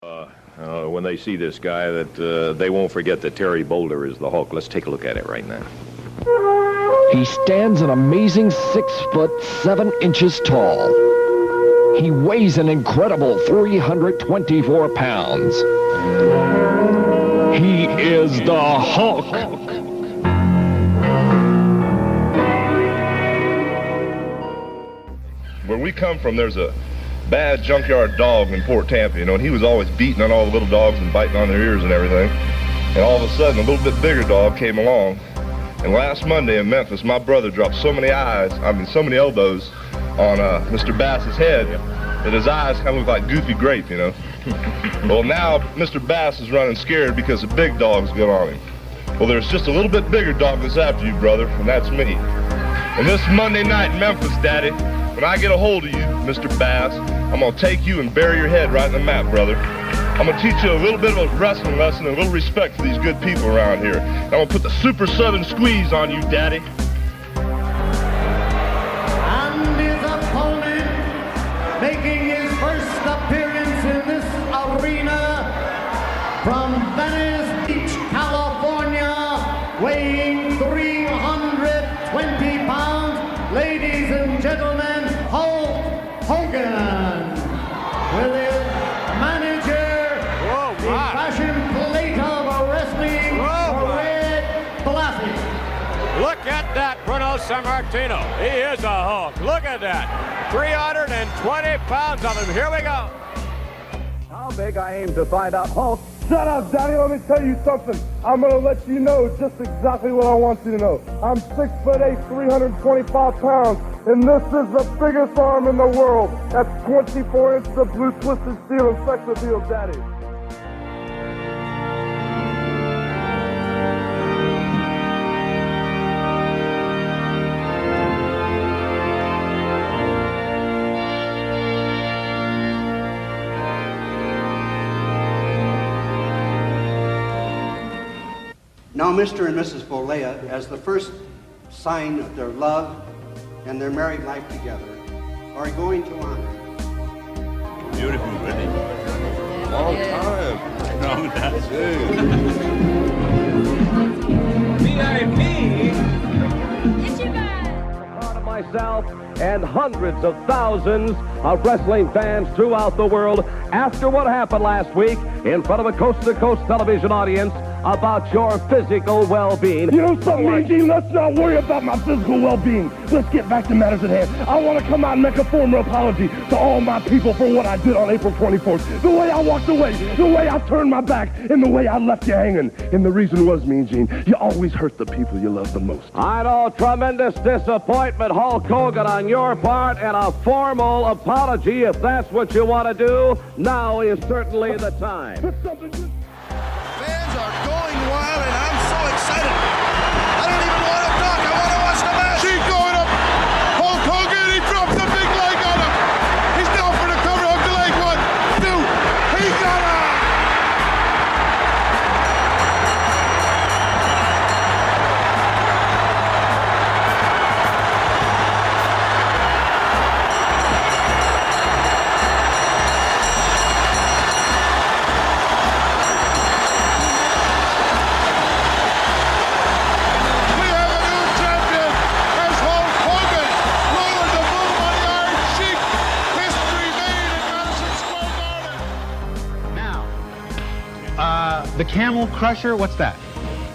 When they see this guy, that they won't forget that Terry Boulder is the Hulk. Let's take a look at it right now. He stands an amazing 6'7" tall. He weighs an incredible 324 pounds. He is the Hulk. Where we come from, there's a bad junkyard dog in Fort Tampa, you know, and he was always beating on all the little dogs and biting on their ears and everything. And all of a sudden, a little bit bigger dog came along. And last Monday in Memphis, my brother dropped so many elbows on Mr. Bass's head that his eyes kind of look like Goofy Grape, you know. Well, now Mr. Bass is running scared because the big dog's got on him. Well, there's just a little bit bigger dog that's after you, brother, and that's me. And this Monday night in Memphis, Daddy, when I get a hold of you, Mr. Bass, I'm going to take you and bury your head right in the mat, brother. I'm going to teach you a little bit of a wrestling lesson and a little respect for these good people around here. I'm going to put the super southern squeeze on you, Daddy. And his opponent, making his first appearance in this arena, from Venice Beach, California, weighing 320 pounds, ladies and gentlemen, Hulk Hogan, with his manager, the fashion plate of wrestling, Red Blassie. Look at that, Bruno Sammartino. He is a Hulk. Look at that. 320 pounds of him. Here we go. How big I aim to find out, Hulk. Shut up, Daddy. Let me tell you something. I'm going to let you know just exactly what I want you to know. I'm 6'8", 325 pounds, and this is the biggest arm in the world. That's 24 inches of blue twisted steel and sex appeal, Daddy. Now, Mr. and Mrs. Bolea, as the first sign of their love and their married life together, are going to honor. Beautiful, really. Long time. No, that's VIP. Part of myself and hundreds of thousands of wrestling fans throughout the world after what happened last week in front of a coast-to-coast television audience about your physical well-being. You know something, Eugene? Let's not worry about my physical well-being. Let's get back to matters at hand. I want to come out and make a formal apology to all my people for what I did on April 24th. The way I walked away, the way I turned my back, and the way I left you hanging. And the reason was, Mean Gene, you always hurt the people you love the most. I know, tremendous disappointment, Hulk Hogan, on your part, and a formal apology, if that's what you want to do. Now is certainly the time. Fans are going wild, and I'm so excited. I don't even want to talk. I want to watch the match. She's going up. Hulk Hogan, he drops a big leg on him. He's down for the cover. Hook the leg. 1, 2. He got him. The Camel Crusher, what's that?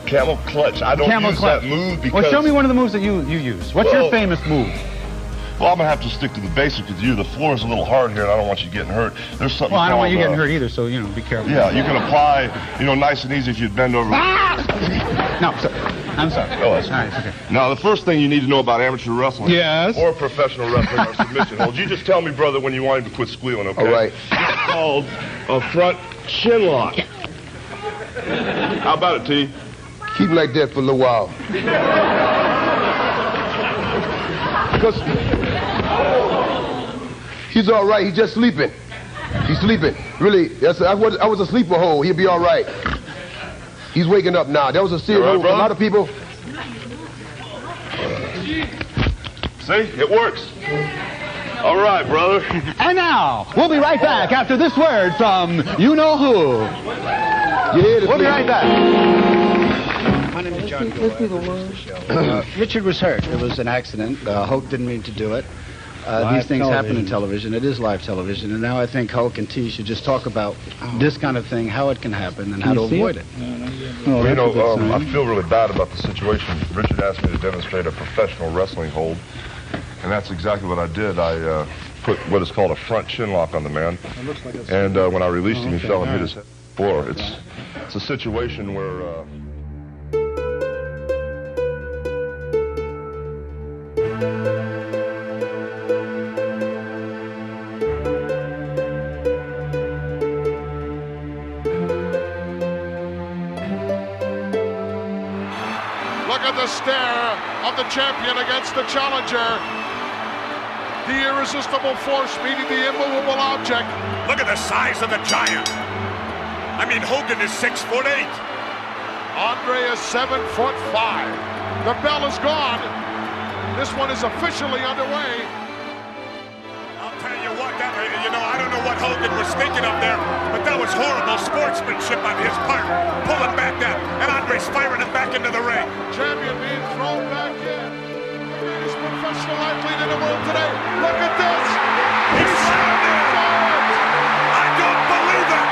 Camel Clutch. I don't use that move because... Well, show me one of the moves that you use. What's your famous move? Well, I'm going to have to stick to the basics with you. The floor is a little hard here, and I don't want you getting hurt. There's something Well, I don't want you called, getting hurt either, so, you know, be careful. Yeah, you can apply, you know, nice and easy if you bend over. No, sorry. I'm sorry. Oh, that's all right, okay. Now, the first thing you need to know about amateur wrestling Yes. or professional wrestling are submission holds. You just tell me, brother, when you want him to quit squealing, okay? All right. It's called a front chin lock. How about it, T? Keep like that for a little while. Because he's all right. He's just sleeping. He's sleeping. Really, I was a sleeper hole. He'll be all right. He's waking up now. That was a serious move for a lot of people. See? It works. All right, brother. And now, we'll be right back after this word from you-know-who. We'll be right back. My name is John Gilbert. Richard was hurt. It was an accident. Hulk didn't mean to do it. These things happen in television. It is live television. And now I think Hulk and T should just talk about this kind of thing, how it can happen, and how to avoid it. I feel really bad about the situation. Richard asked me to demonstrate a professional wrestling hold, and that's exactly what I did. I put what is called a front chin lock on the man, and when I released him, he fell and hit his head on the floor. It's a situation where... Look at the stare of the champion against the challenger. The irresistible force meeting the immovable object. Look at the size of the giant. I mean, Hogan is 6'8". Andre is 7'5". The bell is gone. This one is officially underway. I'll tell you what, I don't know what Hogan was thinking of there, but that was horrible sportsmanship on his part. Pulling back that, and Andre's firing him back into the ring. Champion being thrown back in. The greatest professional athlete in the world today. Look at this. He's slammed it. I don't believe it.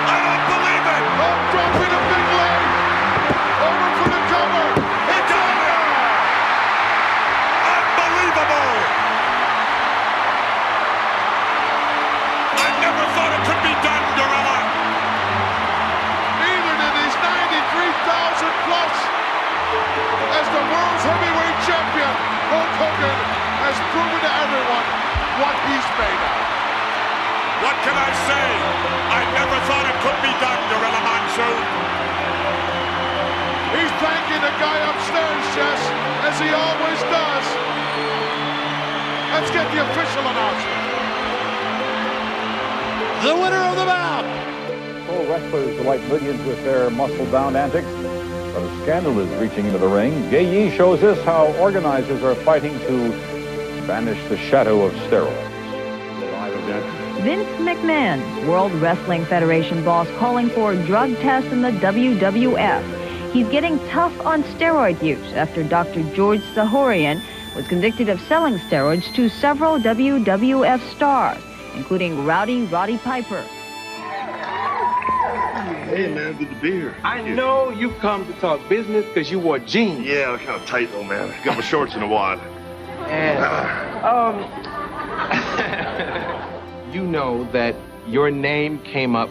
I don't believe it. Oh, dropping a big leg. Over for the cover. It's over. Unbelievable. I never thought it could be done, Gorilla. Neither did these 93,000 plus. As the world's heavyweight champion, Hulk Hogan has proven to everyone what he's made of. What can I say? I never thought it could be done, Gorilla Monsoon. He's thanking the guy upstairs, Jess, as he always does. Let's get the official announcement. The winner of the bout. Pro wrestlers delight millions with their muscle-bound antics, but a scandal is reaching into the ring. Gay Yi shows us how organizers are fighting to banish the shadow of steroids. Vince McMahon, World Wrestling Federation boss, calling for drug tests in the WWF. He's getting tough on steroid use after Dr. George Sahorian was convicted of selling steroids to several WWF stars, including Rowdy Roddy Piper. Hey, man, good to be here. I know you've come to talk business because you wore jeans. Yeah, they're kind of tight, though, man. Got my shorts in a wad. And, you know that your name came up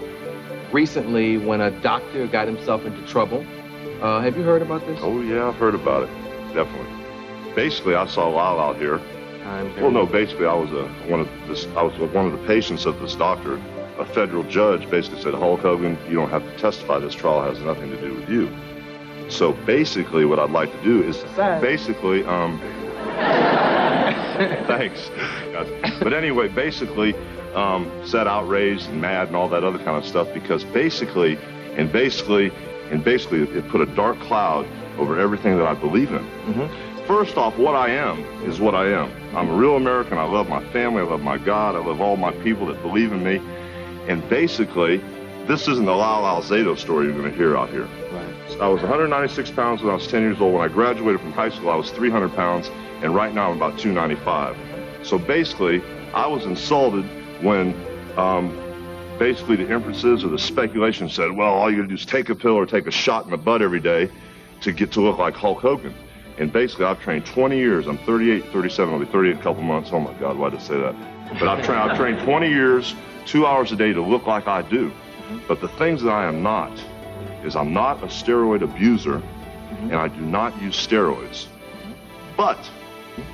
recently when a doctor got himself into trouble. Have you heard about this? Oh, yeah, I've heard about it. Definitely. Basically, I saw Lyle out here. Well, no, basically, I was one of the patients of this doctor. A federal judge basically said, Hulk Hogan, you don't have to testify. This trial has nothing to do with you. So basically, what I'd like to do is basically, thanks. But anyway, basically, said outraged and mad and all that other kind of stuff because basically, it put a dark cloud over everything that I believe in. Mm-hmm. First off, what I am is what I am. I'm a real American. I love my family. I love my God. I love all my people that believe in me. And basically, this isn't the Lyle Alzado story you're going to hear out here. Right. So I was 196 pounds when I was 10 years old. When I graduated from high school, I was 300 pounds. And right now, I'm about 295. So basically, I was insulted when basically the inferences or the speculation said, well, all you got to do is take a pill or take a shot in the butt every day to get to look like Hulk Hogan. And basically, I've trained 20 years. I'm 38, 37. I'll be 38 in a couple months. Oh, my God, why did I say that? But I've trained 20 years, 2 hours a day to look like I do. But the things that I am not is I'm not a steroid abuser, and I do not use steroids. But,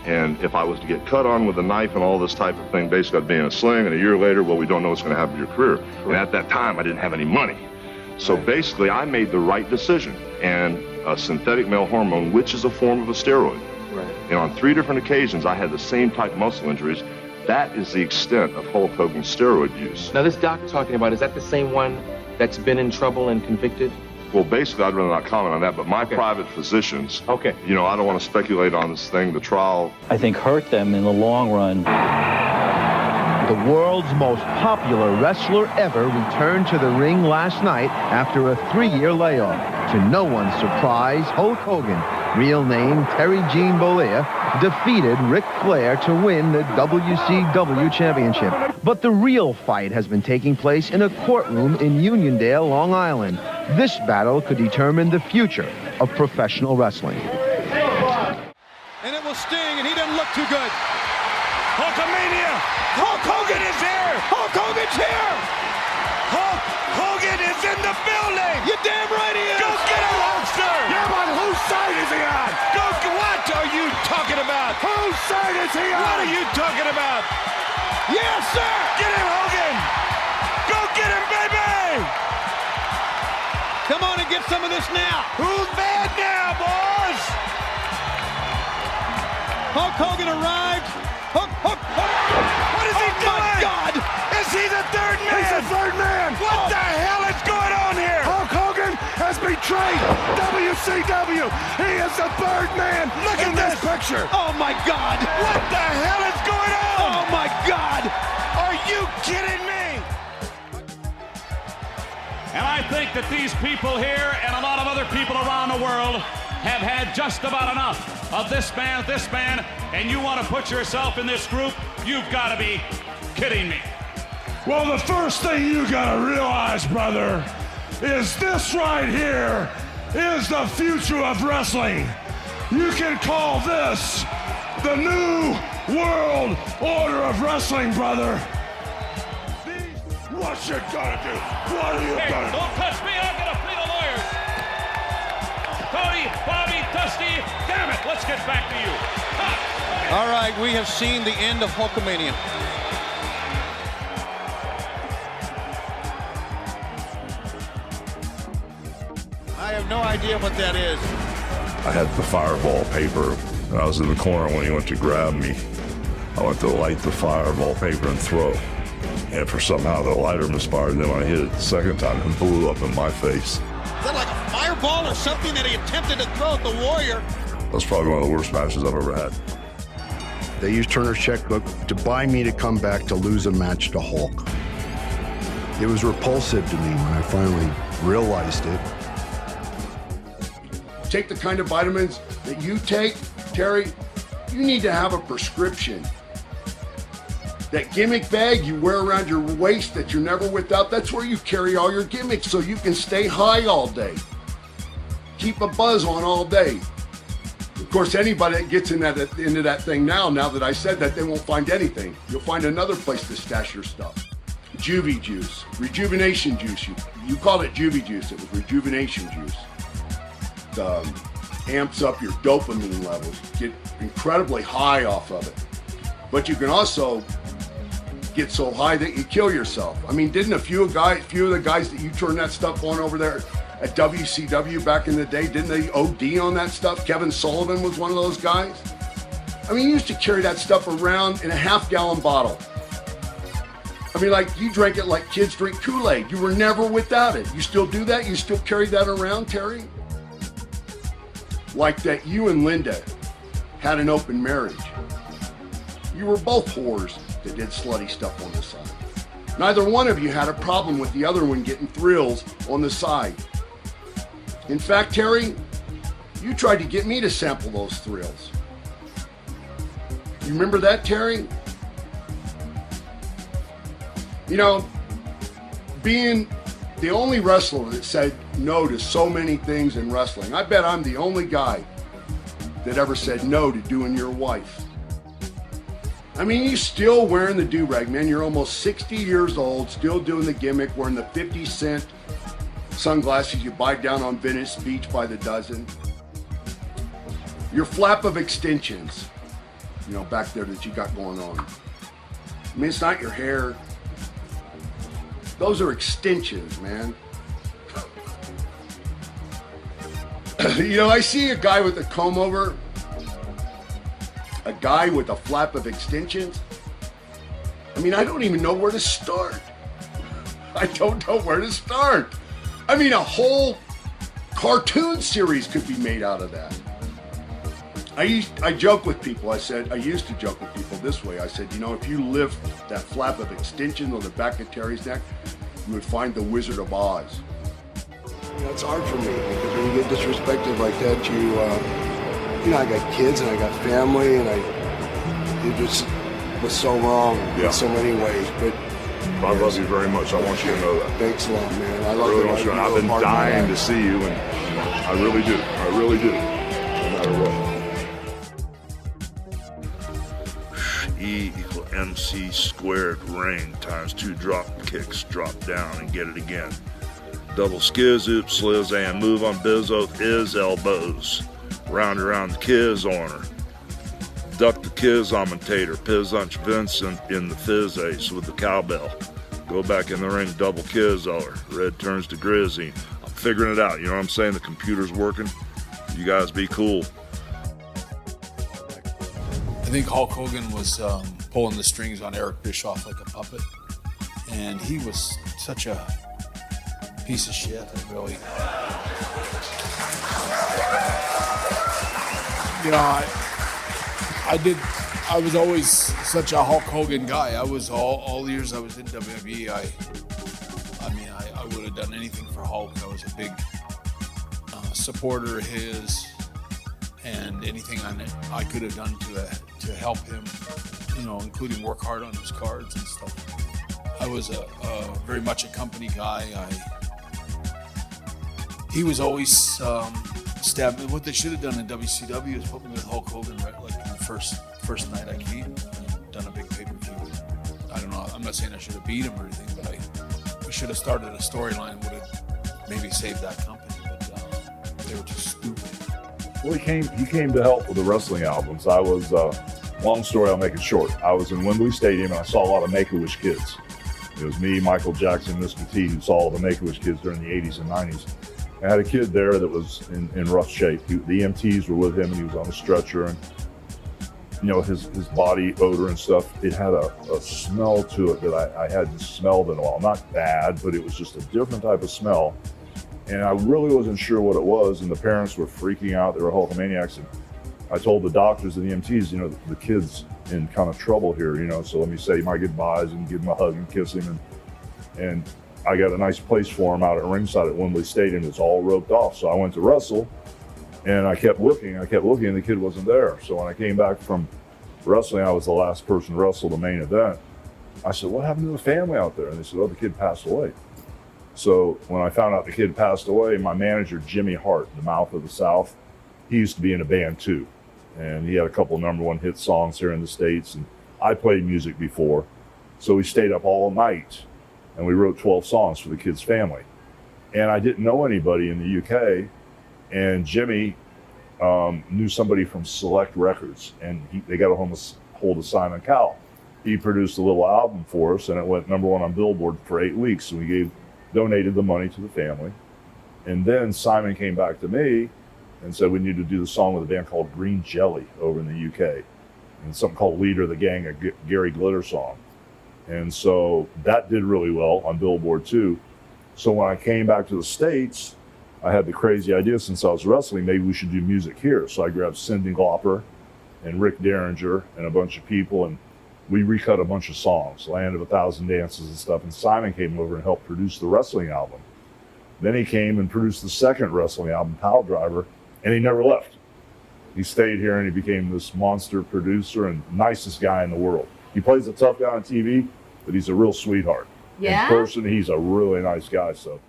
and if I was to get cut on with a knife and all this type of thing, basically I'd be in a sling, and a year later, well, we don't know what's going to happen to your career. And at that time, I didn't have any money. So basically, I made the right decision. And a synthetic male hormone, which is a form of a steroid. Right. And on 3 different occasions, I had the same type of muscle injuries. That is the extent of Hulk Hogan's steroid use. Now, this doctor talking about, is that the same one that's been in trouble and convicted? Well, basically, I'd rather not comment on that, but my private physicians, I don't want to speculate on this thing, the trial. I think hurt them in the long run. The world's most popular wrestler ever returned to the ring last night after a 3-year layoff. To no one's surprise, Hulk Hogan, real name Terry Gene Bollea, defeated Ric Flair to win the WCW Championship. But the real fight has been taking place in a courtroom in Uniondale, Long Island. This battle could determine the future of professional wrestling. And it will sting, and he doesn't look too good. Hulkamania! Hulk Hogan is here! Hulk Hogan's here! Hulk Hogan is in the building! You're damn right he is! Go get him, Hulkster! Yeah, but whose side is he on? What are you talking about? Whose side is he on? What are you talking about? Yes, sir! Get him, Hogan! Go get him, baby! Come on and get some of this now! Who's bad now, boys? Hulk Hogan arrived. Hulk. What is he doing? Oh, my God! Is he the third man? He's the third man! What the hell is going on here? Hulk Hogan has betrayed WCW. He is the third man. Look at this picture. Oh, my God! What the hell is going on? Oh, my God! Are you kidding me? And I think that these people here and a lot of other people around the world have had just about enough of this man, and you want to put yourself in this group? You've got to be kidding me. Well, the first thing you gotta realize, brother, is this right here is the future of wrestling. You can call this the new world order of wrestling, brother. What you gonna do? What are you gonna do? Don't touch me, I'm gonna flee the lawyers. Tony, Bobby, Dusty, damn it, let's get back to you. All right, we have seen the end of Hulkamania. I have no idea what that is. I had the fireball paper, and I was in the corner when he went to grab me. I went to light the fireball paper and throw. And for somehow the lighter misfired, and then when I hit it the second time, it blew up in my face. Is that like a fireball or something that he attempted to throw at the Warrior? That's probably one of the worst matches I've ever had. They used Turner's checkbook to buy me to come back to lose a match to Hulk. It was repulsive to me when I finally realized it. Take the kind of vitamins that you take, Terry, you need to have a prescription. That gimmick bag you wear around your waist that you're never without, that's where you carry all your gimmicks so you can stay high all day. Keep a buzz on all day. Of course, anybody that gets into that thing now that I said that, they won't find anything. You'll find another place to stash your stuff. Juvie juice, rejuvenation juice. You called it Juvie juice, it was rejuvenation juice. It amps up your dopamine levels. Get incredibly high off of it. But you can also get so high that you kill yourself. I mean, didn't a few of the guys that you turned that stuff on over there at WCW back in the day, didn't they OD on that stuff? Kevin Sullivan was one of those guys. I mean, you used to carry that stuff around in a half-gallon bottle. I mean, like, you drank it like kids drink Kool-Aid. You were never without it. You still do that? You still carry that around, Terry? Like that you and Linda had an open marriage. You were both whores that did slutty stuff on the side. Neither one of you had a problem with the other one getting thrills on the side. In fact, Terry, you tried to get me to sample those thrills. You remember that, Terry? You know, being the only wrestler that said no to so many things in wrestling, I bet I'm the only guy that ever said no to doing your wife. I mean, you're still wearing the do-rag, man. You're almost 60 years old, still doing the gimmick, wearing the 50-cent sunglasses you buy down on Venice Beach by the dozen. Your flap of extensions, you know, back there that you got going on. I mean, it's not your hair. Those are extensions, man. You know, I see a guy with a comb over, a guy with a flap of extensions. I mean, I don't even know where to start. I don't know where to start. I mean, a whole cartoon series could be made out of that. I joke with people. I used to joke with people this way. I said, you know, if you lift that flap of extension on the back of Terry's neck, you would find the Wizard of Oz. You know, it's hard for me because when you get disrespected like that, you know, I got kids and I got family, and it just was so wrong in so many ways. But I love you very much. I want you to know that. Thanks a lot, man. I love really you. I've been dying to see you, and I really do. I really do. No matter what. E equal MC squared ring times 2 drop kicks, drop down and get it again. Double skiz, oops, sliz, and move on Bizzo is elbows. Round around the Kiz orner. Duck the Kiz commentator, Pizunch Vincent in the Fizz Ace with the cowbell. Go back in the ring, double Kiz over. Red turns to Grizzy. I'm figuring it out, you know what I'm saying? The computer's working. You guys be cool. I think Hulk Hogan was pulling the strings on Eric Bischoff like a puppet, and he was such a piece of shit, really. You know, I was always such a Hulk Hogan guy. I was all the years I was in WWE, I would have done anything for Hulk. I was a big supporter of his, and anything I could have done to help him, you know, including work hard on his cards and stuff. I was a very much a company guy. He was always stabbing. What they should have done in WCW is put me with Hulk Hogan right, like in the first night I came, and done a big pay-per-view. I don't know. I'm not saying I should have beat him or anything, but we should have started a storyline would have maybe saved that company. But they were just stupid. Well, he came to help with the wrestling albums. I was, long story, I'll make it short. I was in Wembley Stadium and I saw a lot of Make-A-Wish kids. It was me, Michael Jackson, Mr. T, who saw all the Make-A-Wish kids during the 80s and 90s. I had a kid there that was in rough shape. The EMTs were with him and he was on a stretcher, and you know, his body odor and stuff, it had a smell to it that I hadn't smelled in a while. Not bad, but it was just a different type of smell. And I really wasn't sure what it was, and the parents were freaking out. They were Hulkamaniacs, and I told the doctors and the EMTs, you know, the kid's in kind of trouble here, you know, so let me say my goodbyes and give him a hug and kiss him. And I got a nice place for him out at ringside at Wembley Stadium. It's all roped off. So I went to wrestle, and I kept looking, and the kid wasn't there. So when I came back from wrestling, I was the last person to wrestle the main event. I said, what happened to the family out there? And they said, oh, the kid passed away. So when I found out the kid passed away, my manager, Jimmy Hart, the Mouth of the South, he used to be in a band too. And he had a couple of #1 hit songs here in the States. And I played music before. So we stayed up all night and we wrote 12 songs for the kid's family. And I didn't know anybody in the UK. And Jimmy knew somebody from Select Records, and they got a hold of Simon Cowell. He produced a little album for us, and it went #1 on Billboard for 8 weeks. And we donated the money to the family. And then Simon came back to me and said we need to do the song with a band called Green Jelly over in the UK, and something called Leader of the Gang, a Gary Glitter song. And so that did really well on Billboard too. So when I came back to the States, I had the crazy idea, since I was wrestling, maybe we should do music here. So I grabbed Cyndi Lauper and Rick Derringer and a bunch of people, and we recut a bunch of songs, Land of 1,000 Dances and stuff. And Simon came over and helped produce the wrestling album. Then he came and produced the second wrestling album, Pile Driver, and he never left. He stayed here and he became this monster producer and nicest guy in the world. He plays a tough guy on TV, but he's a real sweetheart. Yeah? In person, he's a really nice guy. So.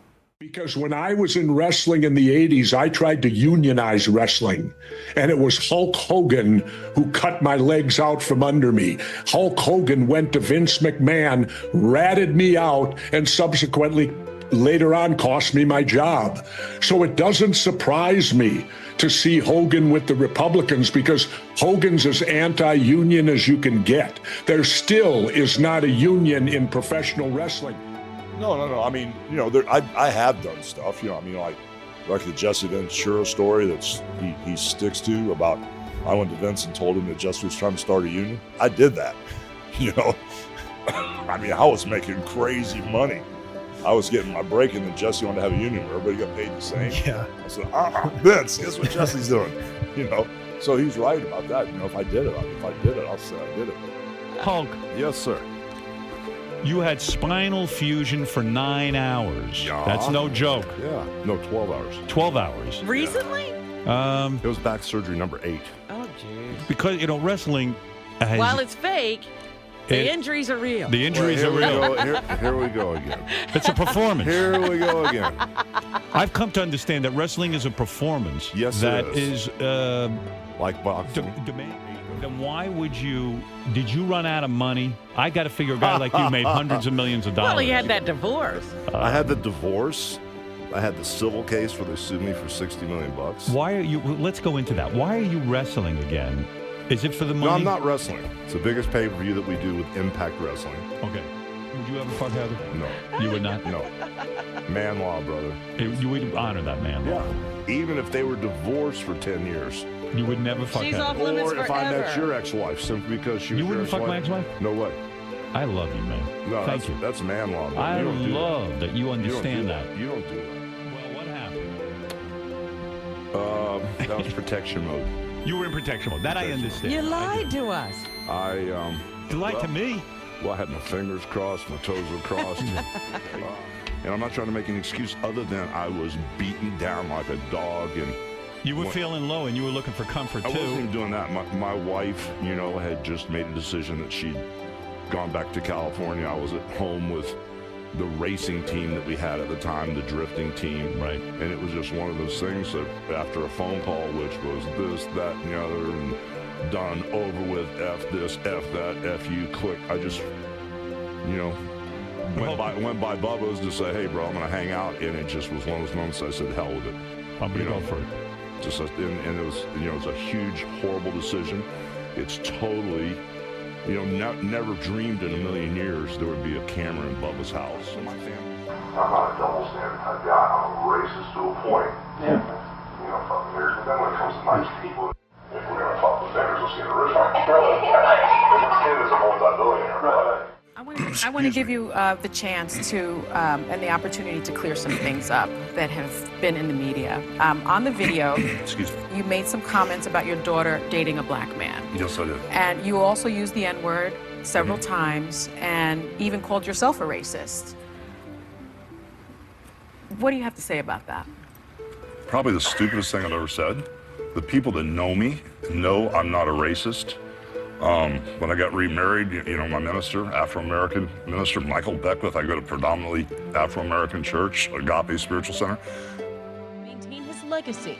Because when I was in wrestling in the 80s, I tried to unionize wrestling. And it was Hulk Hogan who cut my legs out from under me. Hulk Hogan went to Vince McMahon, ratted me out, and subsequently later on cost me my job. So it doesn't surprise me to see Hogan with the Republicans, because Hogan's as anti-union as you can get. There still is not a union in professional wrestling. No. I mean, you know, I have done stuff, you know, I mean, like the Jesse Ventura story that he sticks to about, I went to Vince and told him that Jesse was trying to start a union. I did that, you know. I mean, I was making crazy money. I was getting my break, and then Jesse wanted to have a union where everybody got paid the same. Yeah. I said, Vince, guess what Jesse's doing, you know. So he's right about that. You know, if I did it, I'll say I did it. Hulk. Yes, sir. You had spinal fusion for 9 hours. Yeah. That's no joke. Yeah. No, 12 hours. 12 hours. Recently? It was back surgery number 8. Oh, jeez. Because, you know, wrestling... While it's fake, the injuries are real. The injuries are real. Here we go again. It's a performance. Here we go again. I've come to understand that wrestling is a performance. Yes, that it is. Like boxing. Then why would you... Did you run out of money? I got to figure a guy like you made hundreds of millions of dollars. Well, he had that divorce. I had the divorce. I had the civil case where they sued me for $60 million. Why are you... Let's go into that. Why are you wrestling again? Is it for the money? No, I'm not wrestling. It's the biggest pay-per-view that we do with Impact Wrestling. Okay. Would you ever fuck Heather? No. You would not? No. Man law, brother. You would honor that man law. Yeah. Even if they were divorced for 10 years. You would never fuck She's Heather. off limits Or if forever. I met your ex-wife simply because she was You wouldn't your fuck my ex-wife. ex-wife? No way. I love you, man. No, Thank you. That's man law. I You don't do love that you understand that. You don't do that. Well, what happened? That was protection mode. You were in protection mode. That I understand. You lied to us. You lied to me? Well, I had my fingers crossed, my toes were crossed. And I'm not trying to make an excuse other than I was beaten down like a dog. And You were feeling low and you were looking for comfort, I too. wasn't even doing that. My wife, you know, had just made a decision that she'd gone back to California. I was at home with the racing team that we had at the time, the drifting team. Right. And it was just one of those things that after a phone call, which was this, that, and the other, and done, over with, F this, F that, F you, click. I just, you know, went by Bubba's to say, hey, bro, I'm going to hang out. And it just was one of those moments I said, hell with it. I'm going to go for it. And it was, you know, it was a huge, horrible decision. It's totally, you know, never dreamed in a million years there would be a camera in Bubba's house. So my family. I'm not a double standard type guy. I'm a racist to a point. Yeah. You know, fucking years. But then when it comes to nice people, if we're going to talk the fingers, we'll see the rich one. And the kid is a multi-billionaire, right? I want to give you the chance to and the opportunity to clear some things up that have been in the media. On the video, Excuse me. you made some comments about your daughter dating a black man. Yes, I did. And you also used the N-word several times and even called yourself a racist. What do you have to say about that? Probably the stupidest thing I've ever said. The people that know me know I'm not a racist. When I got remarried, you know, my minister, Afro-American minister, Michael Beckwith, I go to predominantly Afro-American church, Agape Spiritual Center. Maintain his legacy.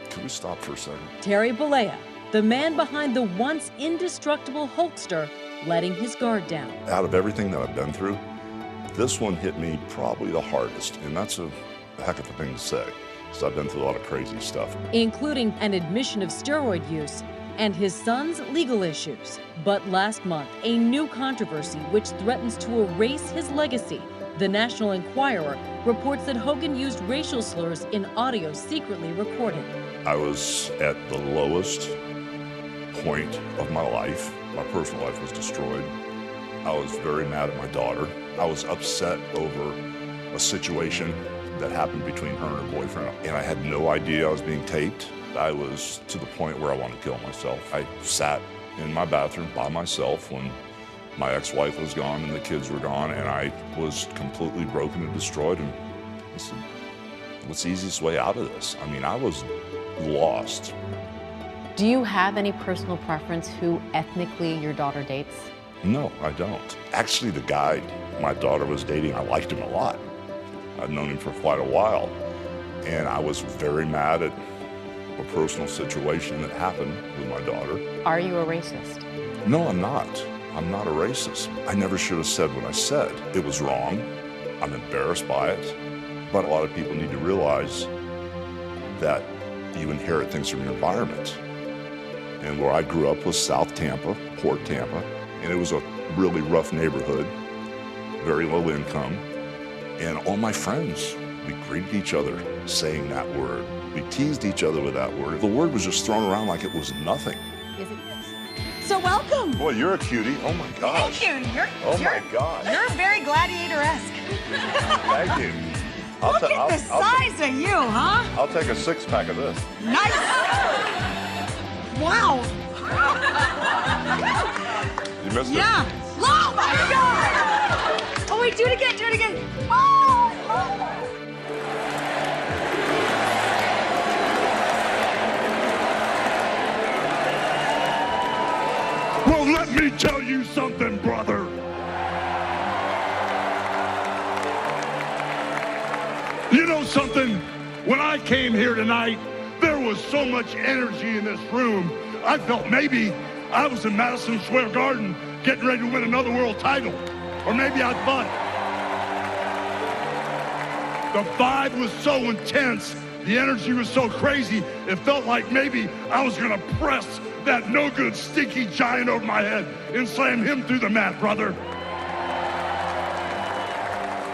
Can we stop for a second? Terry Bollea, the man behind the once indestructible Hulkster, letting his guard down. Out of everything that I've been through, this one hit me probably the hardest, and that's a heck of a thing to say, because I've been through a lot of crazy stuff. Including an admission of steroid use and his son's legal issues. But last month, a new controversy which threatens to erase his legacy. The National Enquirer reports that Hogan used racial slurs in audio secretly recorded. I was at the lowest point of my life. My personal life was destroyed. I was very mad at my daughter. I was upset over a situation that happened between her and her boyfriend, and I had no idea I was being taped. I was to the point where I wanted to kill myself. I sat in my bathroom by myself when my ex-wife was gone and the kids were gone, and I was completely broken and destroyed. And I said, what's the easiest way out of this? I mean, I was lost. Do you have any personal preference who ethnically your daughter dates? No, I don't. Actually, the guy my daughter was dating, I liked him a lot. I've known him for quite a while, and I was very mad at a personal situation that happened with my daughter. Are you a racist? No, I'm not. I'm not a racist. I never should have said what I said. It was wrong. I'm embarrassed by it. But a lot of people need to realize that you inherit things from your environment. And where I grew up was South Tampa, Port Tampa, and it was a really rough neighborhood, very low income. And all my friends, we greeted each other saying that word. We teased each other with that word. The word was just thrown around like it was nothing. Is it? So welcome. Boy, you're a cutie. Oh my gosh. Thank you. My gosh. You're very gladiator-esque. Thank you. Look at the size of you, huh? I'll take a 6-pack of this. Nice. Wow. You missed Yeah. Oh my God. Oh wait, do it again. Do it again. Oh. Well, let me tell you something, brother. You know something? When I came here tonight, there was so much energy in this room. I felt maybe I was in Madison Square Garden getting ready to win another world title. Or maybe I thought. The vibe was so intense. The energy was so crazy, it felt like maybe I was going to press that no-good, stinky giant over my head and slam him through the mat, brother.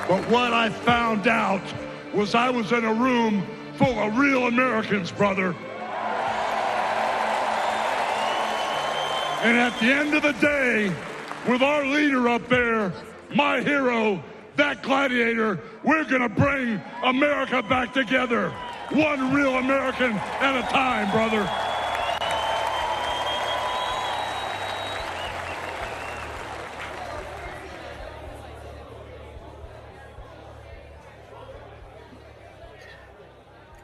But what I found out was I was in a room full of real Americans, brother. And at the end of the day, with our leader up there, my hero, that gladiator, we're going to bring America back together. One real American at a time, brother.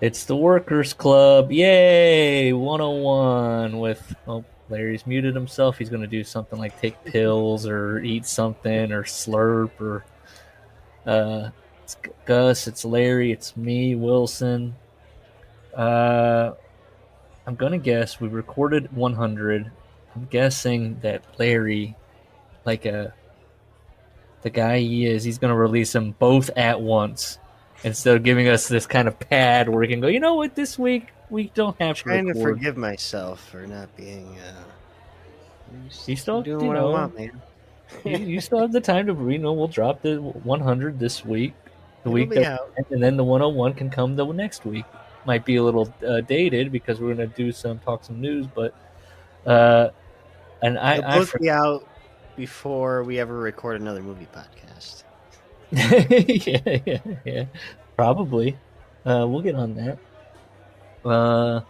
It's the Workers Club. Yay! 101 with, oh, Larry's muted himself. He's going to do something like take pills or eat something or slurp or it's Gus, it's Larry, it's me, Wilson. I'm going to guess we recorded 100. I'm guessing that Larry, like the guy he is, he's going to release them both at once. Instead of giving us this kind of pad where we can go, you know what, this week we don't have to trying record. to forgive myself for not being you still doing what I want, man. you still have the time to, we'll drop the 100 this week. The It'll week be that, out. and then the 101 can come the next week. Might be a little dated because we're going to talk some news, but and It'll both be out before we ever record another movie podcast. yeah, probably. We'll get on that.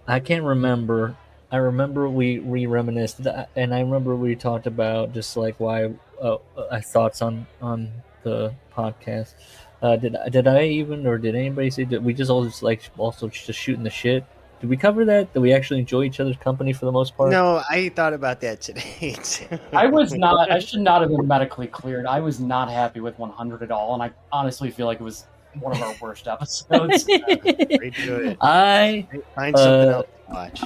I can't remember. I remember we reminisced, and I remember we talked about just like why our thoughts on the podcast. Did I even, or did anybody say that we just always like also just shooting the shit? Did we cover that? That we actually enjoy each other's company for the most part? No, I thought about that today too. I should not have been medically cleared. I was not happy with 100 at all, and I honestly feel like it was one of our worst episodes. Great to it. I find something else to watch.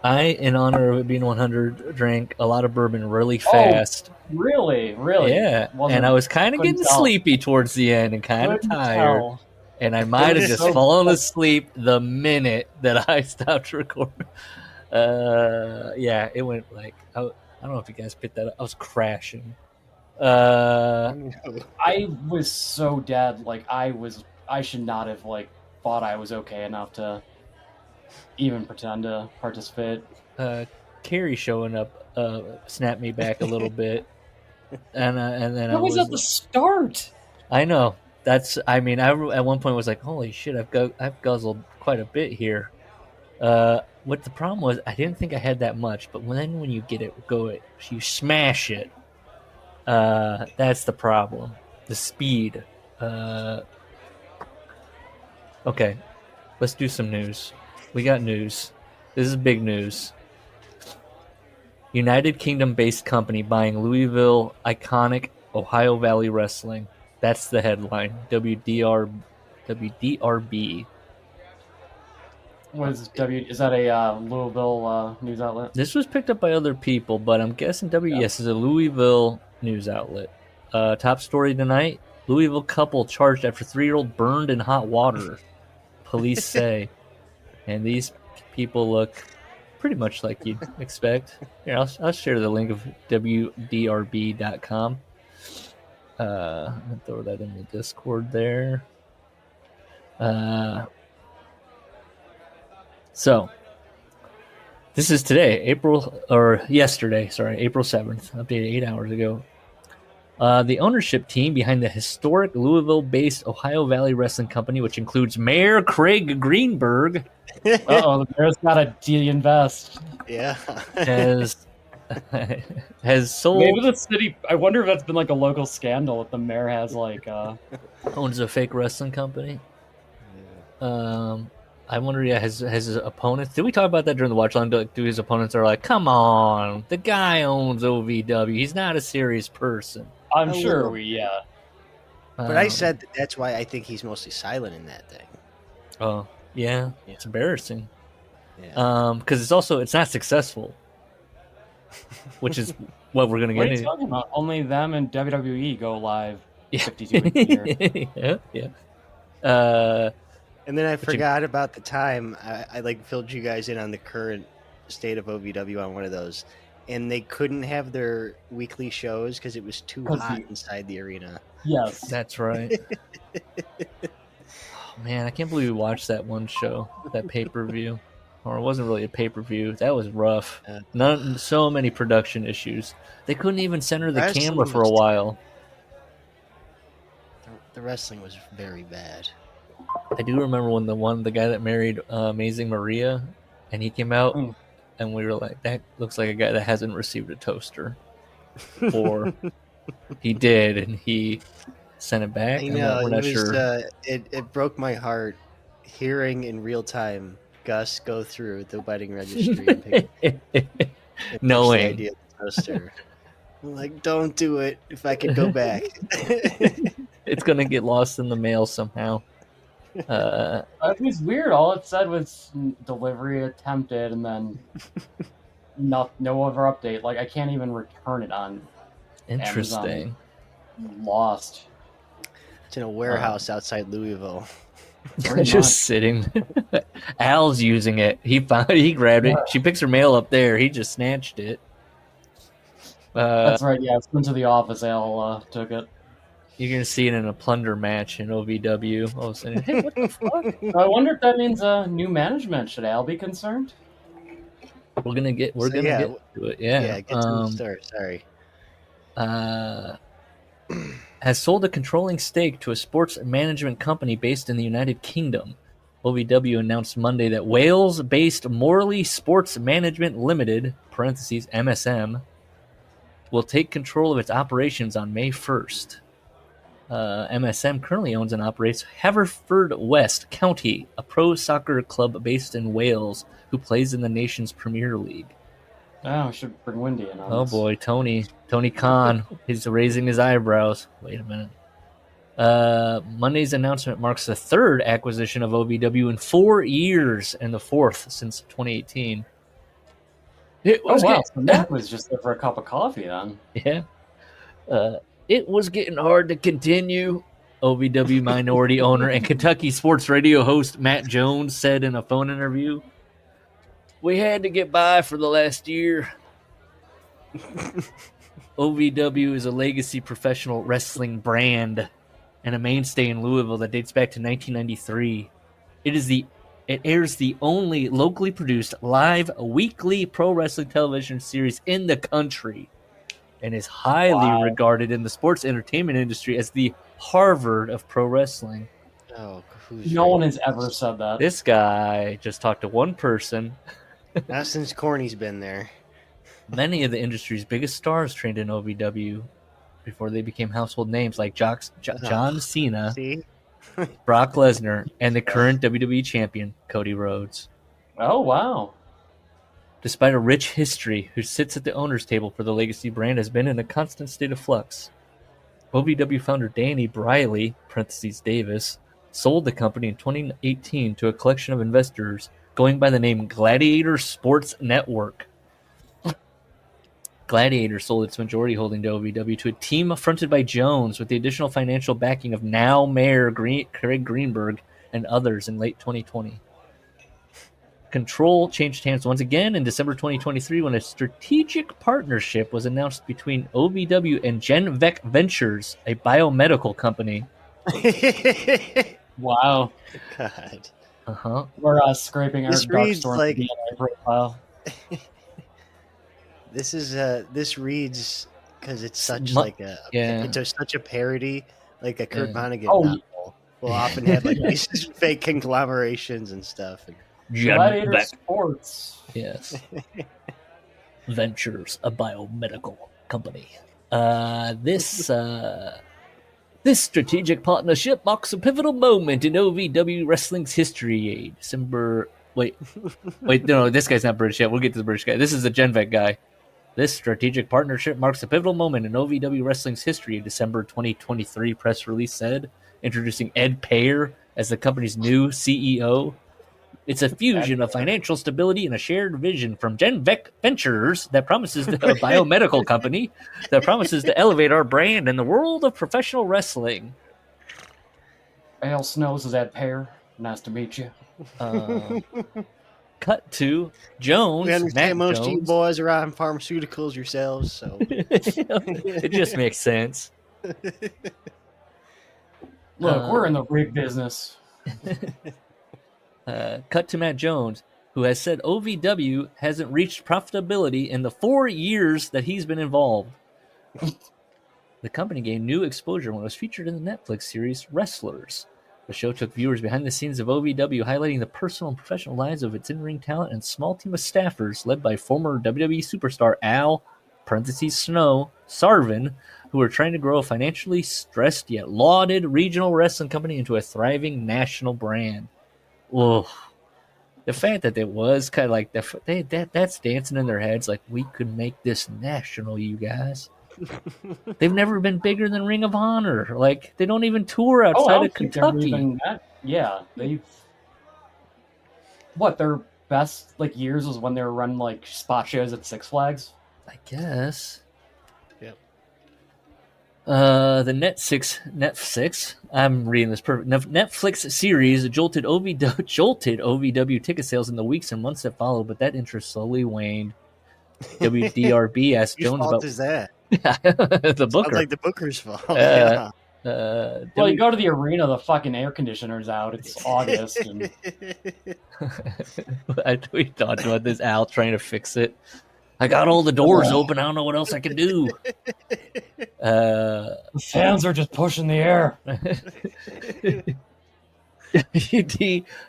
I, in honor of it being 100, drank a lot of bourbon really fast. Really? Yeah, and I was kind of getting sleepy towards the end and kind of tired. And I might have just fallen asleep the minute that I stopped recording. Yeah, it went like, I don't know if you guys picked that up. I was crashing. I was so dead. Like, I should not have, like, thought I was okay enough to even pretend to participate. Carrie showing up snapped me back a little bit. And then that was at the start. I know. I at one point was like, holy shit, I've guzzled quite a bit here. What the problem was, I didn't think I had that much, but when you get it, you smash it. That's the problem. The speed. Okay, let's do some news. We got news. This is big news. United Kingdom-based company buying Louisville iconic Ohio Valley Wrestling. That's the headline. WDRB. Is that a Louisville news outlet? This was picked up by other people, but I'm guessing WES is a Louisville news outlet. Top story tonight: Louisville couple charged after 3-year-old burned in hot water. Police say, and these people look pretty much like you'd expect. Here, I'll share the link of WDRB.com. I'll throw that in the Discord there. So, this is today, April 7th, updated 8 hours ago. The ownership team behind the historic Louisville-based Ohio Valley Wrestling Company, which includes Mayor Craig Greenberg Uh-oh, the mayor's got to de-invest. Yeah. Has sold. Maybe the city. I wonder if that's been like a local scandal. If the mayor has like owns a fake wrestling company. I wonder. Yeah, has his opponents? Did we talk about that during the watch along? Do his opponents are like, come on, the guy owns OVW. He's not a serious person. I'm sure yeah. But I said that's why I think he's mostly silent in that thing. Oh yeah, it's embarrassing. Yeah. Because it's not successful. Which is what we're gonna What get are you into. talking about? Only them and WWE go live 52 weeks a year. Yeah. And then I forgot about the time I like filled you guys in on the current state of OVW on one of those, and they couldn't have their weekly shows because it was too hot inside the arena. Yes, that's right. Oh, man, I can't believe we watched that one show, that pay-per-view. Or it wasn't really a pay-per-view. That was rough. So many production issues. They couldn't even center the camera for a while. The wrestling was very bad. I do remember when the guy that married Amazing Maria, and he came out, and we were like, that looks like a guy that hasn't received a toaster. Or he did, and he sent it back. I know, we're not sure. It broke my heart hearing in real time Gus go through the wedding registry and pick knowing the idea of the toaster. I'm like, don't do it if I could go back. It's gonna get lost in the mail somehow. It was weird. All it said was delivery attempted, and then no other update. Like I can't even return it on Interesting. Amazon. Lost. It's in a warehouse outside Louisville. Just sitting. Al's using it. He grabbed it. She picks her mail up there. He just snatched it. That's right. Yeah, it's into the office. Al took it. You're gonna see it in a plunder match in OVW. All of a sudden, hey, what the fuck? I wonder if that means new management. Should Al be concerned? We're gonna get to it. Yeah. Get to the story. Sorry. Has sold a controlling stake to a sports management company based in the United Kingdom. OVW announced Monday that Wales-based Morley Sports Management Limited (MSM) will take control of its operations on May 1st. MSM currently owns and operates Haverfordwest County, a pro soccer club based in Wales who plays in the nation's Premier League. Oh, I should bring Wendy in on this. Boy, Tony Khan, he's raising his eyebrows. Wait a minute. Monday's announcement marks the third acquisition of OVW in 4 years and the fourth since 2018. So Nick was just there for a cup of coffee then. Yeah. It was getting hard to continue, OVW minority owner and Kentucky sports radio host Matt Jones said in a phone interview. We had to get by for the last year. OVW is a legacy professional wrestling brand and a mainstay in Louisville that dates back to 1993. It airs the only locally produced live weekly pro wrestling television series in the country and is highly regarded in the sports entertainment industry as the Harvard of pro wrestling. Oh, no one has ever said that. This guy just talked to one person. Not since Corny's been there. Many of the industry's biggest stars trained in OVW before they became household names like John Cena, Brock Lesnar, and the current WWE champion, Cody Rhodes. Oh, wow. Despite a rich history, who sits at the owner's table for the legacy brand has been in a constant state of flux. OVW founder Danny Briley, Davis, sold the company in 2018 to a collection of investors going by the name Gladiator Sports Network. Gladiator sold its majority holding to OVW to a team fronted by Jones with the additional financial backing of now Mayor Craig Greenberg and others in late 2020. Control changed hands once again in December 2023 when a strategic partnership was announced between OVW and GenVec Ventures, a biomedical company. Wow. God. Uh-huh. We're scraping our dark storm like DNA profile. This reads because it's such it's such a parody, like a Kurt Vonnegut novel. Will often have like these fake conglomerations and stuff. And Gladiator Vet- Sports. Yes. Ventures, a biomedical company. This strategic partnership marks a pivotal moment in OVW wrestling's history. Wait, no, this guy's not British yet. We'll get to the British guy. This is the GenVec guy. This strategic partnership marks a pivotal moment in OVW wrestling's history. A December 2023 press release said, introducing Ed Payer as the company's new CEO. It's a fusion of financial stability and a shared vision from GenVec Ventures that promises to a biomedical company that promises to elevate our brand in the world of professional wrestling. Al Snows is Ed Payer. Nice to meet you. Cut to Jones. We understand Matt most Jones. of you boys are on pharmaceuticals yourselves, so It just makes sense. Look, we're in the rig business. Cut to Matt Jones, who has said OVW hasn't reached profitability in the 4 years that he's been involved. The company gained new exposure when it was featured in the Netflix series Wrestlers. The show took viewers behind the scenes of OVW, highlighting the personal and professional lives of its in-ring talent and small team of staffers led by former WWE superstar Al (Snow) Sarvin, who are trying to grow a financially stressed yet lauded regional wrestling company into a thriving national brand. Whoa. The fact that it was kind of like that's dancing in their heads like, we could make this national, you guys. They've never been bigger than Ring of Honor. Like, they don't even tour outside of Kentucky. They've... What, their best years was when they were running spot shows at Six Flags? I guess. Yep. The Netflix. I'm reading this perfect. Netflix series jolted OVW ticket sales in the weeks and months that followed, but that interest slowly waned. WDRB asked Whose Jones fault about is that? the Booker. Sounds like the Booker's fault. Well, you go to the arena, the fucking air conditioner's out. It's August. And... We talked about this, Al trying to fix it. I got all the doors open. I don't know what else I can do. The fans are just pushing the air.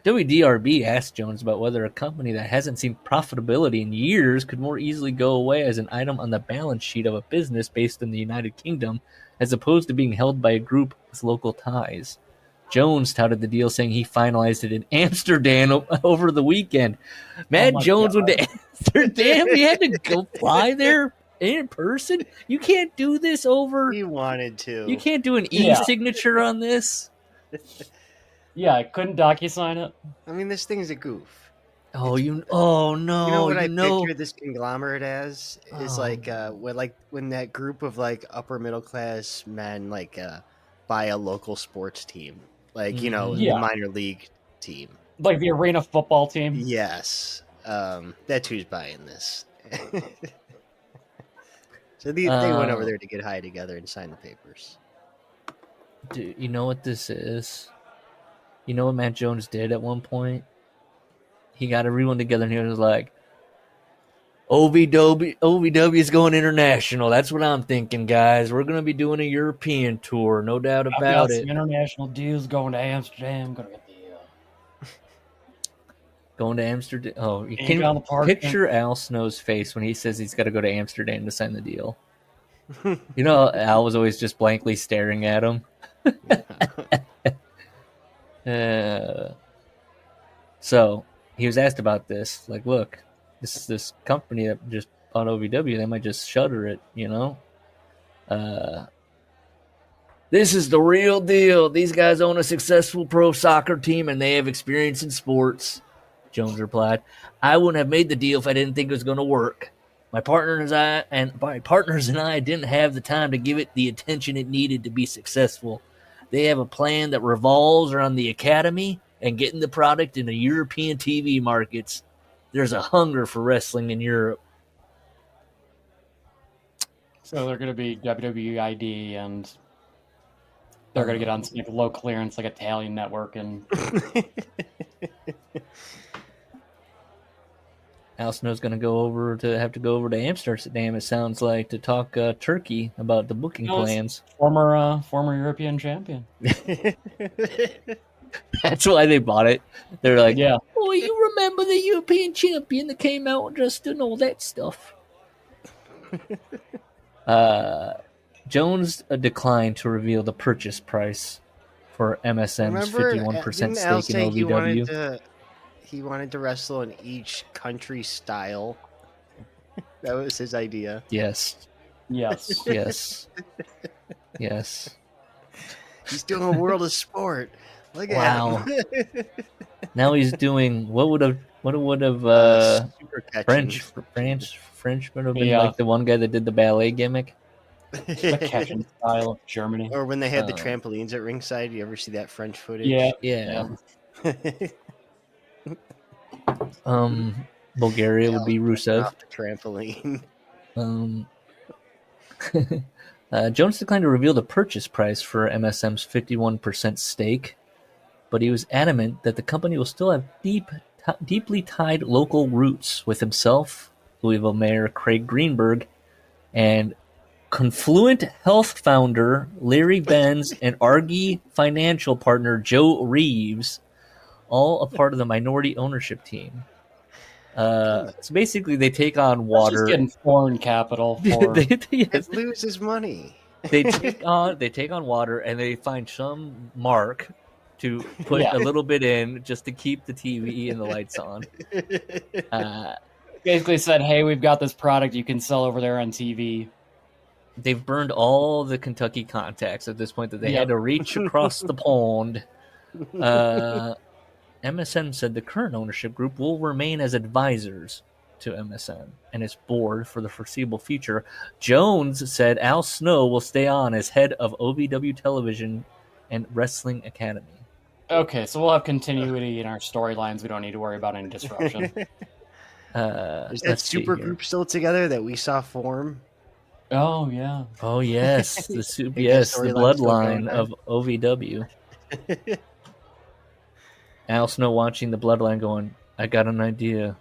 WDRB asked Jones about whether a company that hasn't seen profitability in years could more easily go away as an item on the balance sheet of a business based in the United Kingdom, as opposed to being held by a group with local ties. Jones touted the deal, saying he finalized it in Amsterdam over the weekend. Matt Jones went to Amsterdam. He had to go fly there in person. You can't do this over. He wanted to. You can't do an e-signature on this. Yeah, I couldn't DocuSign it. I mean, this thing's a goof. Oh no! You know what I picture this conglomerate as is when that group of upper middle class men buy a local sports team, the minor league team, like the arena football team. Yes, that's who's buying this. So they went over there to get high together and sign the papers. Dude, you know what this is? You know what Matt Jones did at one point? He got everyone together and he was like, OVW is going international. That's what I'm thinking, guys. We're going to be doing a European tour. No doubt about it. Some international deals going to Amsterdam. Going to get Going to Amsterdam. Oh, you can picture Al Snow's face when he says he's got to go to Amsterdam to sign the deal. You know, Al was always just blankly staring at him. So he was asked about this. Like, look, this company that just bought OVW, they might just shutter it, you know? This is the real deal. These guys own a successful pro soccer team and they have experience in sports. Jones replied, I wouldn't have made the deal if I didn't think it was going to work. My partners and I didn't have the time to give it the attention it needed to be successful. They have a plan that revolves around the academy and getting the product into European TV markets. There's a hunger for wrestling in Europe. So they're going to be WWE ID, and they're going to get on some low clearance Italian network. And Al Snow's going to have to go over to Amsterdam, it sounds like, to talk Turkey about the booking plans. Former European champion. That's why they bought it. They're like, Yeah. oh, you remember the European champion that came out dressed and all that stuff? Jones declined to reveal the purchase price for MSM's 51% didn't Al stake say in OVW. he wanted to wrestle in each country style? That was his idea. Yes. Yes. Yes. Yes. He's doing a world of sport. Look Wow. at him. Now he's doing what would have super French catching. French would have been Yeah. like the one guy that did the ballet gimmick. The catching style of Germany. Or when they had the trampolines at ringside. You ever see that French footage? Yeah. Bulgaria would be Rusev. Off the trampoline. Jones declined to reveal the purchase price for MSM's 51% stake, but he was adamant that the company will still have deeply tied local roots with himself, Louisville Mayor Craig Greenberg, and Confluent Health founder Larry Benz and Argy financial partner Joe Reeves, all a part of the minority ownership team. So basically, they take on water. Just getting foreign capital for It loses money. They take on water, and they find some mark to put a little bit in just to keep the TV and the lights on. Basically said, hey, we've got this product you can sell over there on TV. They've burned all the Kentucky contacts at this point that they had to reach across the pond. MSM said the current ownership group will remain as advisors to MSM and its board for the foreseeable future. Jones said Al Snow will stay on as head of OVW Television and Wrestling Academy. Okay, so we'll have continuity in our storylines. We don't need to worry about any disruption. Is that super group still together that we saw form? Oh, yeah. Oh, yes. The bloodline of OVW. Al Snow watching the bloodline going, I got an idea.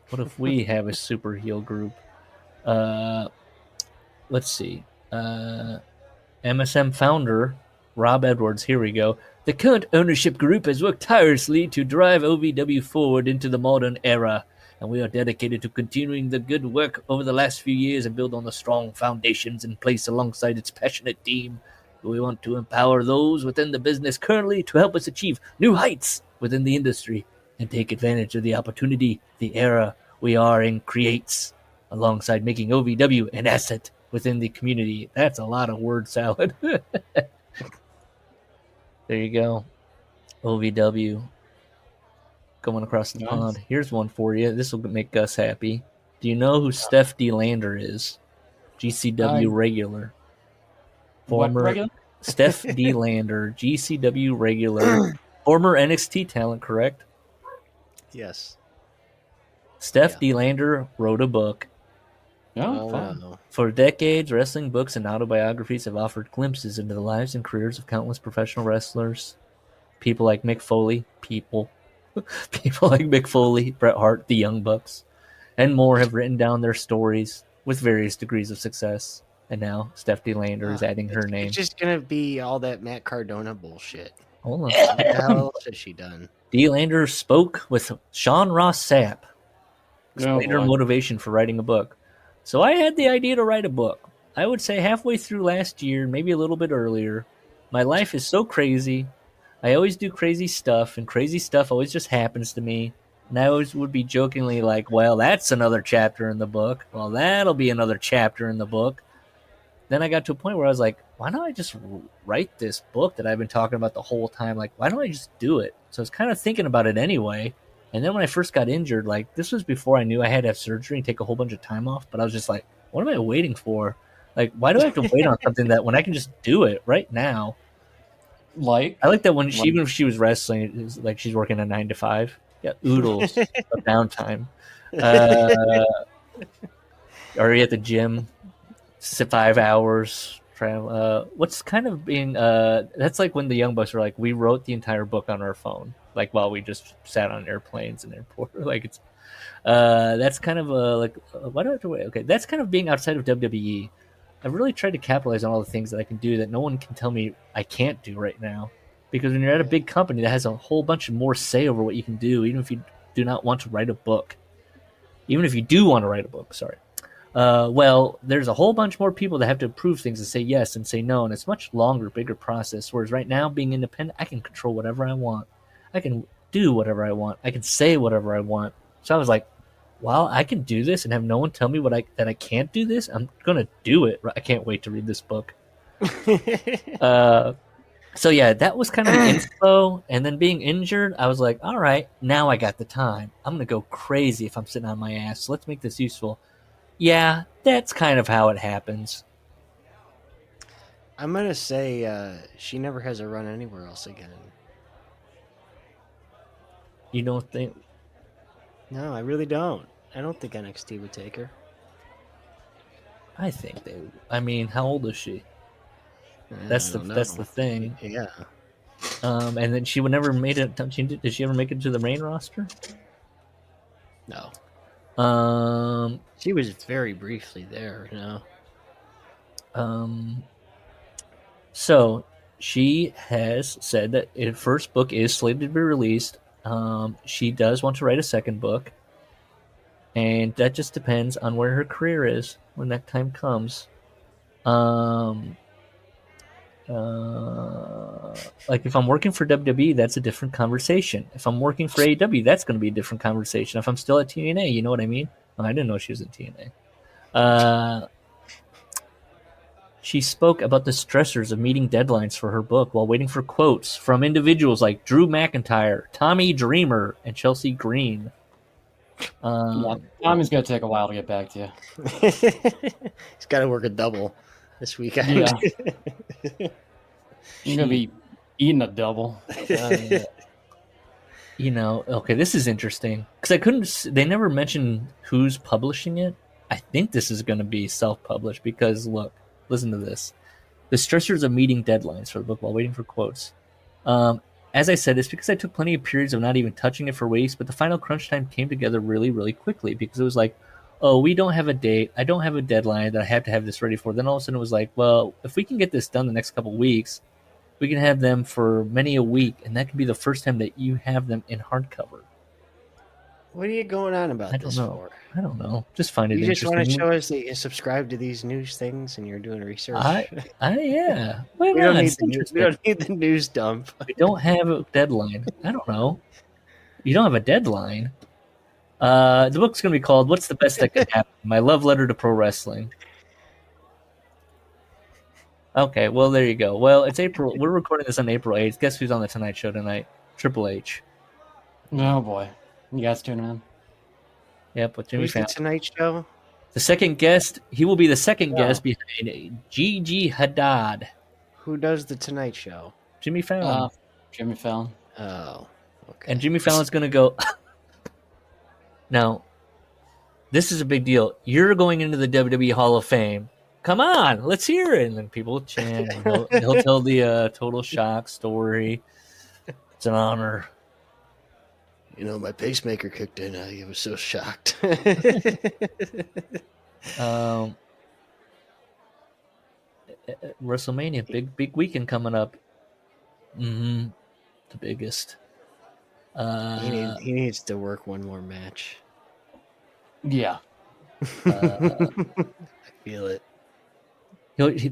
What if we have a super heel group? Let's see. MSM founder Rob Edwards, here we go. The current ownership group has worked tirelessly to drive OVW forward into the modern era, and we are dedicated to continuing the good work over the last few years and build on the strong foundations in place alongside its passionate team. We want to empower those within the business currently to help us achieve new heights within the industry and take advantage of the opportunity the era we are in creates, alongside making OVW an asset within the community. That's a lot of word salad. There you go. OVW. Going across the pond. Here's one for you. This will make Gus happy. Do you know who Steph D. Lander is? GCW regular. Former regular? Steph D. Lander, GCW regular. Former NXT talent, correct? Yes. Steph D. Lander wrote a book. Oh, For decades, wrestling books and autobiographies have offered glimpses into the lives and careers of countless professional wrestlers. People like Mick Foley, people like Mick Foley, Bret Hart, the Young Bucks, and more have written down their stories with various degrees of success. And now Steph D. Lander is adding her name. It's just going to be all that Matt Cardona bullshit. Hold on. What the hell else has she done? D. Lander spoke with Sean Ross Sapp, explained her boy. motivation for writing a book. So I had the idea to write a book. I would say halfway through last year, maybe a little bit earlier. My life is so crazy. I always do crazy stuff, and crazy stuff always just happens to me. And I always would be jokingly like, well, that's another chapter in the book. Well, that'll be another chapter in the book. Then I got to a point where I was like, why don't I just write this book that I've been talking about the whole time? Like, why don't I just do it? So I was kind of thinking about it anyway. And then when I first got injured, like, this was before I knew I had to have surgery and take a whole bunch of time off. But I was just like, what am I waiting for? Like, why do I have to wait on something that when I can just do it right now? Like, I like that when she, even if she was wrestling, it was like she's working a 9 to 5. Yeah, oodles of downtime. Are you at the gym? 5 hours. What's kind of being that's like when the Young Bucks were like, we wrote the entire book on our phone, like while we just sat on airplanes and airport. Like it's that's kind of why do I have to wait? Okay, that's kind of being outside of WWE. I've really tried to capitalize on all the things that I can do that no one can tell me I can't do right now. Because when you're at a big company that has a whole bunch of more say over what you can do, even if you do not want to write a book. Even if you do want to write a book, sorry. Well, there's a whole bunch more people that have to approve things and say yes and say no, and it's a much longer, bigger process. Whereas right now, being independent, I can control whatever I want. I can do whatever I want. I can say whatever I want. So I was like, well, I can do this and have no one tell me that I can't do this. I'm gonna do it. I can't wait to read this book. So yeah, that was kind of the info. And then being injured, I was like, all right, now I got the time. I'm gonna go crazy if I'm sitting on my ass. So let's make this useful. Yeah, that's kind of how it happens. I'm gonna say she never has a run anywhere else again. You don't think? No, I really don't. I don't think NXT would take her. I think they would. I mean, how old is she? That's the thing. Yeah. And then she would never made it. Did she ever make it to the main roster? No. Um, she was very briefly there, So she has said that her first book is slated to be released. She does want to write a second book, and that just depends on where her career is when that time comes. Like if I'm working for WWE, that's a different conversation. If I'm working for AEW, that's going to be a different conversation. If I'm still at TNA, you know what I mean? I didn't know she was in TNA. She spoke about the stressors of meeting deadlines for her book while waiting for quotes from individuals like Drew McIntyre, Tommy Dreamer, and Chelsea Green. Tommy's going to take a while to get back to you. He's got to work a double this weekend. Yeah. You're going to be eating a double. Okay, this is interesting because they never mentioned who's publishing it. I think this is going to be self-published because listen to this. The stressors of meeting deadlines for the book while waiting for quotes. As I said, it's because I took plenty of periods of not even touching it for weeks, but the final crunch time came together really, really quickly because it was like, oh, we don't have a date. I don't have a deadline that I have to have this ready for. Then all of a sudden it was like, well, if we can get this done the next couple of weeks, we can have them for many a week, and that could be the first time that you have them in hardcover. What are you going on about this for? I don't know. Just find it interesting. You just want to show us that you subscribe to these news things and you're doing research? Yeah. We don't need the news dump. We don't have a deadline. I don't know. You don't have a deadline? The book's going to be called What's the Best That Could Happen? My Love Letter to Pro Wrestling. Okay, well, there you go. Well, it's April. We're recording this on April 8th. Guess who's on the Tonight Show tonight? Triple H. Oh, boy. You guys tuning in? Yep, with Jimmy Fallon. The Tonight Show? The second guest, he will be the second guest behind Gigi Hadid. Who does the Tonight Show? Jimmy Fallon. Jimmy Fallon. Oh, okay. And Jimmy Fallon's going to go... Now, this is a big deal. You're going into the WWE Hall of Fame. Come on, let's hear it. And then people will chant. And he'll tell the total shock story. It's an honor. My pacemaker kicked in. I was so shocked. WrestleMania, big weekend coming up. The biggest. He needs to work one more match. Yeah. I feel it.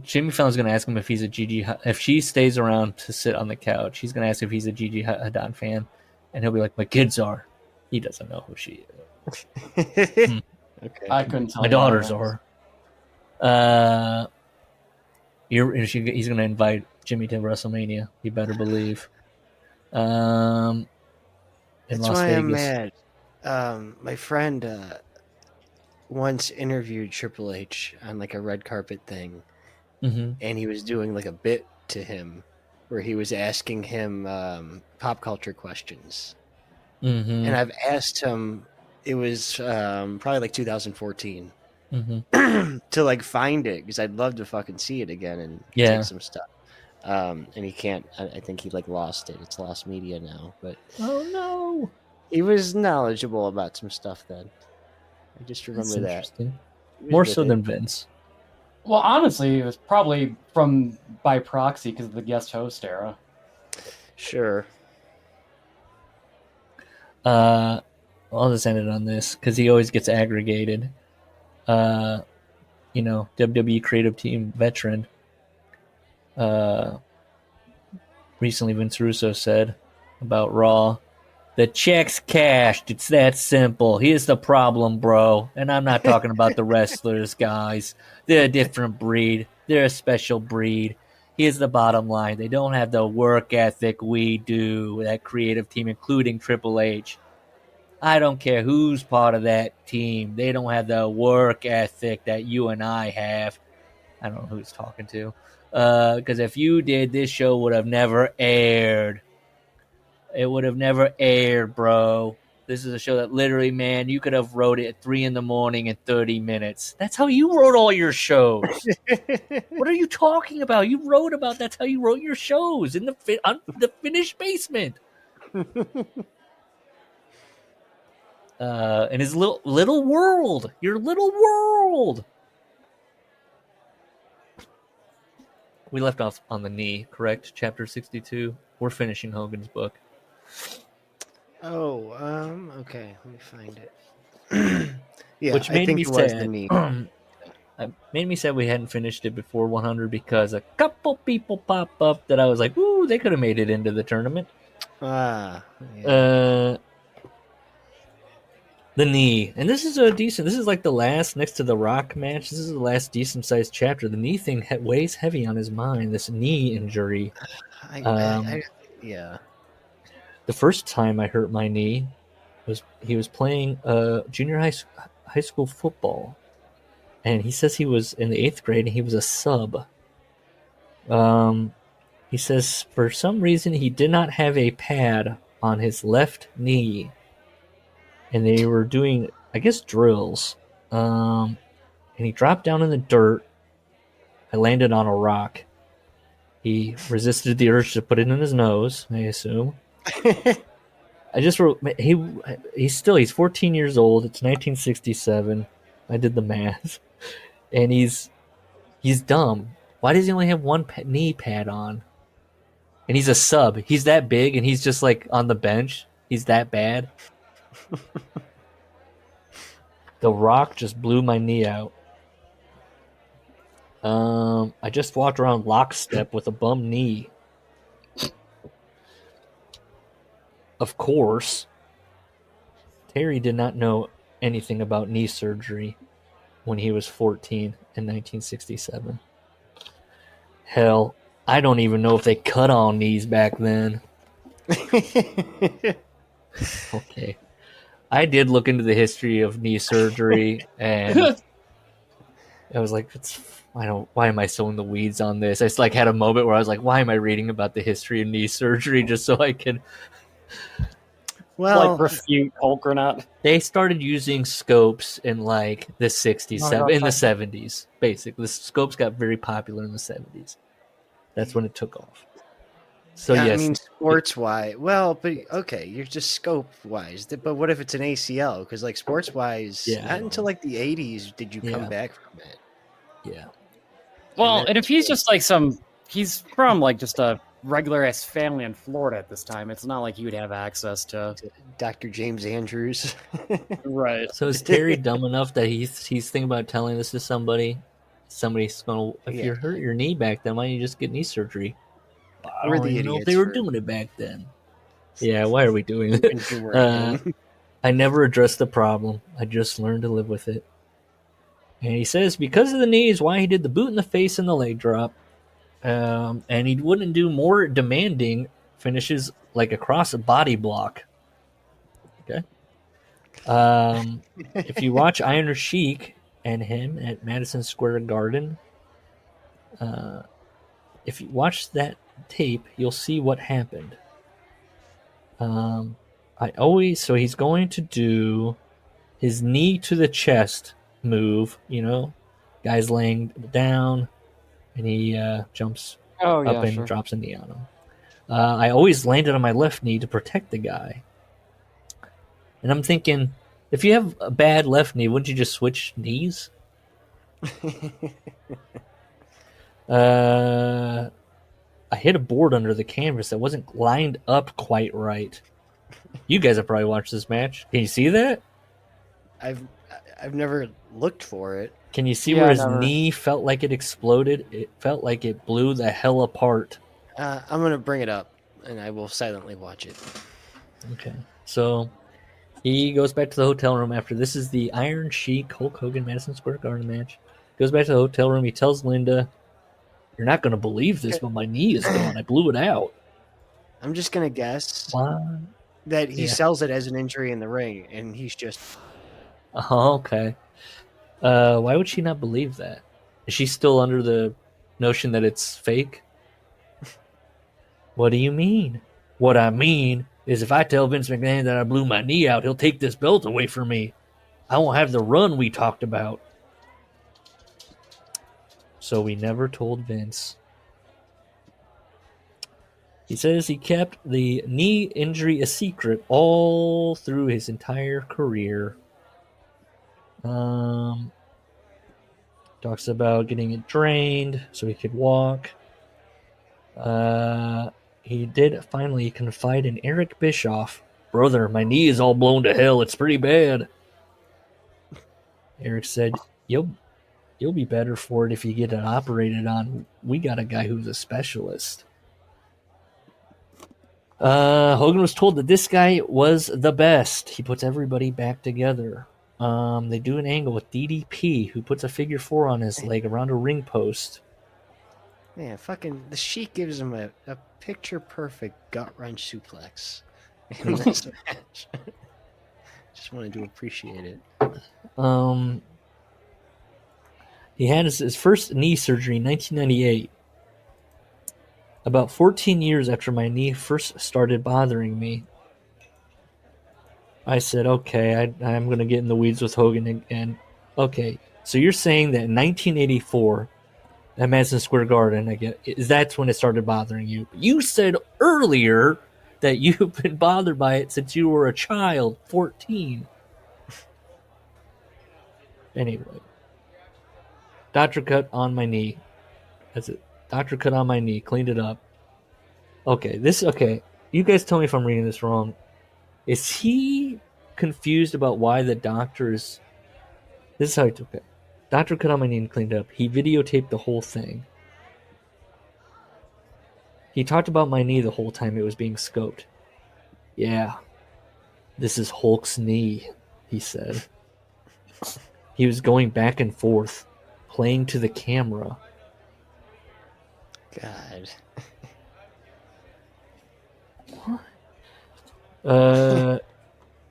Jimmy Fallon's going to ask him if he's a Gigi. If she stays around to sit on the couch, he's going to ask if he's a Gigi Hadid fan. And he'll be like, my kids are. He doesn't know who she is. Okay. I couldn't tell my daughters are. He's going to invite Jimmy to WrestleMania. You better believe. In That's Las why Vegas. I'm mad. My friend once interviewed Triple H on like a red carpet thing, and he was doing like a bit to him where he was asking him pop culture questions. And I've asked him, it was probably like 2014, to like find it because I'd love to fucking see it again and take some stuff. And he can't. I think he like lost it. It's lost media now. But oh no, he was knowledgeable about some stuff then. I just remember that. More so than Vince. Well, honestly, it was probably by proxy because of the guest host era. Sure. I'll just end it on this because he always gets aggregated. WWE creative team veteran. Recently, Vince Russo said about Raw, the check's cashed. It's that simple. Here's the problem, bro. And I'm not talking about the wrestlers, guys. They're a different breed. They're a special breed. Here's the bottom line. They don't have the work ethic we do, that creative team, including Triple H. I don't care who's part of that team. They don't have the work ethic that you and I have. I don't know who he's talking to. Because if you did, this show would have never aired. It would have never aired, bro. This is a show that literally, man, you could have wrote it at 3 a.m. in 30 minutes. That's how you wrote all your shows. What are you talking about? You wrote about that's how you wrote your shows in the finished basement. And his little world. Your little world. We left off on the knee, correct? Chapter 62. We're finishing Hogan's book. Oh, okay. Let me find it. Yeah, Which I made think me it was sad. the knee. Made me sad we hadn't finished it before 100 because a couple people pop up that I was like, ooh, they could have made it into the tournament. Yeah. The knee. And this is this is like the last, next to the Rock match, this is the last decent-sized chapter. The knee thing weighs heavy on his mind, this knee injury. Yeah. The first time I hurt my knee was he was playing junior high school football. And he says he was in the 8th grade and he was a sub. He says for some reason he did not have a pad on his left knee. And they were doing, I guess, drills. And he dropped down in the dirt. I landed on a rock. He resisted the urge to put it in his nose, I assume. I just wrote, he's 14 years old. It's 1967. I did the math. And he's dumb. Why does he only have one knee pad on? And he's a sub. He's that big and he's just like on the bench. He's that bad. The Rock just blew my knee out. I just walked around lockstep with a bum knee. Of course, Terry did not know anything about knee surgery when he was 14 in 1967. Hell, I don't even know if they cut on knees back then. Okay. I did look into the history of knee surgery, and I was like, why am I so in the weeds on this? I just had a moment where I was like, why am I reading about the history of knee surgery just so I can refute Hulk or not? They started using scopes in the 60s, in the 70s, basically. The scopes got very popular in the 70s. That's when it took off. So yeah, yes, I mean, sports-wise, but okay, you're just scope-wise. But what if it's an ACL? Because sports-wise, not until the 80s did you come back from it. Yeah. Well, and if he's just he's from just a regular ass family in Florida at this time. It's not like he would have access to Dr. James Andrews. Right. So is Terry dumb enough that he's thinking about telling this to somebody? Somebody's going to, if you hurt your knee back then, why don't you just get knee surgery? I don't even know if they were doing it back then. Yeah, why are we doing it? I never addressed the problem. I just learned to live with it. And he says because of the knees, why he did the boot in the face and the leg drop. And he wouldn't do more demanding finishes across a body block. Okay. If you watch Iron Sheik and him at Madison Square Garden, if you watch that tape, you'll see what happened. So he's going to do his knee to the chest move, guy's laying down and he jumps up and drops a knee on him. I always landed on my left knee to protect the guy. And I'm thinking, if you have a bad left knee, wouldn't you just switch knees? I hit a board under the canvas that wasn't lined up quite right. You guys have probably watched this match. Can you see that? I've never looked for it. Can you see where his knee felt like it exploded? It felt like it blew the hell apart. I'm going to bring it up, and I will silently watch it. Okay. So he goes back to the hotel room after this is the Iron Sheik Hulk Hogan Madison Square Garden match. Goes back to the hotel room. He tells Linda, "You're not going to believe this, but my knee is gone. I blew it out." I'm just going to guess What? that he sells it as an injury in the ring, and he's just... Oh, okay. Why would she not believe that? Is she still under the notion that it's fake? What do you mean? What I mean is if I tell Vince McMahon that I blew my knee out, he'll take this belt away from me. I won't have the run we talked about. So we never told Vince. He says he kept the knee injury a secret all through his entire career. Talks about getting it drained so he could walk. He did finally confide in Eric Bischoff. "Brother, my knee is all blown to hell. It's pretty bad." Eric said, You'll be better for it if you get it operated on. We got a guy who's a specialist." Hogan was told that this guy was the best. He puts everybody back together. They do an angle with DDP, who puts a figure 4 on his leg around a ring post. Man, fucking the Sheik gives him a picture-perfect gut-wrench suplex in this match. Just wanted to appreciate it. He had his first knee surgery in 1998. About 14 years after my knee first started bothering me. I said, okay, I'm going to get in the weeds with Hogan again. Okay, so you're saying that in 1984, at Madison Square Garden, that's when it started bothering you. But you said earlier that you've been bothered by it since you were a child, 14. Anyway. Doctor cut on my knee. That's it. Doctor cut on my knee. Cleaned it up. Okay. You guys tell me if I'm reading this wrong. Is he confused about why the doctor's... This is how he took it. Doctor cut on my knee and cleaned up. He videotaped the whole thing. He talked about my knee the whole time it was being scoped. Yeah. This is Hulk's knee, he said. He was going back and forth, playing to the camera. God.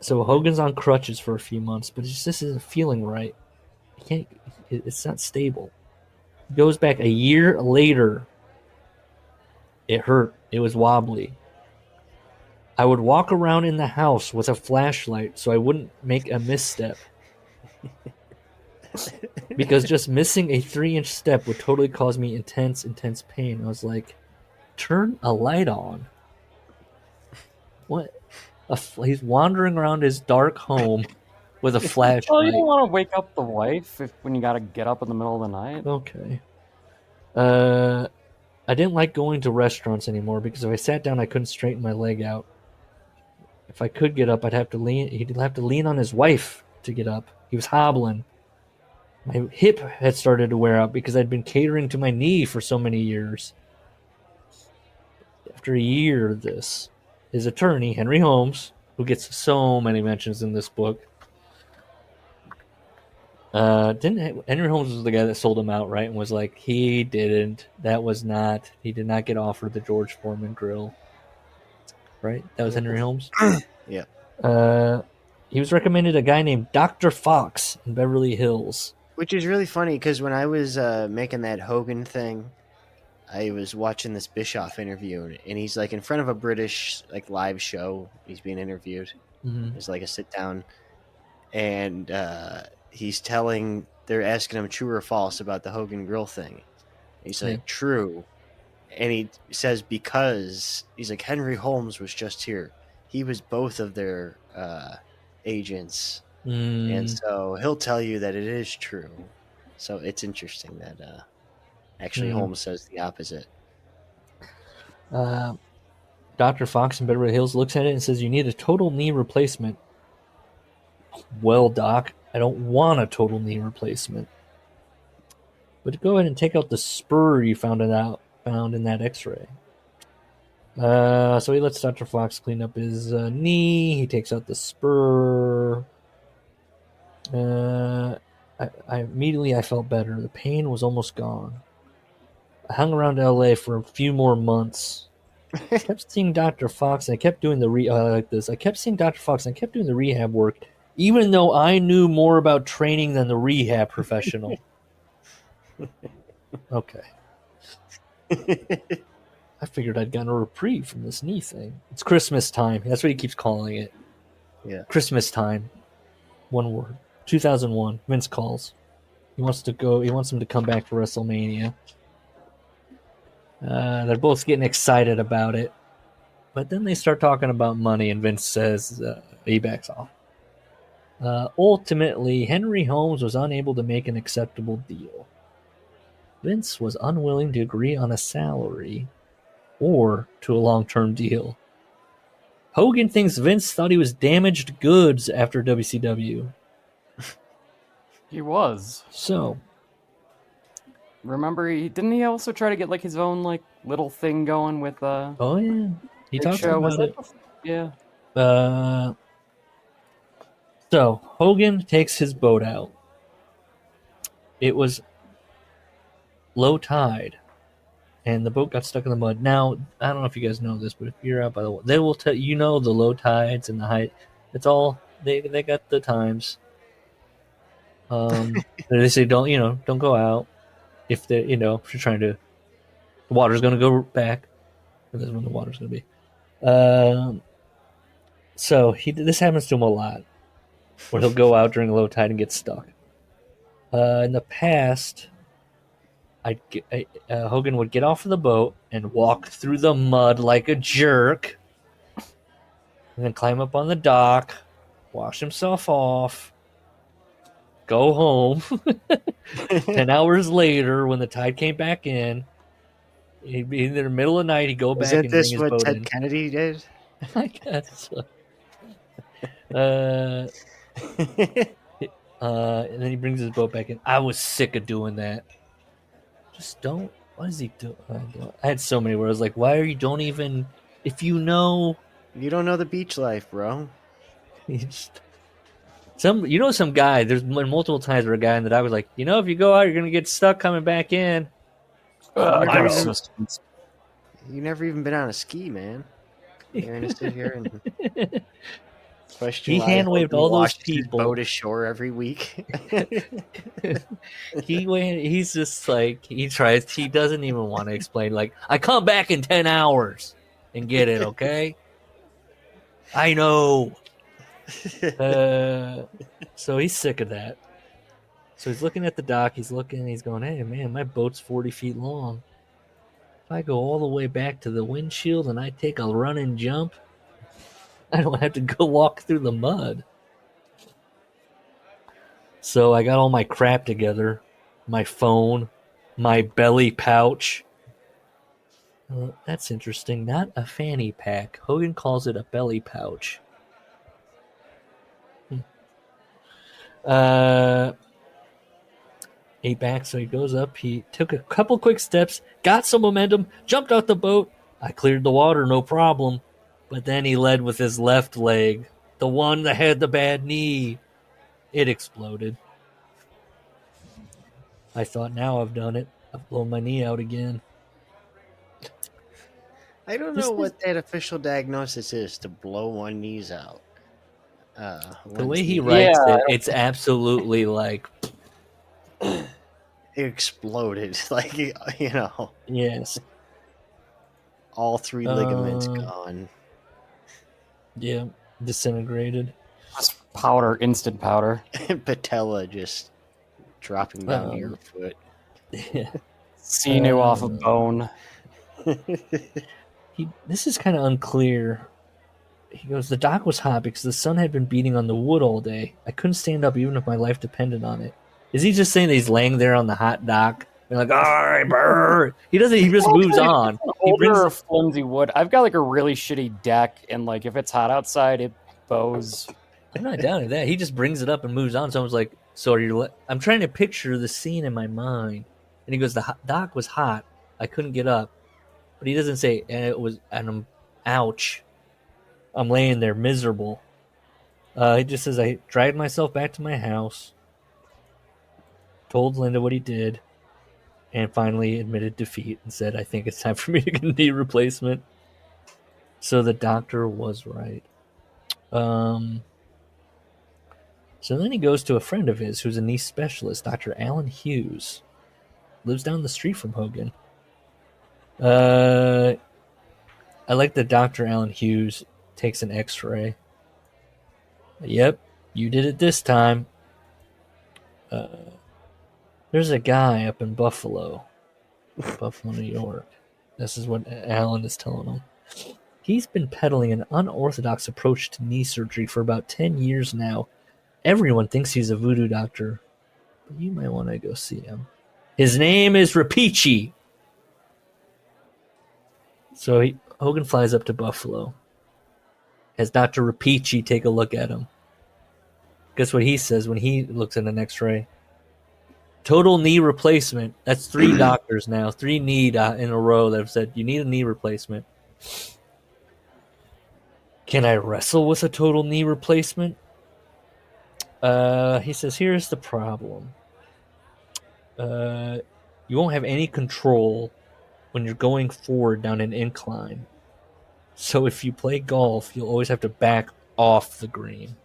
So Hogan's on crutches for a few months, but this isn't feeling right. It's not stable. He goes back a year later. It hurt. It was wobbly. I would walk around in the house with a flashlight so I wouldn't make a misstep. Because just missing a 3-inch step would totally cause me intense pain. I was like, turn a light on. What? He's wandering around his dark home with a flashlight. Well, you don't want to wake up the wife when you got to get up in the middle of the night. Okay. I didn't like going to restaurants anymore because if I sat down, I couldn't straighten my leg out. If I could get up, I'd have to lean. He'd have to lean on his wife to get up. He was hobbling. My hip had started to wear out because I'd been catering to my knee for so many years. After a year of this, his attorney, Henry Holmes, who gets so many mentions in this book, Henry Holmes was the guy that sold him out, right? And was like, he did not get offered the George Foreman grill. Right? That was Henry Holmes? Yeah. He was recommended a guy named Dr. Fox in Beverly Hills. Which is really funny because when I was making that Hogan thing, I was watching this Bischoff interview, and he's like in front of a British like live show. He's being interviewed. Mhm. It's like a sit down, and they're asking him true or false about the Hogan grill thing. He's like, true. And he says, because he's like, Henry Holmes was just here. He was both of their agents. And so he'll tell you that it is true. So it's interesting that actually Holmes says the opposite. Dr. Fox in Beverly Hills looks at it and says, "You need a total knee replacement." Well, Doc, I don't want a total knee replacement. But go ahead and take out the spur you found in that X-ray. So he lets Dr. Fox clean up his knee. He takes out the spur. I felt better. The pain was almost gone. I hung around LA for a few more months. I kept seeing Dr. Fox, and I kept doing I kept seeing Dr. Fox, and I kept doing the rehab work, even though I knew more about training than the rehab professional. Okay. I figured I'd gotten a reprieve from this knee thing. It's Christmas time. That's what he keeps calling it. Yeah. Christmas time. One word. 2001. Vince calls. He wants him to come back for WrestleMania. They're both getting excited about it. But then they start talking about money, and Vince says he backs off. Ultimately, Henry Holmes was unable to make an acceptable deal. Vince was unwilling to agree on a salary or to a long-term deal. Hogan thinks Vince thought he was damaged goods after WCW. He was. So, remember, didn't he also try to get like his own like little thing going with? Oh yeah, he talks about it. Yeah. So Hogan takes his boat out. It was low tide, and the boat got stuck in the mud. Now, I don't know if you guys know this, but if you're out by the water, they will tell you know the low tides and the high. It's all they got the times. They say don't go out if if you're trying to. The water's going to go back. That's when the water's going to be. So this happens to him a lot, where he'll go out during low tide and get stuck. In the past, Hogan would get off of the boat and walk through the mud like a jerk, and then climb up on the dock, wash himself off, go home. 10 hours later, when the tide came back in, he'd be in the middle of the night, he'd go back and bring his boat in. Isn't this what Ted Kennedy did? I guess so. And then he brings his boat back in. I was sick of doing that. Just don't. What is he doing? I had so many where I was like, why are you don't even. If you know. You don't know the beach life, bro. Some guy, there's been multiple times where a guy in the dock was like, if you go out, you're going to get stuck coming back in. You never even been on a ski, man. You're going to sit here and question. He hand waved all those people. Boat ashore every week. He's just like, he doesn't even want to explain. Like, I come back in 10 hours and get it, okay? I know. So he's sick of that. So he's looking at the dock. He's going, hey, man, my boat's 40 feet long. If I go all the way back to the windshield and I take a run and jump, I don't have to go walk through the mud. So I got all my crap together. My phone, my belly pouch. That's interesting. Not a fanny pack. Hogan calls it a belly pouch. So he goes up. He took a couple quick steps, got some momentum, jumped out the boat. I cleared the water, no problem. But then he led with his left leg, the one that had the bad knee. It exploded. I thought, now I've done it. I've blown my knee out again. I don't know what that official diagnosis is to blow one knees out. The way he writes it, it's absolutely like... It exploded. Like, Yes. All three ligaments gone. Yeah, disintegrated. Powder, instant powder. Patella just dropping down to your foot. Yeah. Sinew off a bone. This is kind of unclear. He goes, the dock was hot because the sun had been beating on the wood all day. I couldn't stand up even if my life depended on it. Is he just saying that he's laying there on the hot dock? And like, all right, brr. He doesn't. He just moves on. Boulder or flimsy wood. I've got like a really shitty deck, and like if it's hot outside, it bows. I'm not down to that. He just brings it up and moves on. Someone's like, "So are you?" I'm trying to picture the scene in my mind, and he goes, "The dock was hot. I couldn't get up," but he doesn't say, "And it was." And I'm, ouch. I'm laying there miserable. He just says, "I dragged myself back to my house, told Linda what he did, and finally admitted defeat and said, I think it's time for me to get a knee replacement." So the doctor was right. So then he goes to a friend of his who's a knee specialist, Dr. Alan Hughes. Lives down the street from Hogan. I like that Dr. Alan Hughes takes an x-ray. Yep, you did it this time. There's a guy up in Buffalo, New York. This is what Alan is telling him. He's been peddling an unorthodox approach to knee surgery for about 10 years now. Everyone thinks he's a voodoo doctor, but you might want to go see him. His name is Rapici. So Hogan flies up to Buffalo. Has Dr. Rapici take a look at him. Guess what he says when he looks at an x-ray? Total knee replacement. That's 3 doctors now. 3 knee in a row that have said, you need a knee replacement. Can I wrestle with a total knee replacement? He says, here's the problem. You won't have any control when you're going forward down an incline. So if you play golf, you'll always have to back off the green.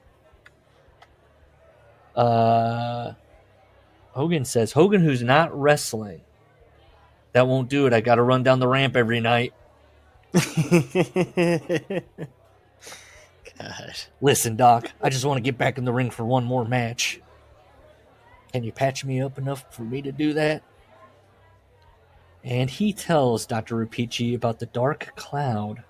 Hogan says, Hogan who's not wrestling. That won't do it. I got to run down the ramp every night. God. Listen, Doc, I just want to get back in the ring for one more match. Can you patch me up enough for me to do that? And he tells Dr. Rapici about the dark cloud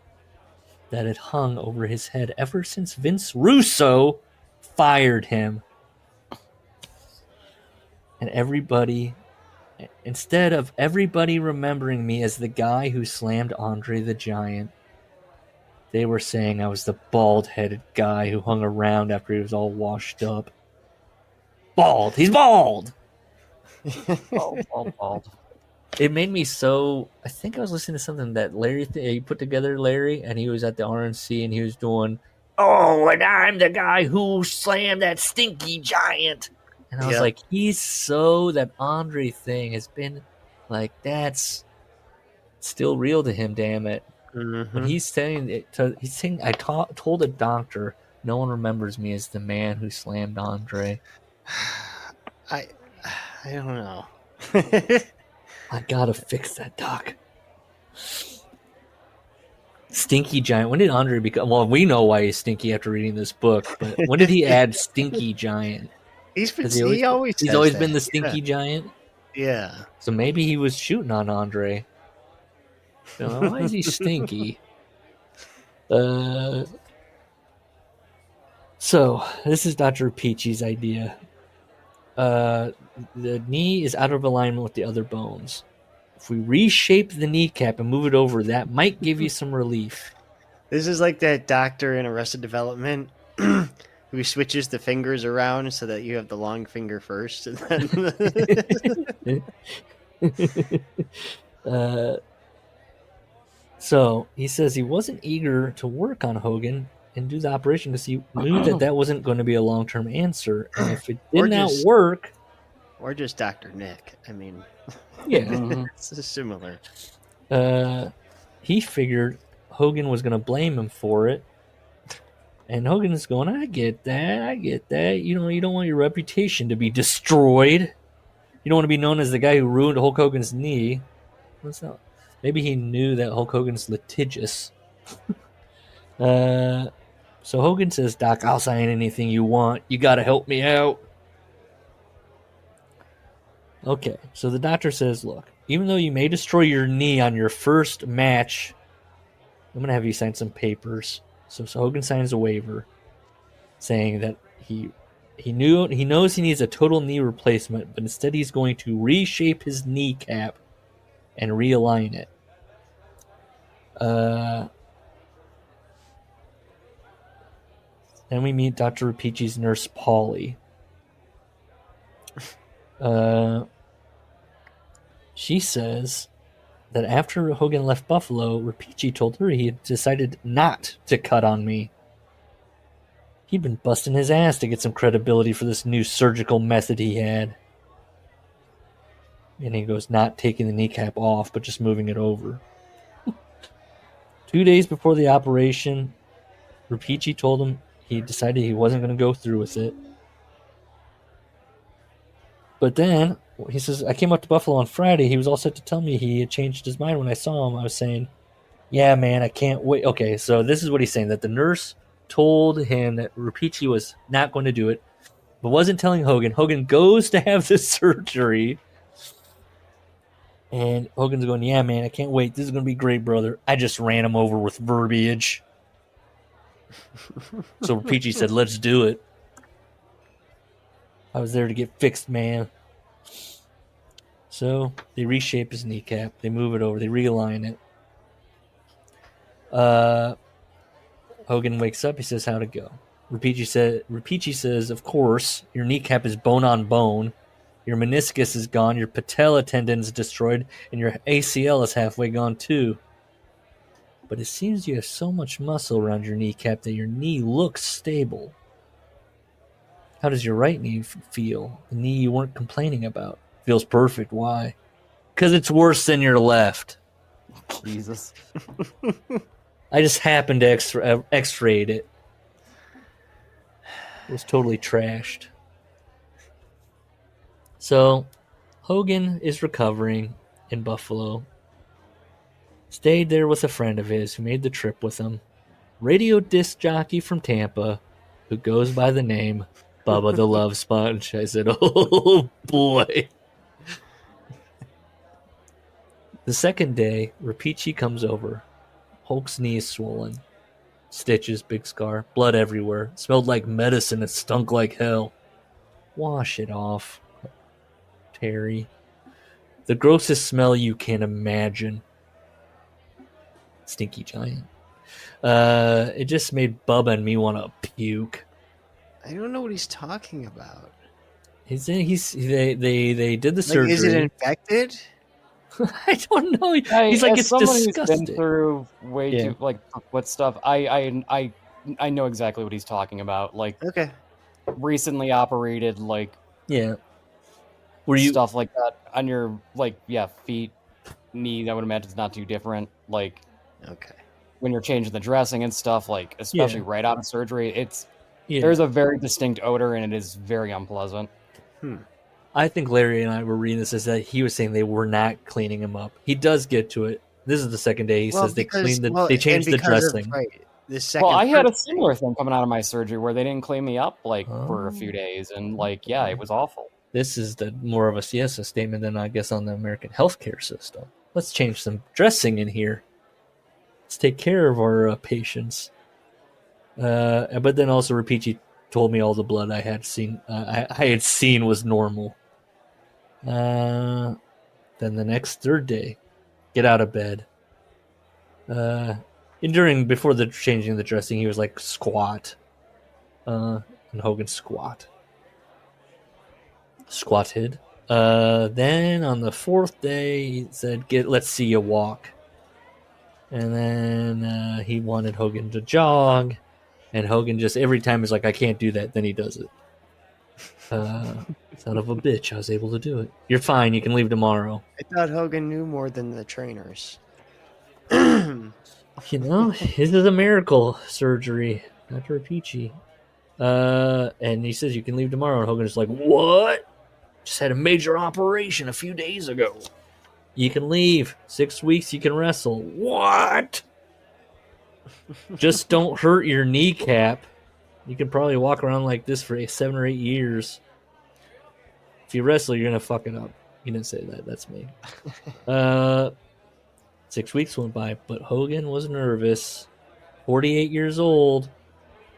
that had hung over his head ever since Vince Russo fired him. And everybody, instead of everybody remembering me as the guy who slammed Andre the Giant, they were saying I was the bald-headed guy who hung around after he was all washed up. Bald! He's bald! Bald. It made me so... I think I was listening to something that Larry... he put together, Larry, and he was at the RNC, and he was doing, oh, and I'm the guy who slammed that stinky giant. And I was like, he's so... That Andre thing has been... Like, that's still real to him, damn it. Mm-hmm. When he's saying it, he's saying, I told a doctor, no one remembers me as the man who slammed Andre. I don't know. I gotta fix that, Doc. Stinky Giant. When did Andre become... Well, we know why he's stinky after reading this book, but when did he add Stinky Giant? He's always been the Stinky Giant? Yeah. So maybe he was shooting on Andre. So why is he stinky? So this is Dr. Peachy's idea. The knee is out of alignment with the other bones. If we reshape the kneecap and move it over, that might give you some relief. This is like that doctor in Arrested Development who switches the fingers around so that you have the long finger first. And then So he says he wasn't eager to work on Hogan and do the operation because he knew that wasn't going to be a long-term answer. And if it did not work... Or just Dr. Nick. I mean, yeah, it's similar. He figured Hogan was going to blame him for it. And Hogan is going, I get that. You know, you don't want your reputation to be destroyed. You don't want to be known as the guy who ruined Hulk Hogan's knee. Maybe he knew that Hulk Hogan's litigious. So Hogan says, Doc, I'll sign anything you want. You got to help me out. Okay, so the doctor says, look, even though you may destroy your knee on your first match, I'm going to have you sign some papers. So Hogan signs a waiver saying that he knows he needs a total knee replacement, but instead he's going to reshape his kneecap and realign it. Then we meet Dr. Rapichi's nurse, Polly. She says that after Hogan left Buffalo, Rapichi told her he had decided not to cut on me. He'd been busting his ass to get some credibility for this new surgical method he had. And he goes, not taking the kneecap off, but just moving it over. 2 days before the operation, Rapichi told him he decided he wasn't going to go through with it. But then, he says, I came up to Buffalo on Friday. He was all set to tell me he had changed his mind when I saw him. I was saying, yeah, man, I can't wait. Okay, so this is what he's saying, that the nurse told him that Rapichi was not going to do it, but wasn't telling Hogan. Hogan goes to have the surgery. And Hogan's going, yeah, man, I can't wait. This is going to be great, brother. I just ran him over with verbiage. So Rapichi said, let's do it. I was there to get fixed, man. So they reshape his kneecap. They move it over. They realign it. Hogan wakes up. He says, how'd it go? Rapichi says, of course, your kneecap is bone on bone. Your meniscus is gone, your patella tendon is destroyed, and your ACL is halfway gone too. But it seems you have so much muscle around your kneecap that your knee looks stable. How does your right knee feel? The knee you weren't complaining about. Feels perfect. Why? Because it's worse than your left. Jesus. I just happened to x-rayed it. It was totally trashed. So, Hogan is recovering in Buffalo. Stayed there with a friend of his who made the trip with him. Radio disc jockey from Tampa who goes by the name Bubba the Love Sponge. I said, oh boy. The second day, Rapichi comes over. Hulk's knee is swollen. Stitches, big scar, blood everywhere. Smelled like medicine. It stunk like hell. Wash it off, Terry. The grossest smell you can imagine. Stinky giant. It just made Bubba and me want to puke. I don't know what he's talking about. They did the surgery. Is it infected? I don't know. He's like, it's disgusting. Who's been through way too what stuff. I know exactly what he's talking about. Like, okay, recently operated, like, were you stuff like that on your feet, knee? I would imagine it's not too different. Like, okay, when you're changing the dressing and stuff, like especially right out of surgery, there's a very distinct odor and it is very unpleasant. I think Larry and I were reading this as that he was saying they were not cleaning him up. He does get to it. This is the second day. He says they changed the dressing. I had a similar thing coming out of my surgery where they didn't clean me up for a few days, and it was awful. This is more of a statement than I guess on the American healthcare system. Let's change some dressing in here. Let's take care of our patients. But then also Rapichi told me all the blood I had seen. I had seen was normal. Then the next third day, get out of bed. Before the changing the dressing, he was like squat. And Hogan squatted. Then on the fourth day, he said, let's see you walk. And then he wanted Hogan to jog. And Hogan just every time is like, I can't do that. Then he does it. Son of a bitch, I was able to do it. You're fine. You can leave tomorrow. I thought Hogan knew more than the trainers. This is a miracle surgery. Dr. Rapichi. And he says, you can leave tomorrow. And Hogan is like, what? Just had a major operation a few days ago. You can leave. 6 weeks, you can wrestle. What? Just don't hurt your kneecap. You can probably walk around like this for 7 or 8 years. If you wrestle, you're going to fuck it up. You didn't say that. That's me. 6 weeks went by, but Hogan was nervous. 48 years old.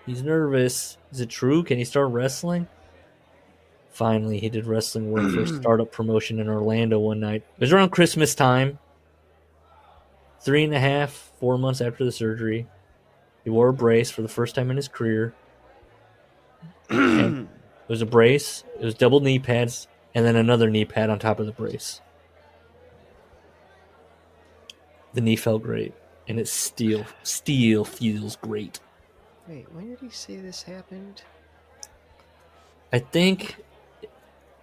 He's nervous. Is it true? Can he start wrestling? Finally, he did wrestling work for a startup promotion in Orlando one night. It was around Christmas time. 3.5, 4 months after the surgery. He wore a brace for the first time in his career. It was a brace. It was double knee pads, and then another knee pad on top of the brace. The knee felt great, and it still feels great. Wait, when did he say this happened? I think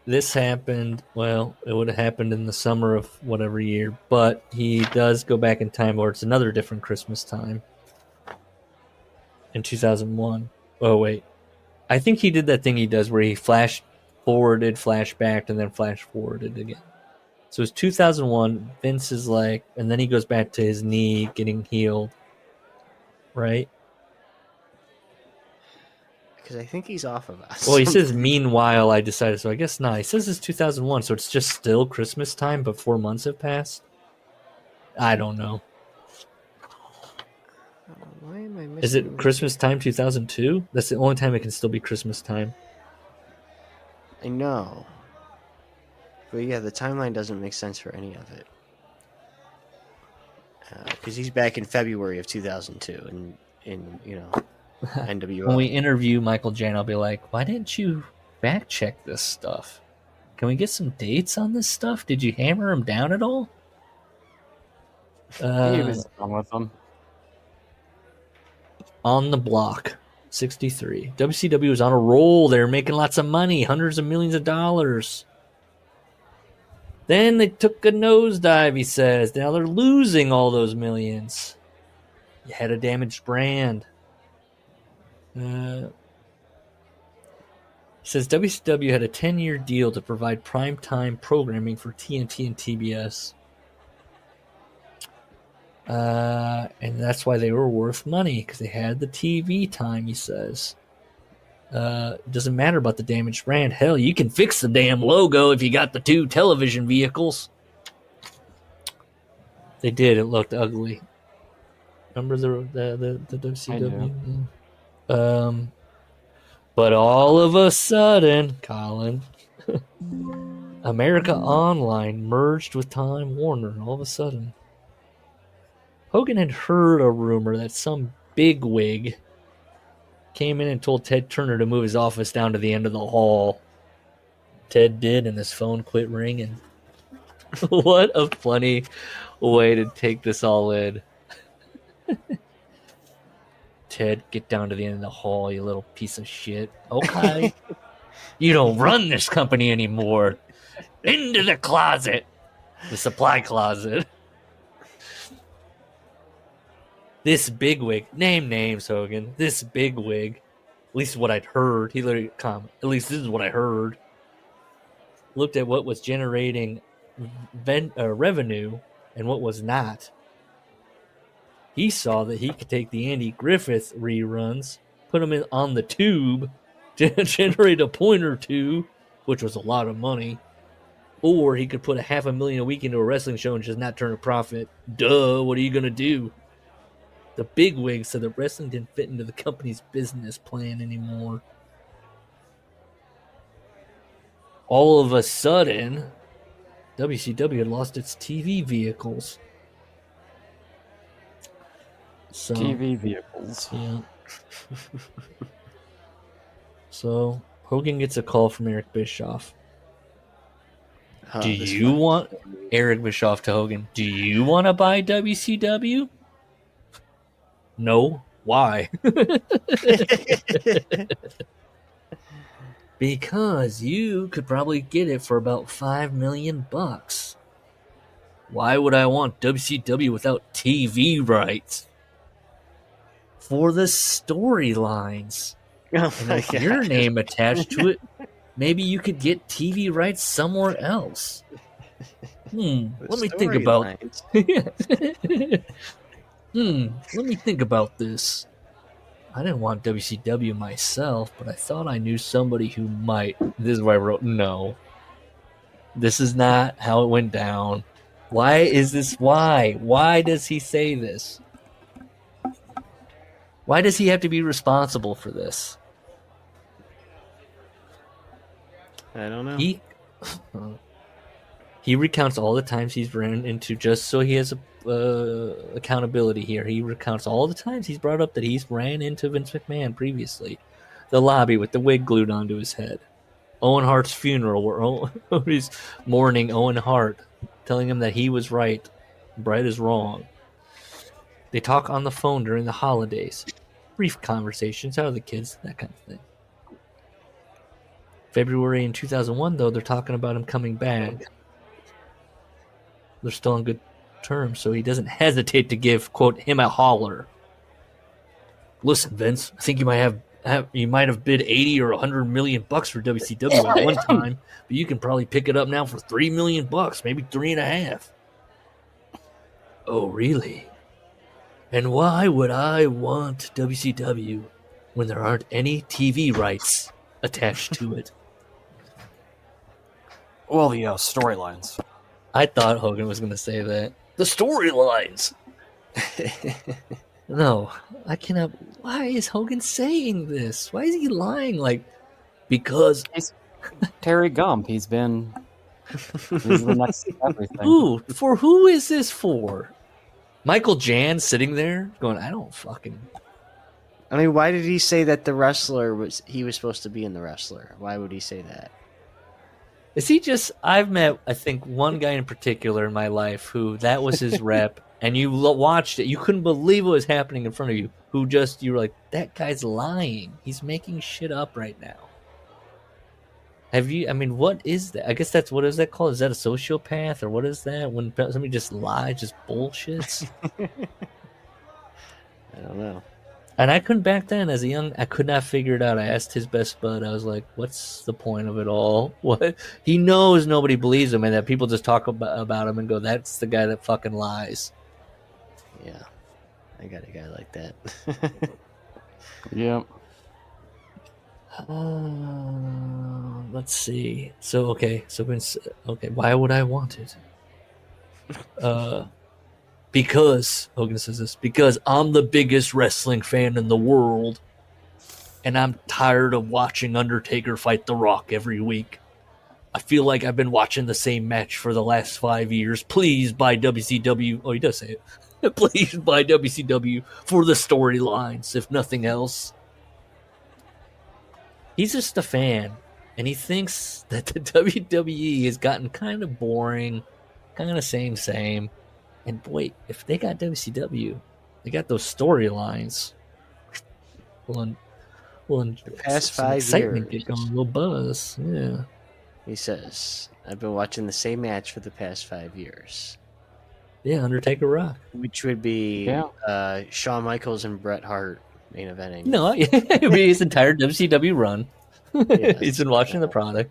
this happened, well, it would have happened in the summer of whatever year, but he does go back in time, or it's another different Christmas time in 2001. Oh, wait. I think he did that thing he does where he flash forwarded, flash backed, and then flash forwarded again. So it's 2001. Vince is like, and then he goes back to his knee getting healed, right? Because I think he's off of us. Well, he says, meanwhile, I decided, so I guess not. He says it's 2001, so it's just still Christmas time, but 4 months have passed? I don't know. Why am I missing? Is it Christmas time 2002? That's the only time it can still be Christmas time. I know. But yeah, the timeline doesn't make sense for any of it. Because he's back in February of 2002 in NWO. When we interview Michael Jan, I'll be like, why didn't you fact check this stuff? Can we get some dates on this stuff? Did you hammer him down at all? He was done with them. On the block, 63. WCW was on a roll. They were making lots of money, hundreds of millions of dollars. Then they took a nosedive, he says. Now they're losing all those millions. You had a damaged brand. He says WCW had a 10-year deal to provide primetime programming for TNT and TBS. And that's why they were worth money, because they had the TV time, he says. It doesn't matter about the damaged brand. Hell, you can fix the damn logo if you got the 2 television vehicles. They did. It looked ugly. Remember the WCW? But all of a sudden, Colin, America Online merged with Time Warner. All of a sudden, Hogan had heard a rumor that some bigwig came in and told Ted Turner to move his office down to the end of the hall. Ted did, and his phone quit ringing. What a funny way to take this all in. Ted, get down to the end of the hall, you little piece of shit. Okay. You don't run this company anymore. Into the closet. The supply closet. This bigwig, name names, Hogan. This bigwig, at least what I'd heard, he literally comment, at least this is what I heard, looked at what was generating revenue and what was not. He saw that he could take the Andy Griffith reruns, put them on the tube, generate a point or two, which was a lot of money, or he could put $500,000 a week into a wrestling show and just not turn a profit. Duh, what are you going to do? The bigwigs said that wrestling didn't fit into the company's business plan anymore. All of a sudden, WCW had lost its TV vehicles. So, TV vehicles. Yeah. So, Hogan gets a call from Eric Bischoff. Do you want Eric Bischoff to Hogan? Do you want to buy WCW? No. Why? Because you could probably get it for about $5 million. Why would I want WCW without TV rights? For the storylines. Oh and with your name attached to it, maybe you could get TV rights somewhere else. Let me think about let me think about this. I didn't want WCW myself, but I thought I knew somebody who might. This is why I wrote, no. This is not how it went down. Why is this? Why? Why does he say this? Why does he have to be responsible for this? I don't know. He recounts all the times he's ran into, just so he has accountability here. He recounts all the times he's brought up that he's ran into Vince McMahon previously. The lobby with the wig glued onto his head. Owen Hart's funeral, where he's mourning Owen Hart, telling him that he was right, Bret is wrong. They talk on the phone during the holidays. Brief conversations, how are the kids, that kind of thing. February in 2001, though, they're talking about him coming back. They're still on good terms, so he doesn't hesitate to give, quote, him a holler. Listen, Vince, I think you might have bid 80 or 100 million bucks for WCW at one time, but you can probably pick it up now for $3 million, maybe 3.5. Oh, really? And why would I want WCW when there aren't any TV rights attached to it? Well, the storylines. I thought Hogan was going to say that. The storylines! No, I cannot. Why is Hogan saying this? Why is he lying? Because he's Terry Gump. He's the next everything. For who is this for? Michael Jan sitting there going, I don't fucking. I mean, why did he say that the wrestler was supposed to be in the wrestler? Why would he say that? Is he just? I've met, I think, one guy in particular in my life who that was his rep, and you watched it, you couldn't believe what was happening in front of you. You were like, that guy's lying. He's making shit up right now. What is that? I guess what is that called? Is that a sociopath, or what is that? When somebody just lies, just bullshits? I don't know. And I couldn't back then, as a young, I could not figure it out. I asked his best bud. I was like, what's the point of it all? What? He knows nobody believes him and that people just talk about him and go, that's the guy that fucking lies. Yeah. I got a guy like that. Yeah. Let's see. Why would I want it? Because, Hogan says this, because I'm the biggest wrestling fan in the world, and I'm tired of watching Undertaker fight The Rock every week. I feel like I've been watching the same match for the last 5 years. Please buy WCW. Oh, he does say it. Please buy WCW for the storylines, if nothing else. He's just a fan, and he thinks that the WWE has gotten kind of boring, kind of same. And boy, if they got WCW, they got those storylines. Well, the past 5 years, get going, a little buzz. Yeah. He says, I've been watching the same match for the past 5 years. Yeah, Undertaker Rock. Which would be Shawn Michaels and Bret Hart main eventing. No, it would be his entire WCW run. Yes. He's been watching the product.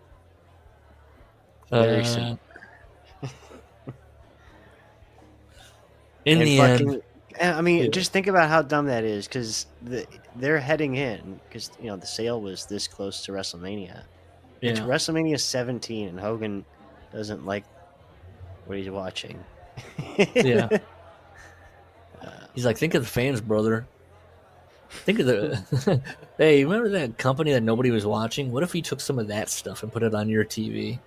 Very soon. In the end, just think about how dumb that is, because they're heading in, because the sale was this close to WrestleMania. Yeah. It's WrestleMania 17, and Hogan doesn't like what he's watching. Yeah. He's like, think of the fans, brother. Think of the. Hey, remember that company that nobody was watching? What if he took some of that stuff and put it on your TV?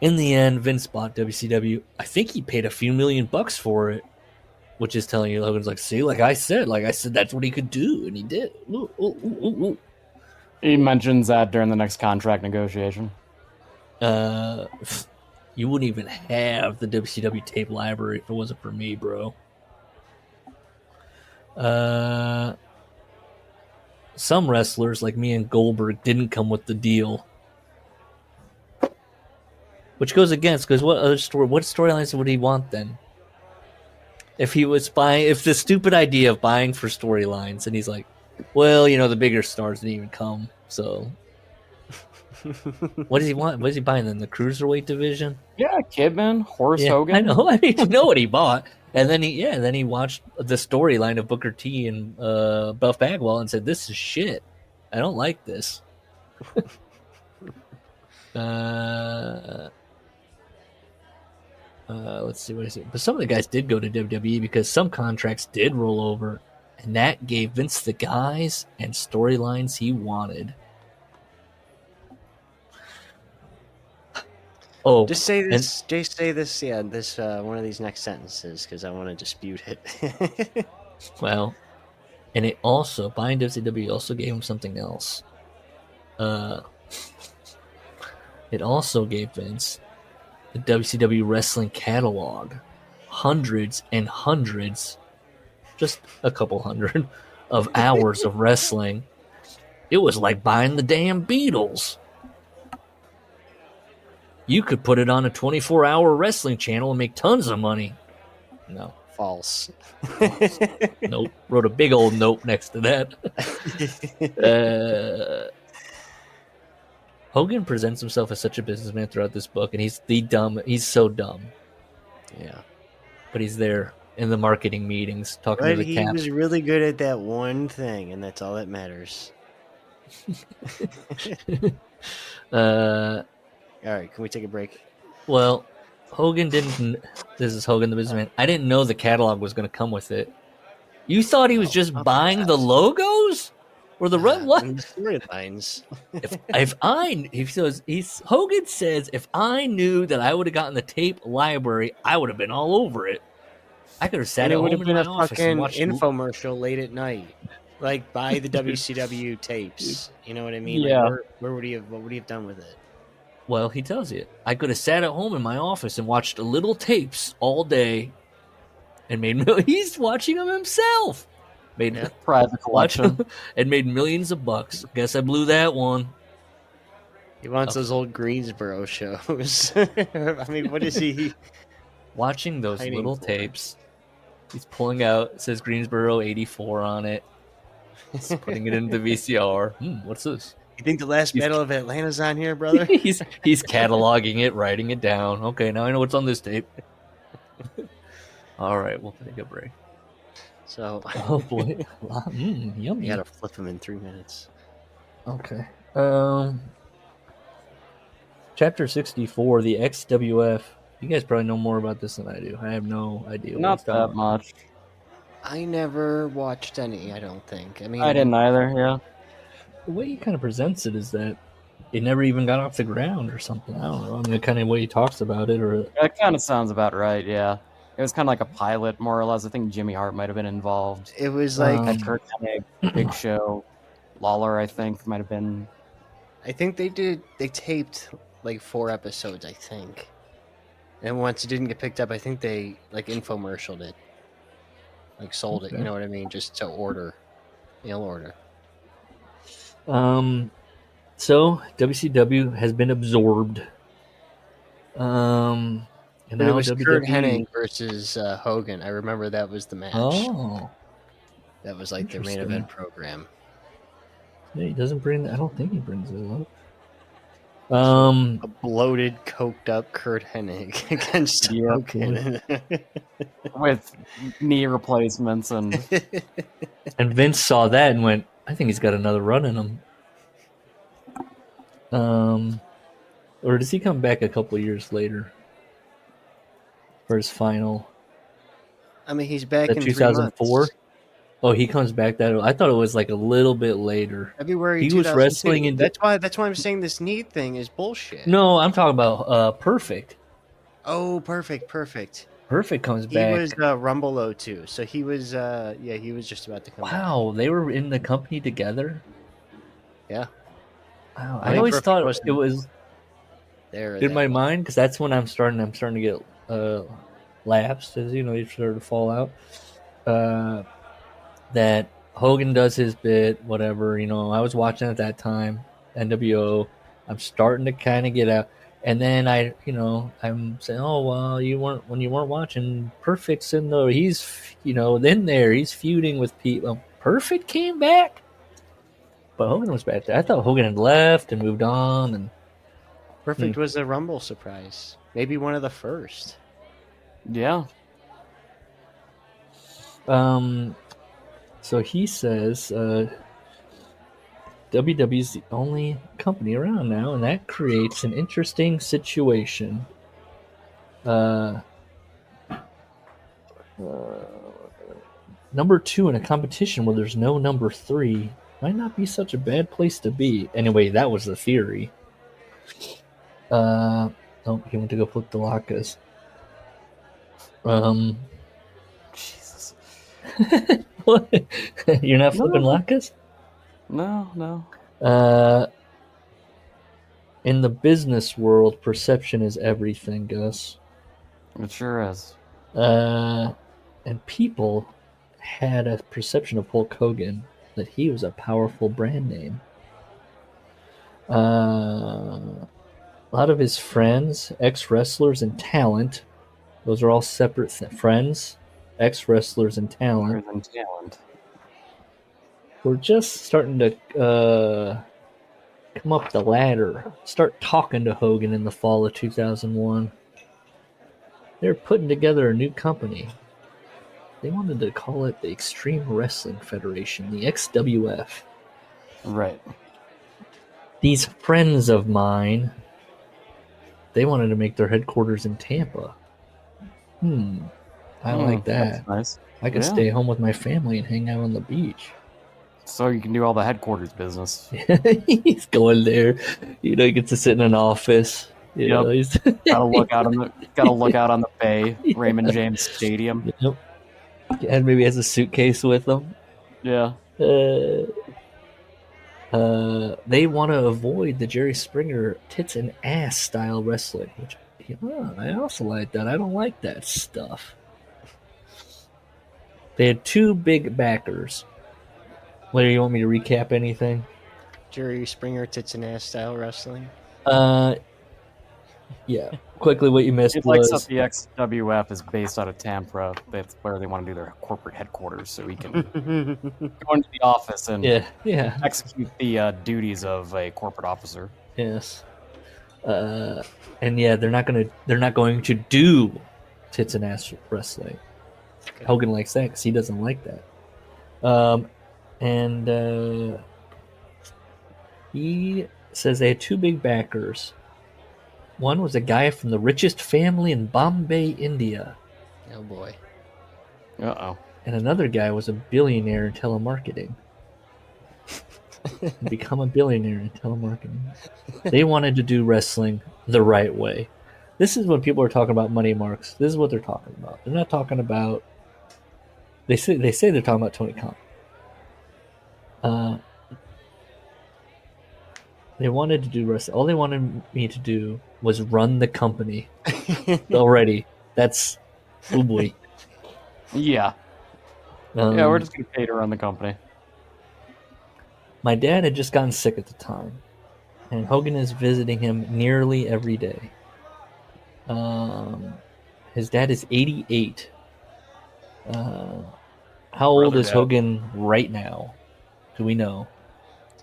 In the end, Vince bought WCW. I think he paid a few $1 million for it, which is telling you Hogan's like, see, like I said, that's what he could do, and he did. Ooh. He mentions that during the next contract negotiation. You wouldn't even have the WCW tape library if it wasn't for me, bro. Some wrestlers, like me and Goldberg, didn't come with the deal. Which goes against, because what storylines would he want then? If the stupid idea of buying for storylines, and he's like, well, the bigger stars didn't even come, so. What does he want? What is he buying then? The Cruiserweight division? Yeah, Kidman, Hogan. I know. I know what he bought. And then he watched the storyline of Booker T and Buff Bagwell and said, this is shit. I don't like this. Let's see what I say. But some of the guys did go to WWE because some contracts did roll over, and that gave Vince the guys and storylines he wanted. Oh, Just say this. Just say this. Yeah, this one of these next sentences because I want to dispute it. Well, and it also buying WCW also gave him something else. It also gave Vince the WCW wrestling catalog, hundreds and hundreds, just a couple hundred of hours of wrestling. It was like buying the damn Beatles. You could put it on a 24-hour wrestling channel and make tons of money. No. False. Nope. Wrote a big old note next to that. Hogan presents himself as such a businessman throughout this book, and he's so dumb. Yeah. But he's there in the marketing meetings talking to the He Cap. was really good at that one thing, and that's all that matters. All right, can we take a break? Well, Hogan didn't. This is Hogan the businessman. I didn't know the catalog was going to come with it. You thought he was just buying the logos or the run? What? Storylines. Hogan says, if I knew that I would have gotten the tape library, I would have been all over it. I could have sat And at it would home have in been my a office and fucking watched infomercial late at night, like buy the WCW tapes. You know what I mean? Yeah. Like, what would he have done with it? Well, he tells you. I could have sat at home in my office and watched little tapes all day and he's watching them himself. Private collection. And made millions of bucks. Guess I blew that one. He wants those old Greensboro shows. I mean, what is he watching those hiding little for? tapes? He's pulling out, it says Greensboro 84 on it. He's putting it into the VCR. What's this? You think the last Battle of Atlanta's on here, brother? he's cataloging it, writing it down. Okay, now I know what's on this tape. All right, we'll take a break. So, oh boy, yummy. You gotta flip him in 3 minutes. Okay. Chapter 64, the XWF. You guys probably know more about this than I do. I have no idea. what Not it's talking that about. much. I never watched any. I don't think. I mean, I didn't either. Yeah. The way he kind of presents it is that it never even got off the ground or something. I don't know. I mean, the kind of way he talks about it, or That kind of sounds about right. Yeah. It was kind of like a pilot, more or less. I think Jimmy Hart might have been involved. It was like Had Kurt Hennig, Big Show, Lawler. I think might have been. I think they taped like 4 episodes, I think. And once it didn't get picked up, I think they like infomercialed it. Like sold it, you know what I mean? Just to order. Mail order. So WCW has been absorbed. And But now it was Kurt WWE Hennig versus Hogan. I remember that was the match. Oh. That was like their main Interesting. event program. Yeah, he doesn't bring. I don't think he brings it up. A bloated, coked up Kurt Hennig against Hogan. With knee replacements and And Vince saw that and went, I think he's got another run in him. Or does he come back a couple years later for his final? I mean, he's back That in 2004. 3 months. Oh, he comes back that. I thought it was like a little bit later. February. He was 2002. wrestling in. That's why I'm saying this knee thing is bullshit. No, I'm talking about Perfect. Oh, perfect. Perfect comes He back. was Rumble 02, so he was he was just about to come back. Wow, they were in the company together. Yeah. Wow, I I think always Perfect thought was it was there in my mind because that's when I'm starting to get lapsed, as you know, you start to fall out. That Hogan does his bit, whatever. You know, I was watching at that time, NWO. I'm starting to kind of get out, and then I'm saying, oh well, you weren't watching. Perfect's in the he's feuding with people. Perfect came back. But Hogan was back there. I thought Hogan had left and moved on. And Perfect was a Rumble surprise. Maybe one of the first. yeah. So he says WWE's the only company around now, and that creates an interesting situation. Number 2 in a competition where there's no number 3 might not be such a bad place to be. Anyway, that was the theory. Nope, he went to go flip the latkes. Jesus. What? You're not flipping No. latkes? No. In the business world, perception is everything, Gus. It sure is. And people had a perception of Hulk Hogan that he was a powerful brand name. A lot of his friends, ex-wrestlers and talent, those are all separate friends, ex-wrestlers and talent, were just starting to come up the ladder, start talking to Hogan in the fall of 2001. They're putting together a new company. They wanted to call it the Extreme Wrestling Federation, the XWF. Right. These friends of mine, they wanted to make their headquarters in Tampa. I like that. That's nice. I can stay home with my family and hang out on the beach. So you can do all the headquarters business. He's going there. He gets to sit in an office. He's gotta look out on the bay, Raymond James Stadium. Yep. And maybe has a suitcase with him. Yeah. They want to avoid the Jerry Springer tits and ass style wrestling, which I also like that. I don't like that stuff. They had two big backers. Whether you want me to recap anything? Jerry Springer tits and ass style wrestling. Yeah. Quickly, what you missed It was likes that the XWF is based out of Tampa. That's where they want to do their corporate headquarters, so we can go into the office and execute the duties of a corporate officer. Yes. And yeah, they're not going to do tits and ass wrestling. Okay. Hogan likes that because he doesn't like that. And he says they had two big backers. One was a guy from the richest family in Bombay, India. Oh boy. Uh-oh. And another guy was a billionaire in telemarketing. Become a billionaire in telemarketing. They wanted to do wrestling the right way. This is when people are talking about money marks. This is what they're talking about. They're not talking about... They say they're talking about Tony Khan. They wanted to do wrestling. All they wanted me to do was run the company. Already. That's... Oh boy. Yeah. We're just going to pay to run the company. My dad had just gotten sick at the time, and Hogan is visiting him nearly every day. His dad is 88. How old is Hogan right now? Do we know?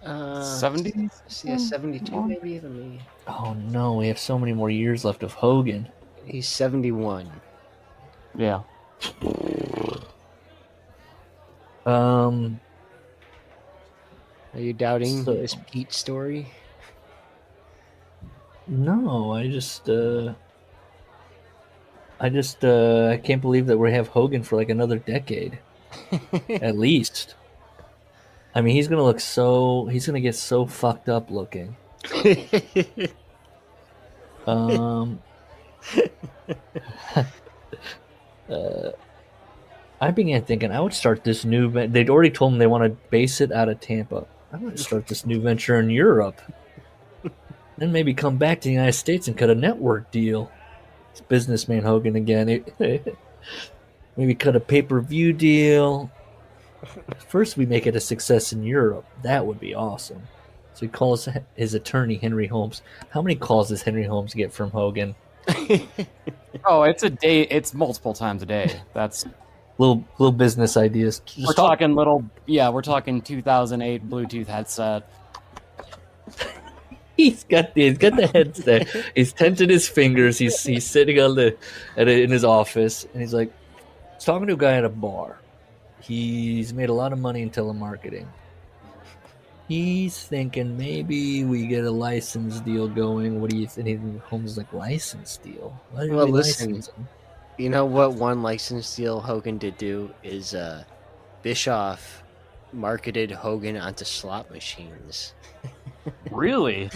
70? Yeah, 72 maybe. Let me... Oh no, we have so many more years left of Hogan. He's 71. Yeah. Are you doubting this Pete story? No, I can't believe that we have Hogan for like another decade, at least. I mean, he's gonna get so fucked up looking. I began thinking I would start this new. They'd already told him they want to base it out of Tampa. I'm going to start this new venture in Europe, then maybe come back to the United States and cut a network deal. It's businessman Hogan again. Maybe cut a pay-per-view deal. First, we make it a success in Europe. That would be awesome. So he calls his attorney, Henry Holmes. How many calls does Henry Holmes get from Hogan? Oh, it's a day. It's multiple times a day. That's little business ideas. We're talking 2008 Bluetooth headset. He's got the headset. He's tented his fingers. He's sitting in his office, and he's like, he's talking to a guy at a bar. He's made a lot of money in telemarketing. He's thinking maybe we get a license deal going. What do you think? And Holmes is like, license deal? Well, listen. You know what one license deal Hogan did do is Bischoff marketed Hogan onto slot machines. Really?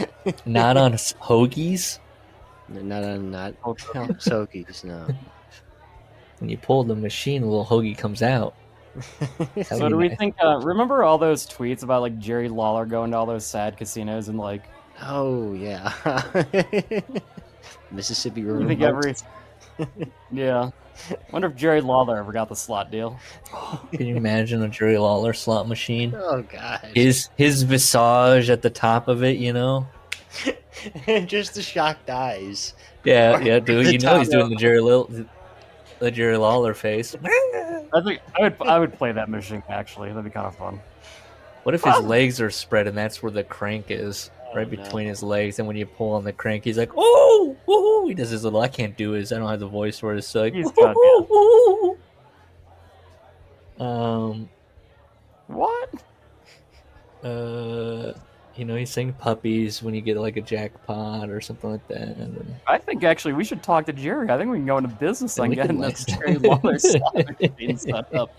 Not on hoagies? Not Hulk's Hoagies, no. When you pull the machine, a little hoagie comes out. So do we think? Remember all those tweets about like Jerry Lawler going to all those sad casinos and like? Oh yeah, Mississippi River. You think every? Yeah. Wonder if Jerry Lawler ever got the slot deal. Can you imagine a Jerry Lawler slot machine? Oh god. His visage at the top of it, you know. Just the shocked eyes. Yeah, dude. You know he's doing the Jerry Lawler face. I think I would play that machine actually. That'd be kind of fun. What if his legs are spread and that's where the crank is, right between his legs? And when you pull on the crank, he's like, "Oh, woohoo!" He does his little. I can't do his. I don't have the voice for it. So like, "Woohoo!" What? You know, he's saying puppies when you get like a jackpot or something like that. And I think actually we should talk to Jerry. I think we can go into business on getting this Jerry Lawler slot machine set up.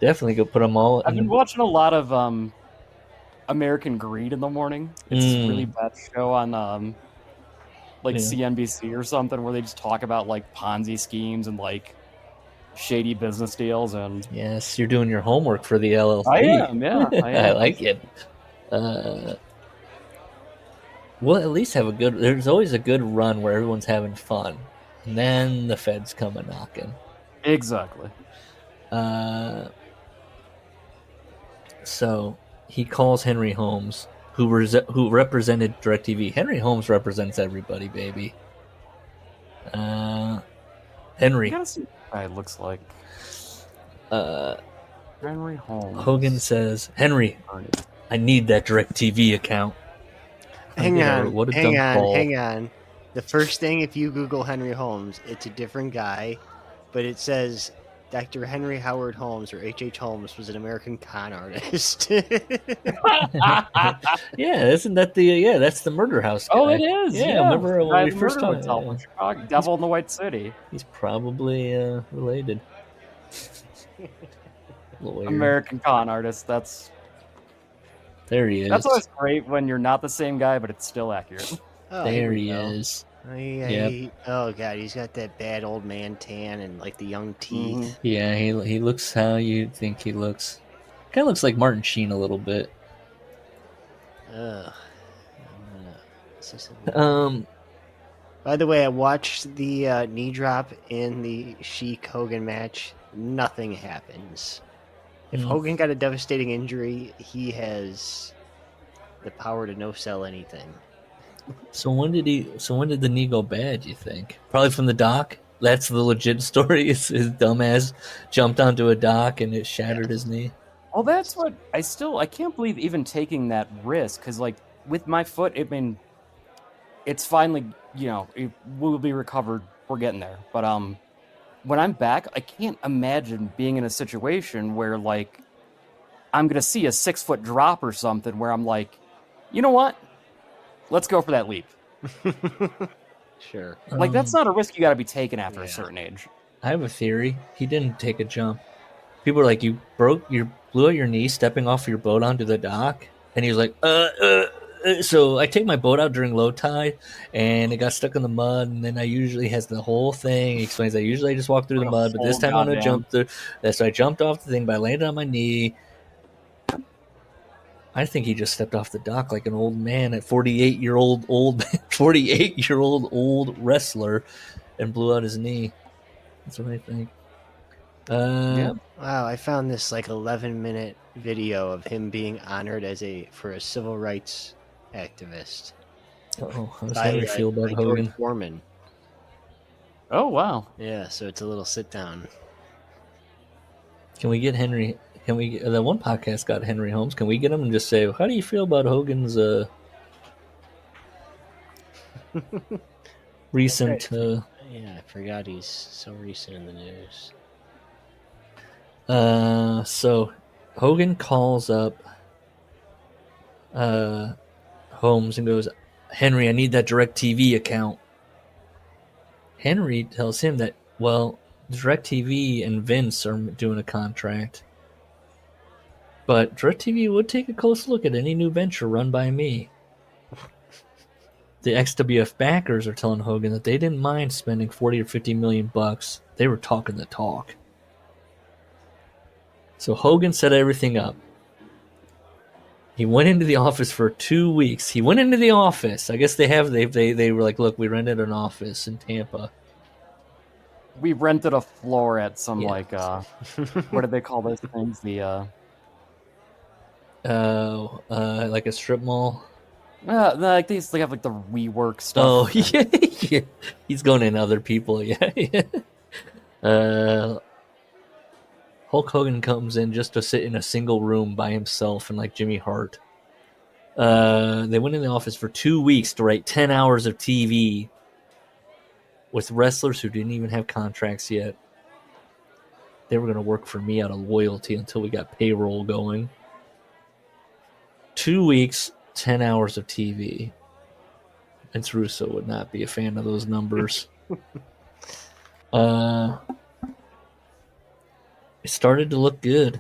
Definitely go put them all. I've been watching a lot of American Greed in the morning. It's a really bad show on CNBC or something where they just talk about like Ponzi schemes and like shady business deals. And yes, you're doing your homework for the LLC. I am, yeah. I like it. We'll at least have there's always a good run where everyone's having fun. And then the feds come a-knocking. Exactly. So he calls Henry Holmes, who represented DirecTV. Henry Holmes represents everybody, baby. Henry. You gotta see what the guy looks like. Henry Holmes. Hogan says, "Henry, I need that DirecTV account." Hang on. The first thing, if you Google Henry Holmes, it's a different guy, but it says Dr. Henry Howard Holmes, or H.H. Holmes, was an American con artist. Yeah, isn't that that's the murder house guy. Oh, it is. Yeah, remember when we first talked about Chicago, Devil in the White City. He's probably related. American con artist. There he is. That's always great when you're not the same guy, but it's still accurate. There he is. Oh god, he's got that bad old man tan and like the young teeth. Yeah, he looks how you think he looks. Kind of looks like Martin Sheen a little bit. By the way, I watched the knee drop in the Sheik Hogan match. Nothing happens. If Hogan got a devastating injury, he has the power to no-sell anything. So when did the knee go bad, you think? Probably from the dock? That's the legit story. His dumbass jumped onto a dock and it shattered his knee. Well, that's what I can't believe even taking that risk, because like with my foot, it's finally, it will be recovered. We're getting there. But when I'm back, I can't imagine being in a situation where like I'm gonna see a 6-foot drop or something where I'm like, you know what? Let's go for that leap. Sure. Like that's not a risk you got to be taking after a certain age. I have a theory. He didn't take a jump. People are like, you blew out your knee stepping off your boat onto the dock, and he was like, So I take my boat out during low tide, and it got stuck in the mud, and then I usually has the whole thing. He explains I usually just walk through the mud, but this time I'm gonna jump through. So I jumped off the thing, but I landed on my knee. I think he just stepped off the dock like an old man, at 48-year-old old wrestler, and blew out his knee. That's what I think. Wow, I found this like 11-minute video of him being honored for a civil rights activist. How does Henry feel about Hogan? George Foreman. Oh wow! Yeah, so it's a little sit down. Can we get Henry? Can we? That one podcast got Henry Holmes. Can we get him and just say, "How do you feel about Hogan's recent?" Yeah, I forgot he's so recent in the news. So Hogan calls up Holmes and goes, "Henry, I need that DirecTV account." Henry tells him that, well, DirecTV and Vince are doing a contract, but DirecTV would take a close look at any new venture run by me. the XWF backers are telling Hogan that they didn't mind spending 40 or 50 million bucks. They were talking the talk. So Hogan set everything up. He went into the office for 2 weeks. He went into the office. I guess they were like, look, we rented an office in Tampa. We rented a floor at some what do they call those things? The like a strip mall. Like they have like the WeWork stuff. Oh yeah. He's going in other people. Yeah. Hulk Hogan comes in just to sit in a single room by himself, and like Jimmy Hart. They went in the office for 2 weeks to write 10 hours of TV with wrestlers who didn't even have contracts yet. They were going to work for me out of loyalty until we got payroll going. 2 weeks, 10 hours of TV. Vince Russo would not be a fan of those numbers. It started to look good.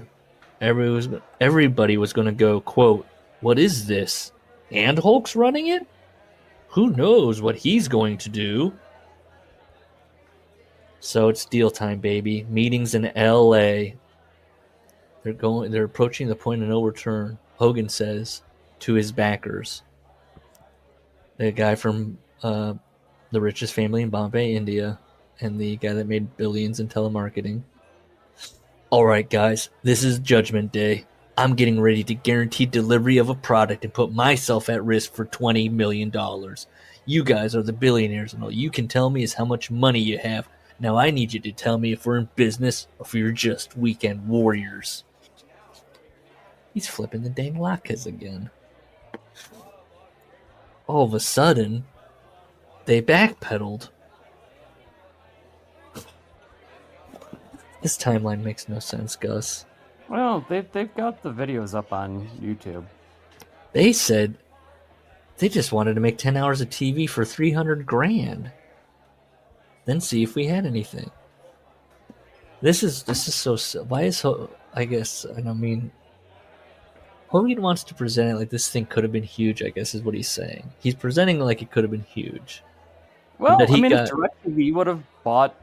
Everybody was going to go, quote, what is this? And Hulk's running it? Who knows what he's going to do? So it's deal time, baby. Meetings in L.A. They're approaching the point of no return. Hogan says to his backers, the guy from the richest family in Bombay, India, and the guy that made billions in telemarketing. All right, guys, this is Judgment Day. I'm getting ready to guarantee delivery of a product and put myself at risk for $20 million. You guys are the billionaires, and all you can tell me is how much money you have. Now I need you to tell me if we're in business or if you're just weekend warriors. He's flipping the dang latkes again. All of a sudden, they backpedaled. This timeline makes no sense, Gus. Well, they've got the videos up on YouTube. They said they just wanted to make 10 hours of TV for $300,000. Then see if we had anything. This is so. Why is I guess, and I mean, Hogan wants to present it like this thing could have been huge. I guess is what he's saying. He's presenting it like it could have been huge. Well, I mean, if DirecTV would have bought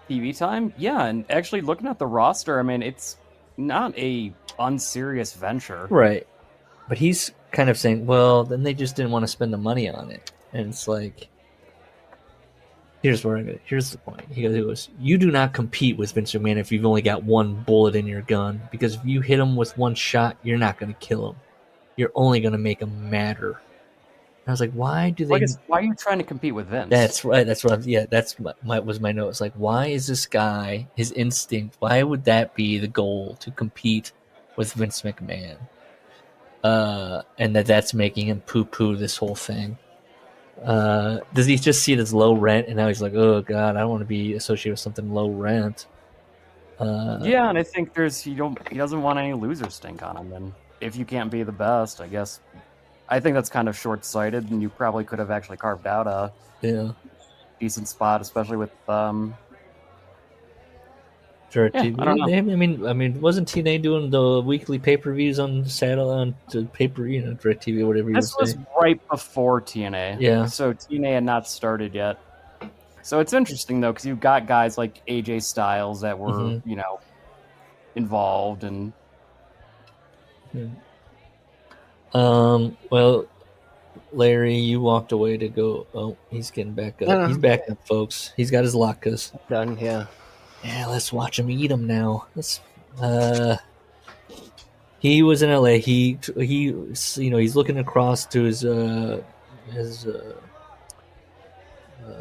TV time, yeah, and actually looking at the roster, I mean, it's not a unserious venture, right? But he's kind of saying, well, then they just didn't want to spend the money on it, and it's like, here's the point. He goes, you do not compete with Vince McMahon if you've only got one bullet in your gun, because if you hit him with one shot, you're not going to kill him. You're only going to make him madder. I was like, why do they? Why are you trying to compete with Vince? That's right. That's what. That's was my note. It's like, why is this guy, his instinct? Why would that be the goal, to compete with Vince McMahon? And that's making him poo-poo this whole thing. Does he just see it as low rent, and now he's like, oh god, I don't want to be associated with something low rent? Yeah, and I think he doesn't want any loser stink on him. And if you can't be the best, I guess. I think that's kind of short-sighted, and you probably could have actually carved out a decent spot, especially with DirecTV. I don't know. I mean, wasn't TNA doing the weekly pay-per-views on satellite, on DirecTV or whatever? This was right before TNA. Yeah. So TNA had not started yet. So it's interesting though, because you've got guys like AJ Styles that were involved and. Well, Larry, you walked away to go. Oh, he's getting back up. No. He's back up, folks. He's got his latkes. Done, yeah. Yeah, let's watch him eat them now. He was in LA. He he's looking across to his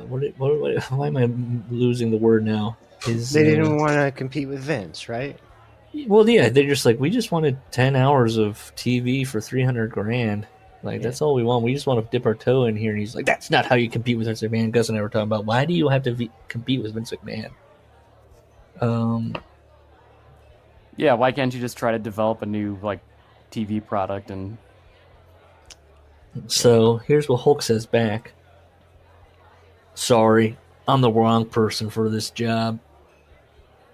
why am I losing the word now? They didn't want to compete with Vince, right? Well, yeah, they're just like, we just wanted 10 hours of TV for $300,000. Like, that's all we want. We just want to dip our toe in here. And he's like, that's not how you compete with Vince McMahon. Gus and I were talking about, why do you have to compete with Vince McMahon? Yeah, why can't you just try to develop a new TV product? And so here's what Hulk says back. Sorry, I'm the wrong person for this job.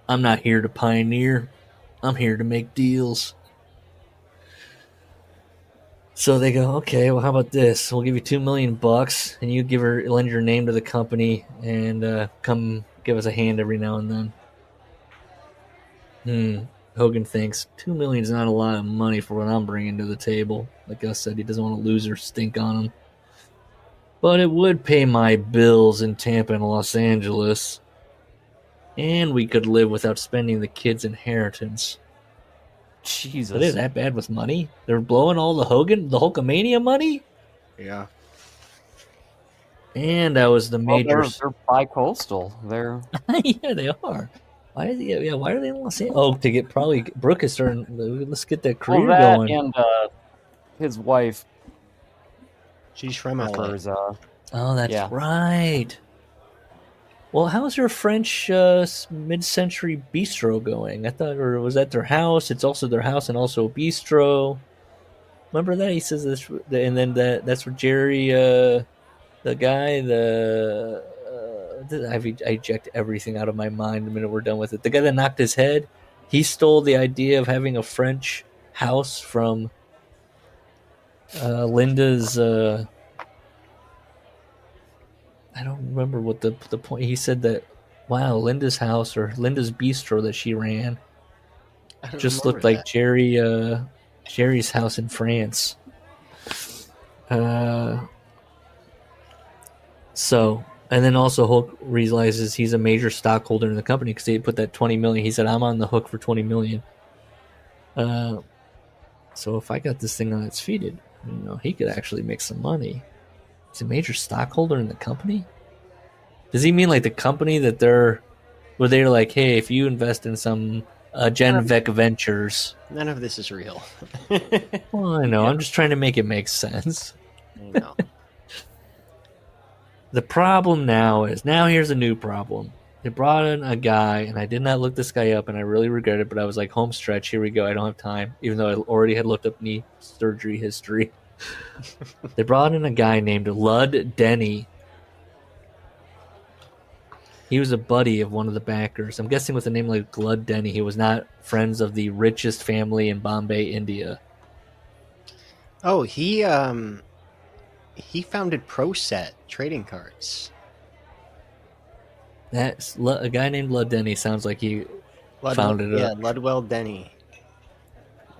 I'm not here to pioneer. I'm here to make deals. So they go, okay, well, how about this? We'll give you $2 million, and you lend your name to the company, and come give us a hand every now and then. Hogan thinks $2 million is not a lot of money for what I'm bringing to the table. Like Gus said, he doesn't want to lose or stink on him. But it would pay my bills in Tampa and Los Angeles, and we could live without spending the kids' inheritance. Jesus. Are they that bad with money? They're blowing all the Hulkamania money? Yeah. And that was the major... they're bi-coastal. They're... yeah, they are. Why are they in Los Angeles? Oh, to get probably... Brooke is starting... Let's get that career going. And his wife... She's from LA. Oh, that's right. Well, how's her French mid-century bistro going? I thought, or was that their house? It's also their house and also a bistro. Remember that? He says this, and then that's where Jerry, the guy, I eject everything out of my mind the minute we're done with it. The guy that knocked his head, he stole the idea of having a French house from Linda's... I don't remember what the point. He said that, wow, Linda's house or Linda's bistro that she ran just looked like Jerry's house in France. So, and then also Hulk realizes he's a major stockholder in the company because they put that $20 million. He said, I'm on the hook for $20 million. So if I got this thing on its feet, he could actually make some money. He's a major stockholder in the company? Does he mean like the company that they're like, hey, if you invest in some Genvec Ventures... None of this is real. Well, I know. Yeah. I'm just trying to make it make sense. I know. The problem now here's a new problem. They brought in a guy, and I did not look this guy up, and I really regret it, but I was like, home stretch, here we go. I don't have time, even though I already had looked up knee surgery history. They brought in a guy named Lud Denny. He was a buddy of one of the backers. I'm guessing with a name like Lud Denny, he was not friends of the richest family in Bombay, India. Oh, he founded ProSet trading cards. That's a guy named Lud Denny. Sounds like he founded it. Yeah, Ludwell Denny.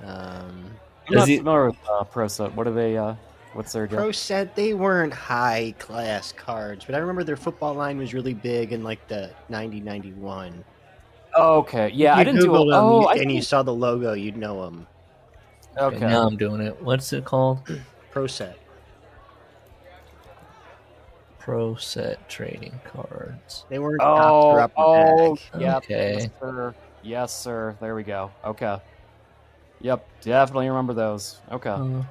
I'm not familiar with ProSet. What are they? What's their deal? ProSet, they weren't high class cards, but I remember their football line was really big in like the 90-91. Oh, okay. Yeah, I didn't Google do them, and you saw the logo, you'd know them. Okay. Now I'm doing it. What's it called? ProSet. ProSet trading cards. They weren't up yep. Okay. Yes, sir. Yes, sir. There we go. Okay. Yep, definitely remember those. Okay. I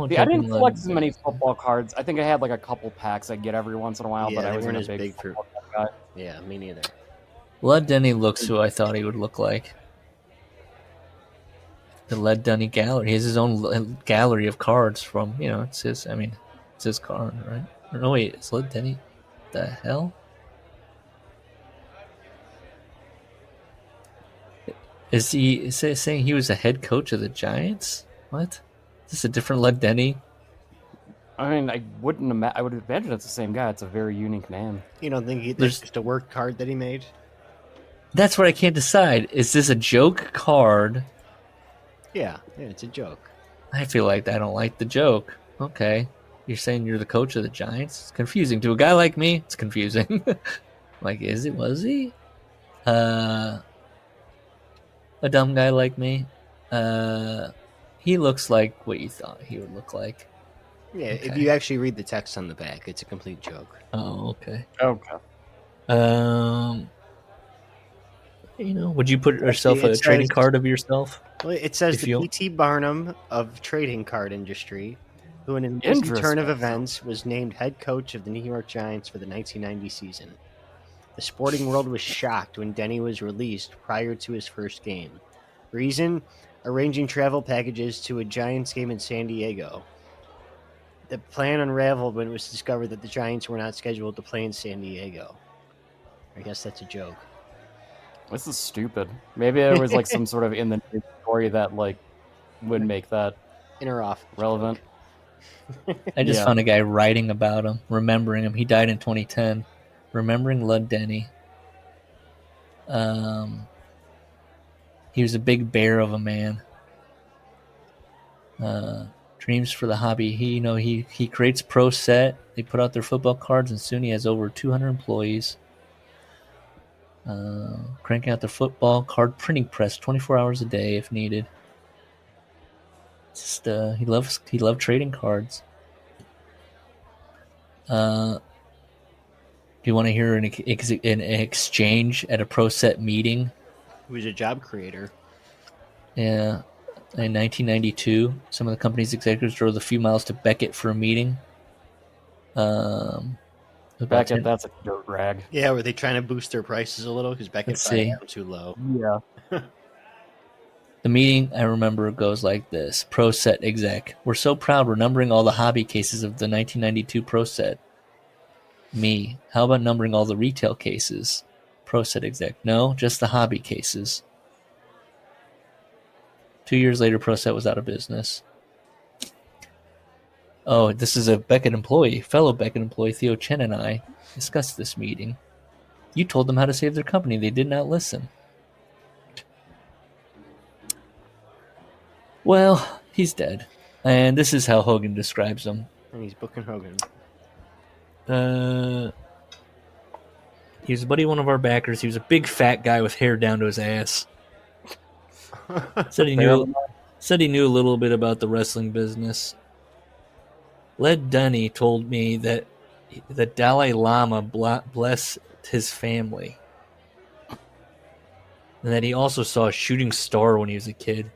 didn't collect as many football cards. I think I had like a couple packs I'd get every once in a while, Yeah, but I wasn't as a big for guy. Yeah, me neither. Lud Denny looks who I thought he would look like. The Lud Denny gallery. He has his own gallery of cards from, it's his card, right? No, wait, it's Lud Denny. The hell? Is he saying he was a head coach of the Giants? What? Is this a different Lud Denny? I mean, I would imagine it's the same guy. It's a very unique name. You don't think there's just a work card that he made? That's what I can't decide. Is this a joke card? Yeah, it's a joke. I feel like I don't like the joke. Okay. You're saying you're the coach of the Giants? It's confusing. To a guy like me, it's confusing. Like, was he? A dumb guy like me. He looks like what you thought he would look like. Yeah, Okay. if you actually read the text on the back, it's a complete joke. Oh, okay. Okay. Would you put yourself a trading card of yourself? Well, it says the P.T. Barnum of trading card industry, who in an interesting turn of events was named head coach of the New York Giants for the 1990 season. The sporting world was shocked when Denny was released prior to his first game. Reason? Arranging travel packages to a Giants game in San Diego. The plan unraveled when it was discovered that the Giants were not scheduled to play in San Diego. I guess that's a joke. This is stupid. Maybe there was like some sort of in the news story that like would make that. In or off? Relevant. I just Yeah. found a guy writing about him, remembering him. He died in 2010. Remembering Lud Denny. He was a big bear of a man. Dreams for the hobby. He creates Pro Set. They put out their football cards, and soon he has over 200 employees. Cranking out their football card printing press 24 hours a day if needed. Just he loved trading cards. Do you want to hear an exchange at a Pro Set meeting? He was a job creator. Yeah. In 1992, some of the company's executives drove the few miles to Beckett for a meeting. Beckett, that's a dirt rag. Yeah, were they trying to boost their prices a little? Because Beckett Let's probably see. had them too low. Yeah. The meeting, I remember, goes like this. Pro Set exec. We're so proud we're numbering all the hobby cases of the 1992 Pro Set. Me. How about numbering all the retail cases? Pro Set exec. No, just the hobby cases. 2 years later, Pro Set was out of business. Oh, this is a Beckett employee. Fellow Beckett employee Theo Chen and I discussed this meeting. You told them how to save their company. They did not listen. Well, he's dead. And this is how Hogan describes him. And he's booking Hogan. He was a buddy of one of our backers. He was a big fat guy with hair down to his ass. Said he knew a little bit about the wrestling business. Led Dunny told me that the Dalai Lama blessed his family. And that he also saw a shooting star when he was a kid. ...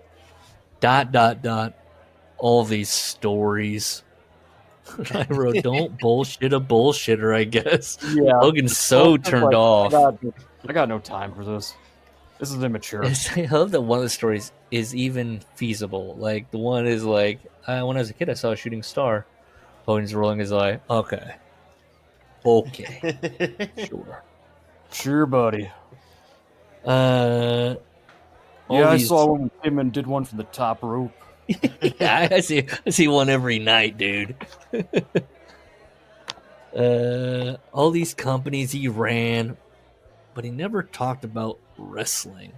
All these stories. I wrote, don't bullshit a bullshitter, I guess. Yeah. Hogan's so turned off. I got no time for this. This is immature. I love that one of the stories is even feasible. Like, the one is like, when I was a kid, I saw a shooting star. Hogan's rolling his eye. Okay. Sure, buddy. I saw when Friedman did one from the top rope. Yeah, I see one every night, dude. All these companies he ran, but he never talked about wrestling.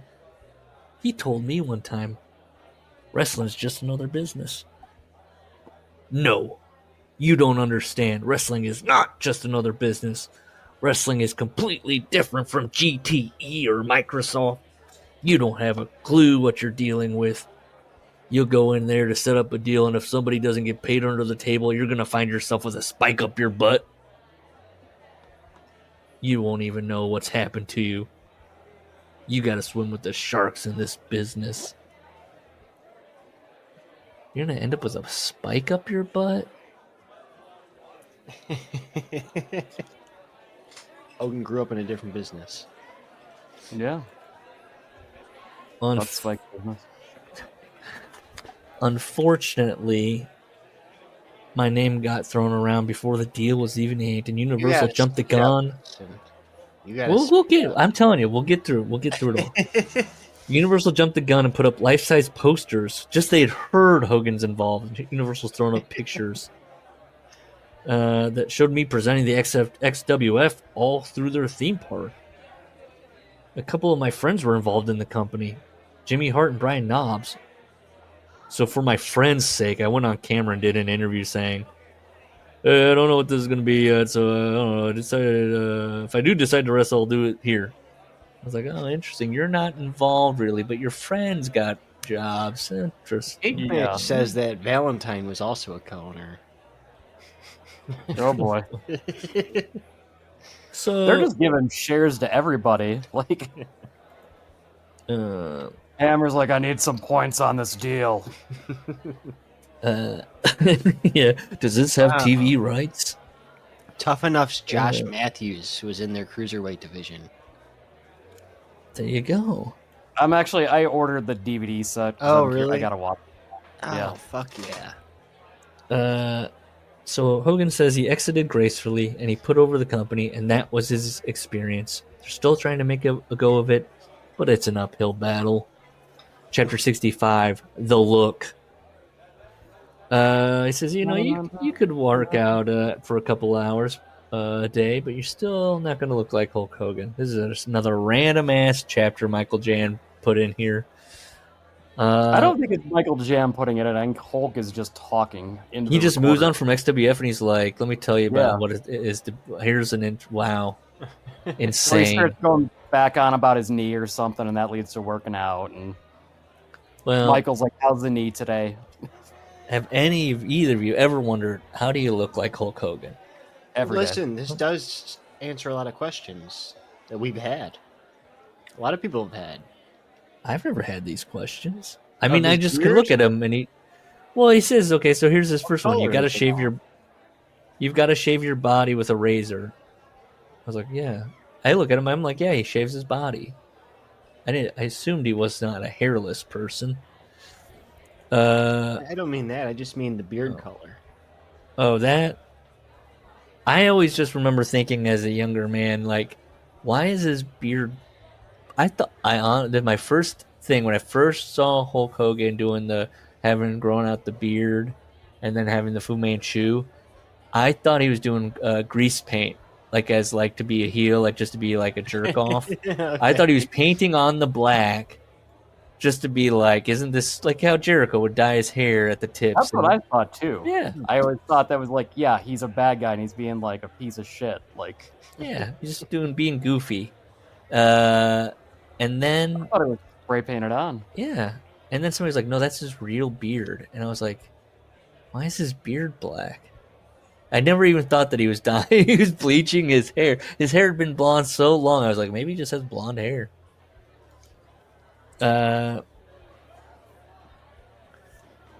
He told me one time, wrestling's just another business. No, you don't understand. Wrestling is not just another business. Wrestling is completely different from GTE or Microsoft. You don't have a clue what you're dealing with. You'll go in there to set up a deal, and if somebody doesn't get paid under the table, you're going to find yourself with a spike up your butt. You won't even know what's happened to you. You got to swim with the sharks in this business. You're going to end up with a spike up your butt? Hogan grew up in a different business. Yeah. That's like business. Unfortunately, my name got thrown around before the deal was even inked, and Universal jumped the gun. I'm telling you, we'll get through it all. Universal jumped the gun and put up life-size posters. Just they had heard Hogan's involved. Universal's throwing up pictures that showed me presenting the XWF all through their theme park. A couple of my friends were involved in the company, Jimmy Hart and Brian Knobs. So for my friend's sake, I went on camera and did an interview saying, I don't know what this is going to be yet, so I don't know. I decided if I do decide to wrestle, I'll do it here. I was like, oh, interesting. You're not involved really, but your friends got jobs. Interesting. It says that Valentine was also a co-owner. Oh boy. So they're just giving shares to everybody. Like, Hammer's like, I need some points on this deal. Yeah. Does this have TV rights? Tough Enough's Josh Matthews, who was in their cruiserweight division. There you go. I ordered the DVD set. Oh, really? I gotta watch. Oh, Yeah. fuck yeah. So Hogan says he exited gracefully and he put over the company, and that was his experience. They're still trying to make a go of it, but it's an uphill battle. Chapter 65, The Look. He says, you could work out for a couple hours a day, but you're still not going to look like Hulk Hogan. This is just another random ass chapter Michael Jan put in here. I don't think it's Michael Jam putting it in. I think Hulk is just talking. He just moves on from XWF and he's like, let me tell you about what it is. Here's wow. Insane. So he starts going back on about his knee or something, and that leads to working out. And Michael's like, how's the knee today? Have either of you ever wondered, how do you look like Hulk Hogan? Listen, this does answer a lot of questions that we've had. A lot of people have had. I've never had these questions. I mean, I just could look at him and he says, okay, so here's his first one. You've got to shave your body with a razor. I was like, yeah. I look at him, I'm like, yeah, he shaves his body. I assumed he was not a hairless person. I don't mean that. I just mean the beard color. Oh, that? I always just remember thinking as a younger man, like, why is his beard? I thought that my first thing when I first saw Hulk Hogan doing having grown out the beard and then having the Fu Manchu, I thought he was doing grease paint, to be a heel, just to be like a jerk off. Okay. I thought he was painting on the black just to be like, isn't this like how Jericho would dye his hair at the tips? That's what I thought too. Yeah, I always thought that was like, yeah, he's a bad guy and he's being like a piece of shit. Like, yeah, he's just being goofy. And then I thought it was spray painted on. Yeah, and then somebody's like, no, that's his real beard, and I was like, why is his beard black? I never even thought that he was dyeing. He was bleaching his hair. His hair had been blonde so long. I was like, maybe he just has blonde hair.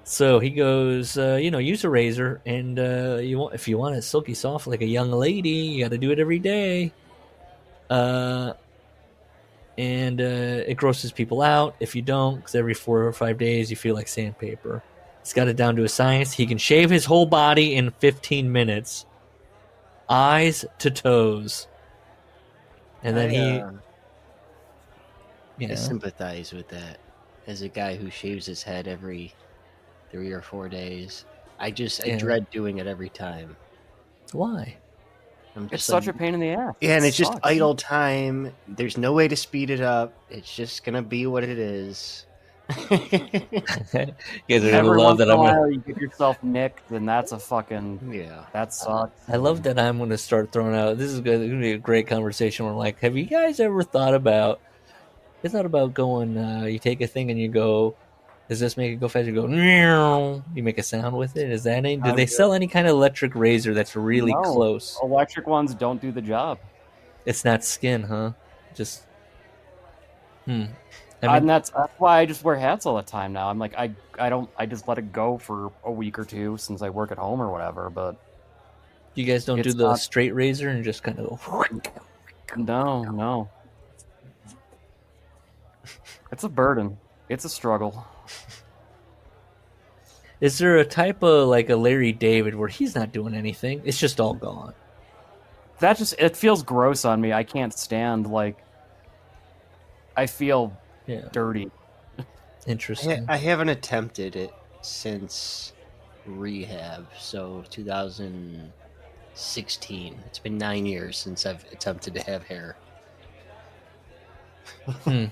So he goes, use a razor, and if you want it silky soft like a young lady, you got to do it every day. And it grosses people out if you don't, because every 4 or 5 days you feel like sandpaper. He's got it down to a science. He can shave his whole body in 15 minutes, eyes to toes, and then I sympathize with that. As a guy who shaves his head every 3 or 4 days, I dread doing it every time. Why? It's such a pain in the ass. Yeah, and it's just idle time. There's no way to speed it up. It's just gonna be what it is. You guys are gonna love that you get yourself nicked, and that's a fucking that sucks. I love that I'm gonna start throwing out. This is gonna be a great conversation. Where I'm like, have you guys ever thought about? It's not about going. You take a thing and you go. Does this make it go fast? You go. You make a sound with it. Is that any? Do they sell any kind of electric razor that's really close? Electric ones don't do the job. It's not skin, huh? Just. And that's why I just wear hats all the time now. I'm like, I just let it go for a week or two since I work at home or whatever. But you guys don't do the straight razor and just kind of go. No. It's a burden. It's a struggle. Is there a type of like a Larry David where he's not doing anything? It's just all gone. It feels gross on me. I can't stand I feel dirty. Interesting. I haven't attempted it since rehab, so 2016. It's been 9 years since I've attempted to have hair. I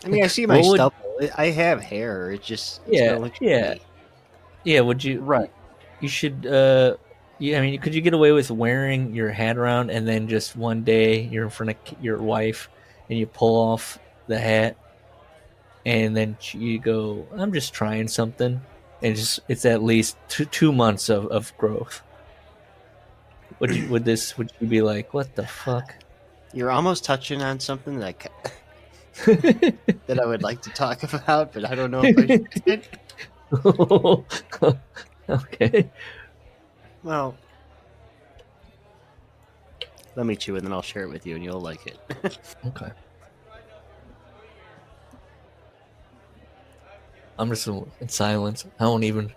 mean, I see my stubble. I have hair. It's just Would you? Right. You should. I mean, could you get away with wearing your hat around and then just one day you're in front of your wife and you pull off the hat and then you go, "I'm just trying something," and it's at least 2 months of growth. Would you be like, "What the fuck?" You're almost touching on something that that I would like to talk about, but I don't know if I should. Okay. Well, let me chew and then I'll share it with you and you'll like it. Okay. I'm just in silence. I don't even.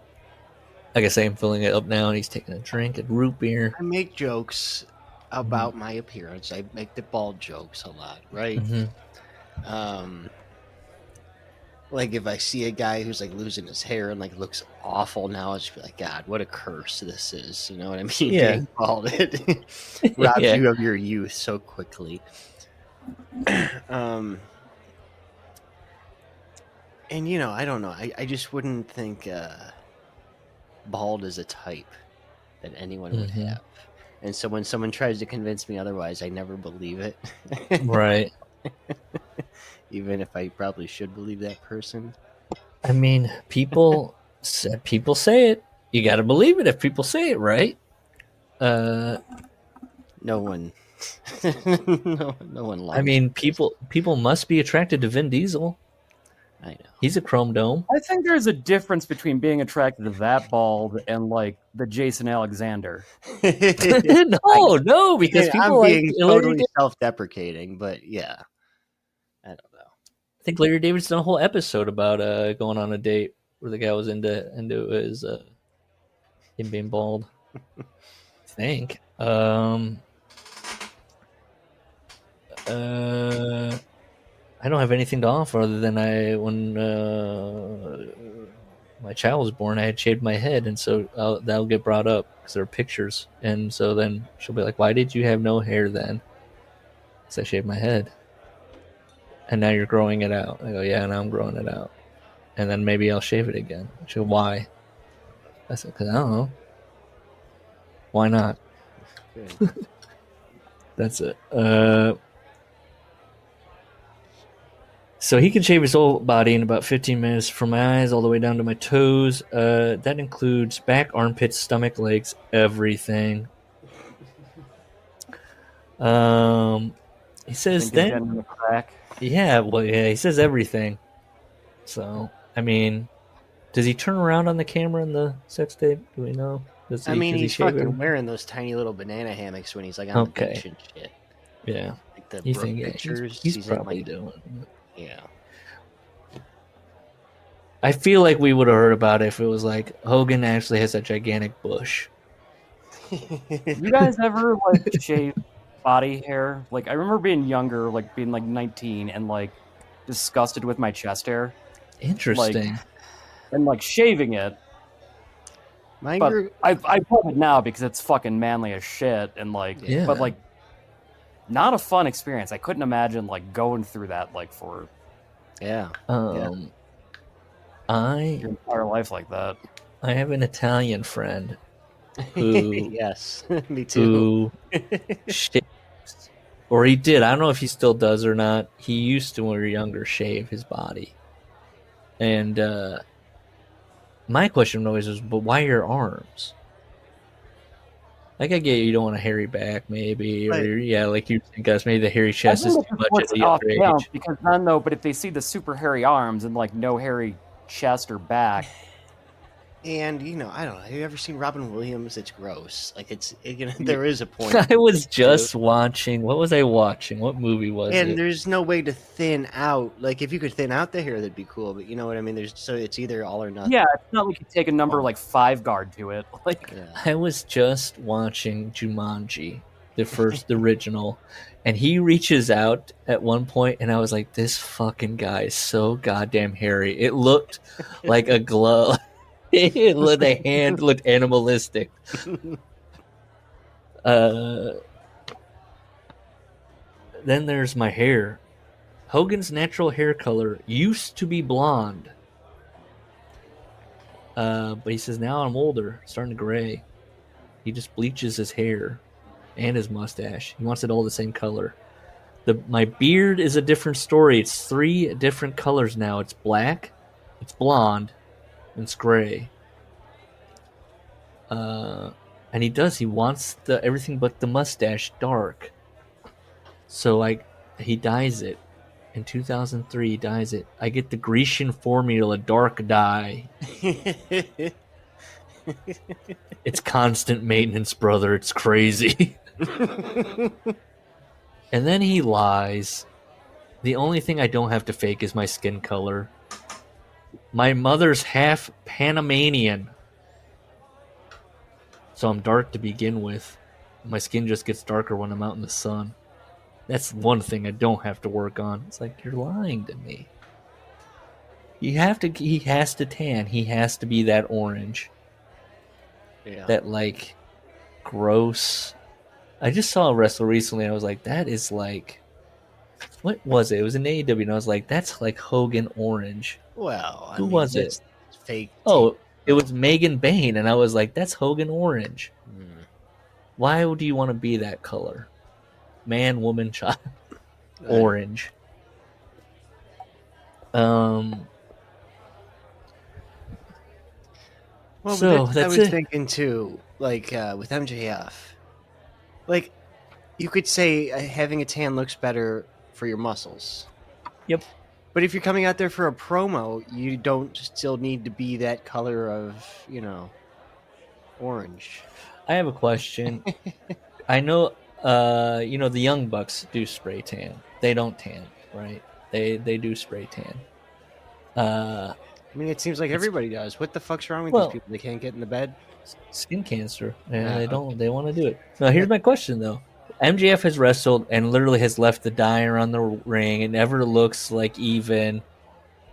Like I say, I'm filling it up now, and he's taking a drink of root beer. I make jokes about my appearance. I make the bald jokes a lot, right? Mm-hmm. Like if I see a guy who's like losing his hair and like looks awful now, it's just be like, God, what a curse this is. You know what I mean? Yeah. Being bald, it robs Yeah. you of your youth so quickly. And you know, I don't know. I just wouldn't think bald is a type that anyone would Mhm. have. And so when someone tries to convince me otherwise, I never believe it. Right. Even if I probably should believe that person. I mean, people say it. You got to believe it if people say it, right? No one no one likes I mean, people must be attracted to Vin Diesel. I know. He's a chrome dome. I think there's a difference between being attracted to that bald and like the Jason Alexander. no, because people I'm like being Larry totally David. self-deprecating, but yeah. I don't know. I think Larry David's done a whole episode about going on a date where the guy was into his him being bald. I think. I don't have anything to offer other than when my child was born, I had shaved my head, and so that'll get brought up because there are pictures, and so then she'll be like, "Why did you have no hair then?" Because I shaved my head, and now you're growing it out. I go, "Yeah, now I'm growing it out," and then maybe I'll shave it again. She'll, "Why?" I said, "Because I don't know. Why not?" Good. That's it. So he can shave his whole body in about 15 minutes from my eyes all the way down to my toes. That includes back, armpits, stomach, legs, everything. He says then, yeah, well, yeah, he says everything. So, I mean, does he turn around on the camera in the sex tape? Do we know? Does I mean, does he's shave fucking everything? wearing those tiny little banana hammocks when he's like on the beach and shit. Yeah. Like the You Brooke think, yeah, pictures. he's in, probably like, doing it. Yeah. I feel like we would have heard about it if it was like Hogan actually has a gigantic bush. You guys ever like shave body hair? Like I remember being younger, like being like 19 and like disgusted with my chest hair. Interesting. And like shaving it. Mine But grew- I put it now because it's fucking manly as shit and like Yeah. but like not a fun experience. I couldn't imagine like going through that like for yeah. your entire life like that. I have an Italian friend who yes, me too. Who shaves, or he did. I don't know if he still does or not. He used to, when we were younger, shave his body. And my question always was, but why your arms? Like, I get you don't want a hairy back, maybe, or Right. yeah, like you think us, maybe the hairy chest is too much at a younger age. Because then though, but if they see the super hairy arms and like no hairy chest or back. And you know, I don't know. Have you ever seen Robin Williams? It's gross. Like there is a point. I was just watching. What was I watching? What movie was And it? there's no way to thin out. Like if you could thin out the hair, that'd be cool. But you know what I mean? So it's either all or nothing. Yeah, it's not like you take a number like 5 guard to it. Like I was just watching Jumanji, the original, and he reaches out at one point, and I was like, "This fucking guy is so goddamn hairy." It looked like a glove. The hand looked animalistic. Then there's my hair. Hogan's natural hair color used to be blonde. But he says now I'm older, starting to gray. He just bleaches his hair and his mustache. He wants it all the same color. My beard is a different story. It's 3 different colors now. It's black, it's blonde, and it's gray. And he wants everything but the mustache dark. So he dyes it. In 2003, he dyes it. I get the Grecian formula dark dye. It's constant maintenance, brother. It's crazy. And then he lies. The only thing I don't have to fake is my skin color. My mother's half Panamanian. So I'm dark to begin with. My skin just gets darker when I'm out in the sun. That's one thing I don't have to work on. It's like, you're lying to me. He has to tan. He has to be that orange. Yeah. That like gross. I just saw a wrestler recently and I was like, that is like, what was it? It was in AEW and I was like, that's like Hogan orange. Well, I Who mean, was that's it? fake. Oh, it was Megan Bain and I was like, that's Hogan orange. Hmm. Why do you want to be that color? Man, woman, child. Orange. Well, So I that's was it. thinking too, like with MJF, like you could say having a tan looks better for your muscles. Yep. But if you're coming out there for a promo, you don't still need to be that color of, orange. I have a question. I know, the Young Bucks do spray tan. They don't tan, right? They do spray tan. I mean, it seems like everybody does. What the fuck's wrong with Well- these people? They can't get in the bed? Skin cancer. And Ah, they don't. They want to do it. Now, here's my question though. MJF has wrestled and literally has left the dyer on the ring. It never looks like even.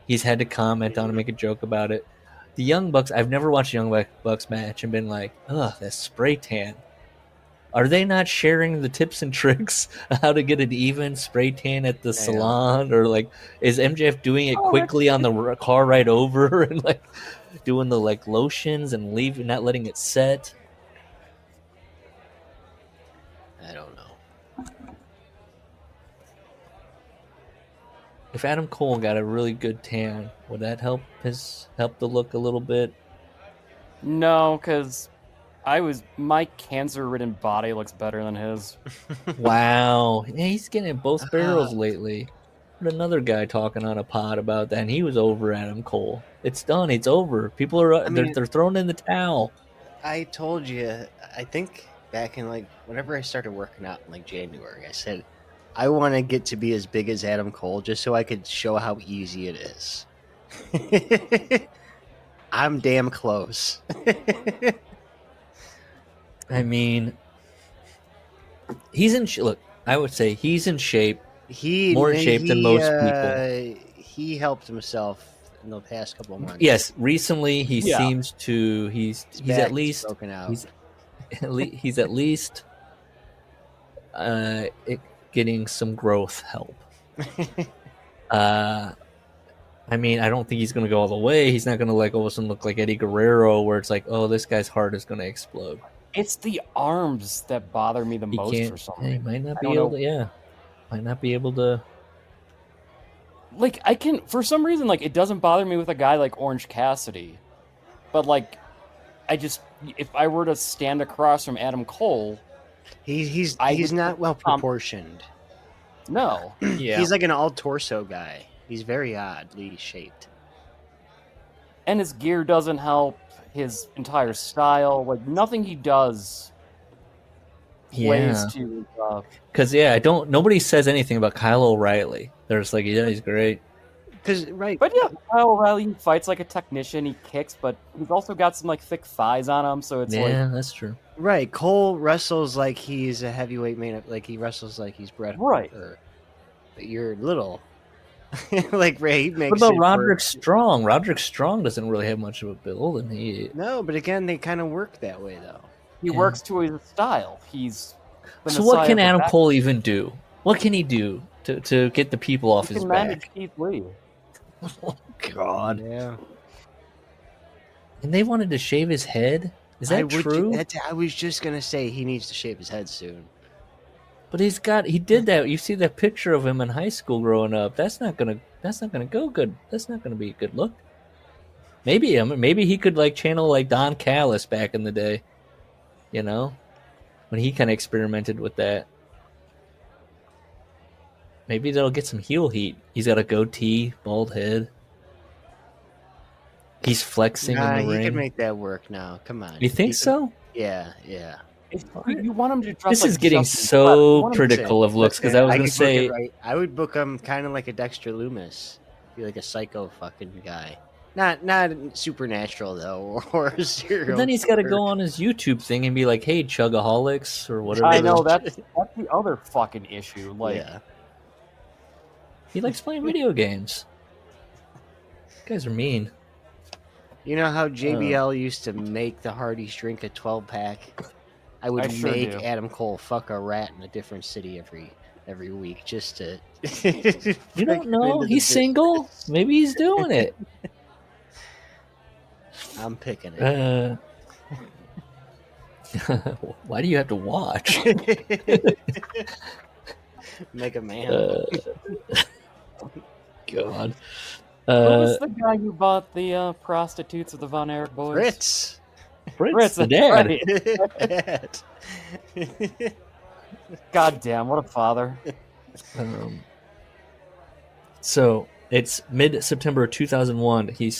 He's had to comment on it, make a joke about it. The Young Bucks, I've never watched a Young Bucks match and been like, ugh, that's spray tan. Are they not sharing the tips and tricks how to get an even spray tan at the salon? Or like, is MJF doing it quickly on the car ride over and like doing the like lotions and leaving, not letting it set? I don't know. If Adam Cole got a really good tan, would that help the look a little bit? No, because my cancer-ridden body looks better than his. Wow. Yeah, he's getting both barrels lately. Heard another guy talking on a pod about that, and he was over Adam Cole. It's done. It's over. People are they're throwing in the towel. I told you, I think back in whenever I started working out in January, I said, I want to get to be as big as Adam Cole just so I could show how easy it is. I'm damn close. I mean, he's in look, I would say he's in shape. More in shape than most people. He helped himself in the past couple of months. Yes, recently he seems to he's at least broken out. He's at least getting some growth help. I mean, I don't think he's going to go all the way. He's not going to all of a sudden look like Eddie Guerrero, where it's like, oh, this guy's heart is going to explode. It's the arms that bother me the most for some reason. He might not be able to. Yeah, might not be able to. I can, for some reason, it doesn't bother me with a guy like Orange Cassidy, but if I were to stand across from Adam Cole, he's not well proportioned. No, He's like an all torso guy. He's very oddly shaped, and his gear doesn't help. His entire style, nothing he does, plays to. Because nobody says anything about Kyle O'Reilly. They're just like, yeah, he's great. But yeah, Kyle O'Reilly fights like a technician. He kicks, but he's also got some thick thighs on him. So it's that's true. Right, Cole wrestles like he's a heavyweight man. He wrestles like he's Bret Hart. But you're little. Ray makes. What about Roderick Strong? Roderick Strong doesn't really have much of a build, and he. No, but again, they kind of work that way though. He works to his style. So what can Adam Cole even do? What can he do to get the people off his back? Keith Lee. Oh God! Yeah. And they wanted to shave his head. Is that true? I was just gonna say he needs to shave his head soon. But he did that. You see that picture of him in high school growing up. That's not gonna go good. That's not gonna be a good look. Maybe he could channel Don Callis back in the day. When he kind of experimented with that. Maybe that'll get some heel heat. He's got a goatee, bald head. He's flexing in the ring. He can make that work now. Come on. You think so? Yeah. You want him to dress This is getting so critical of looks because I was going to say I would book him kind of like a Dexter Lumis, be like a psycho fucking guy. Not supernatural though, or serial. But then he's got to go on his YouTube thing and be like, "Hey, Chugaholics," or whatever. I know that's the other fucking issue. He likes playing video games. guys are mean. You know how JBL used to make the Hardys drink a 12-pack? I would I sure make do. Adam Cole fuck a rat in a different city every week just to. You don't know. He's single. Maybe he's doing it. I'm picking it. Why do you have to watch? Make a man. God. Who was the guy who bought the prostitutes of the Von Erich boys? Fritz, the that's dad. right. God damn, what a father. So it's mid-September 2001. He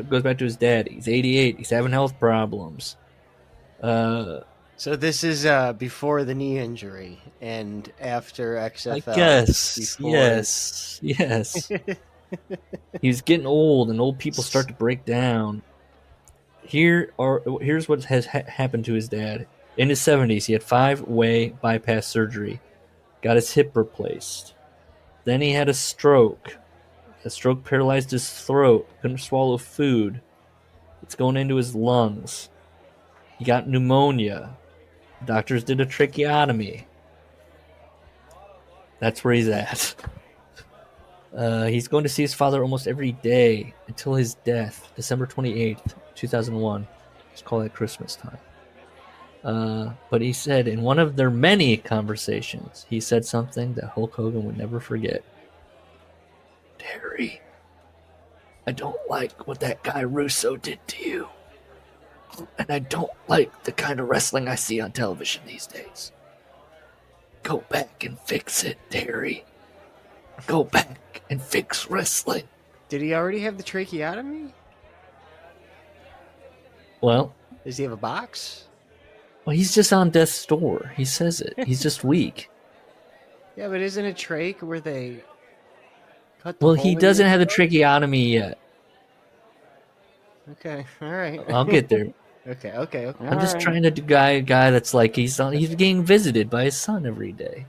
goes back to his dad. He's 88. He's having health problems. So this is before the knee injury and after XFL. I guess. Before... Yes. He's getting old, and old people start to break down. Here's what has happened to his dad. In his 70s, he had 5-way bypass surgery, got his hip replaced. Then he had a stroke. The stroke paralyzed his throat, couldn't swallow food. It's going into his lungs. He got pneumonia. Doctors did a tracheotomy. That's where he's at. He's going to see his father almost every day until his death, December 28th, 2001. Let's call it Christmas time. But he said in one of their many conversations, he said something that Hulk Hogan would never forget. Terry, I don't like what that guy Russo did to you. And I don't like the kind of wrestling I see on television these days. Go back and fix it, Terry. Go back and fix wrestling. Did he already have the tracheotomy? Well, does he have a box? Well, he's just on death's door. He says it. He's just weak. Yeah, but isn't it trach where they cut the Well, he hole doesn't in have the your tracheotomy yet. throat? Okay, all right. I'll get there. Okay. I'm just trying to do guy that's like he's getting visited by his son every day.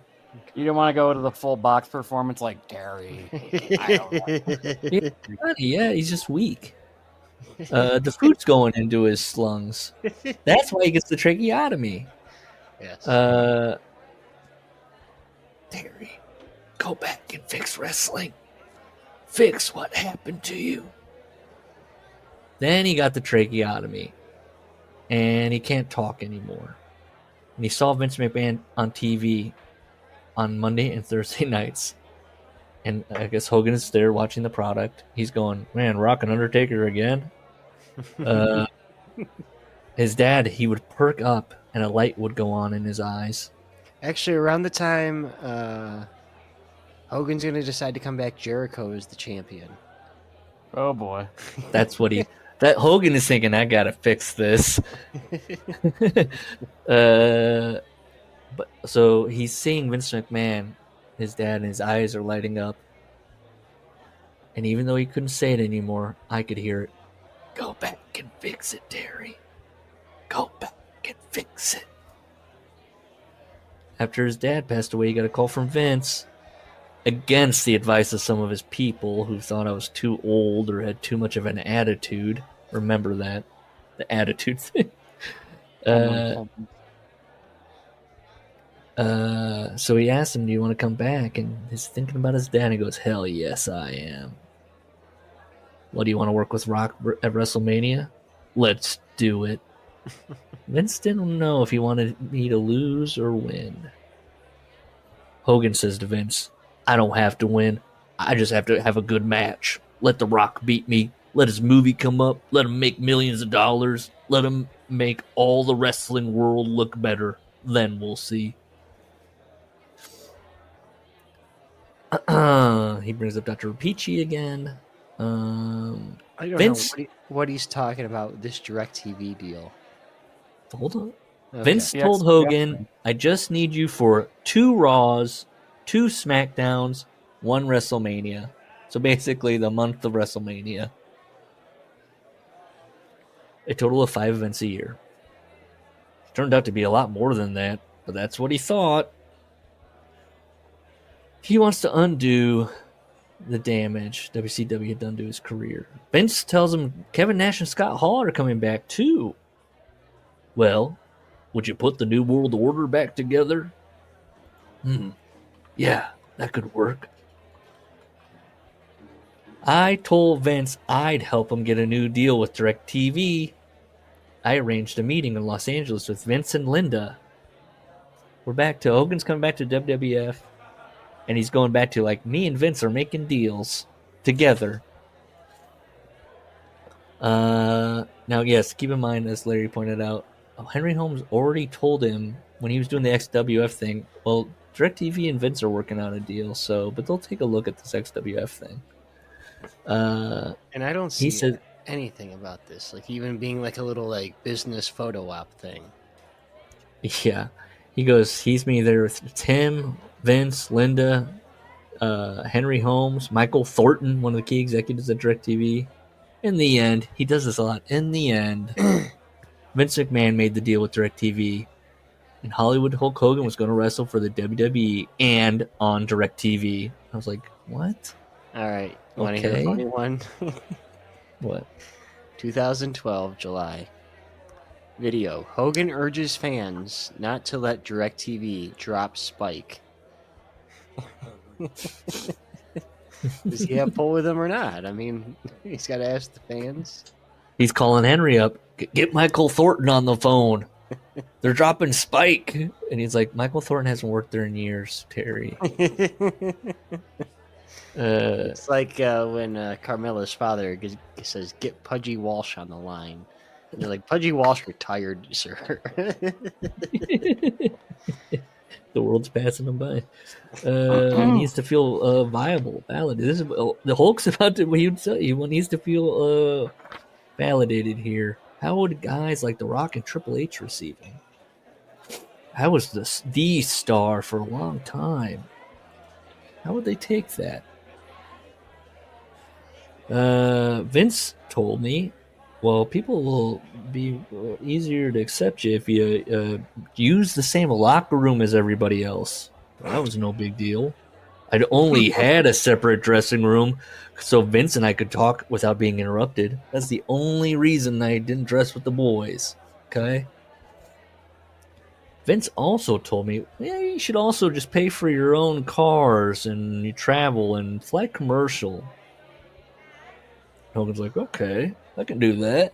You don't want to go to the full box performance like Terry. Yeah, he's just weak. The food's going into his lungs. That's why he gets the tracheotomy. Yes. Terry, go back and fix wrestling. Fix what happened to you. Then he got the tracheotomy. And he can't talk anymore. And he saw Vince McMahon on TV on Monday and Thursday nights. And I guess Hogan is there watching the product. He's going, man, Rock and Undertaker again? His dad, he would perk up and a light would go on in his eyes. Actually, around the time Hogan's going to decide to come back, Jericho is the champion. Oh, boy. That's what that Hogan is thinking, I got to fix this. But so he's seeing Vince McMahon, his dad, and his eyes are lighting up. And even though he couldn't say it anymore, I could hear it. Go back and fix it, Terry. Go back and fix it. After his dad passed away, he got a call from Vince, against the advice of some of his people who thought I was too old or had too much of an attitude. Remember that. The attitude thing. So he asked him, do you want to come back? And he's thinking about his dad, and he goes, hell yes, I am. What, do you want to work with Rock at WrestleMania? Let's do it. Vince didn't know if he wanted me to lose or win. Hogan says to Vince, I don't have to win. I just have to have a good match. Let The Rock beat me. Let his movie come up. Let him make millions of dollars. Let him make all the wrestling world look better. Then we'll see. He brings up Dr. Rapici again. I don't Vince, know what he's talking about, this DirecTV deal. Hold on. Okay. Vince told Hogan, I just need you for 2 Raws, 2 SmackDowns, 1 WrestleMania. So basically the month of WrestleMania. A total of 5 events a year. Turned out to be a lot more than that, but that's what he thought. He wants to undo the damage WCW had done to his career. Vince tells him Kevin Nash and Scott Hall are coming back too. Well, would you put the New World Order back together? Yeah, that could work. I told Vince I'd help him get a new deal with DirecTV. I arranged a meeting in Los Angeles with Vince and Linda. We're back to Hogan's coming back to WWF, and he's going back to like me and Vince are making deals together. Now, yes, keep in mind, as Larry pointed out, Henry Holmes already told him when he was doing the XWF thing, well, DirecTV and Vince are working out a deal, but they'll take a look at this XWF thing. And I don't see anything about this, like even being like a little like business photo op thing. Yeah, he goes, he's me there with Tim, Vince, Linda, Henry Holmes, Michael Thornton, one of the key executives at DirecTV. In the end, he does this a lot. In the end, Vince McMahon made the deal with DirecTV. In Hollywood, Hulk Hogan was going to wrestle for the WWE and on DirecTV. I was like, what? All right. Want to hear a funny one? What? 2012, July. Video. Hogan urges fans not to let DirecTV drop Spike. Does he have pull with him or not? I mean, he's got to ask the fans. He's calling Henry up. Get Michael Thornton on the phone. They're dropping Spike. And he's like, Michael Thornton hasn't worked there in years, Terry. It's like when Carmella's father says, get Pudgy Walsh on the line. And they're like, Pudgy Walsh retired, sir. The world's passing him by. He needs to feel viable, validated. This is, the Hulk's about to, he would tell you, one needs to feel validated here. How would guys like The Rock and Triple H receive him? I was the star for a long time. How would they take that? Vince told me, well, people will be easier to accept you if you use the same locker room as everybody else. Well, that was no big deal. I'd only had a separate dressing room so Vince and I could talk without being interrupted. That's the only reason I didn't dress with the boys. Okay? Vince also told me, yeah, you should also just pay for your own cars and you travel and fly commercial. Hogan's like, okay, I can do that.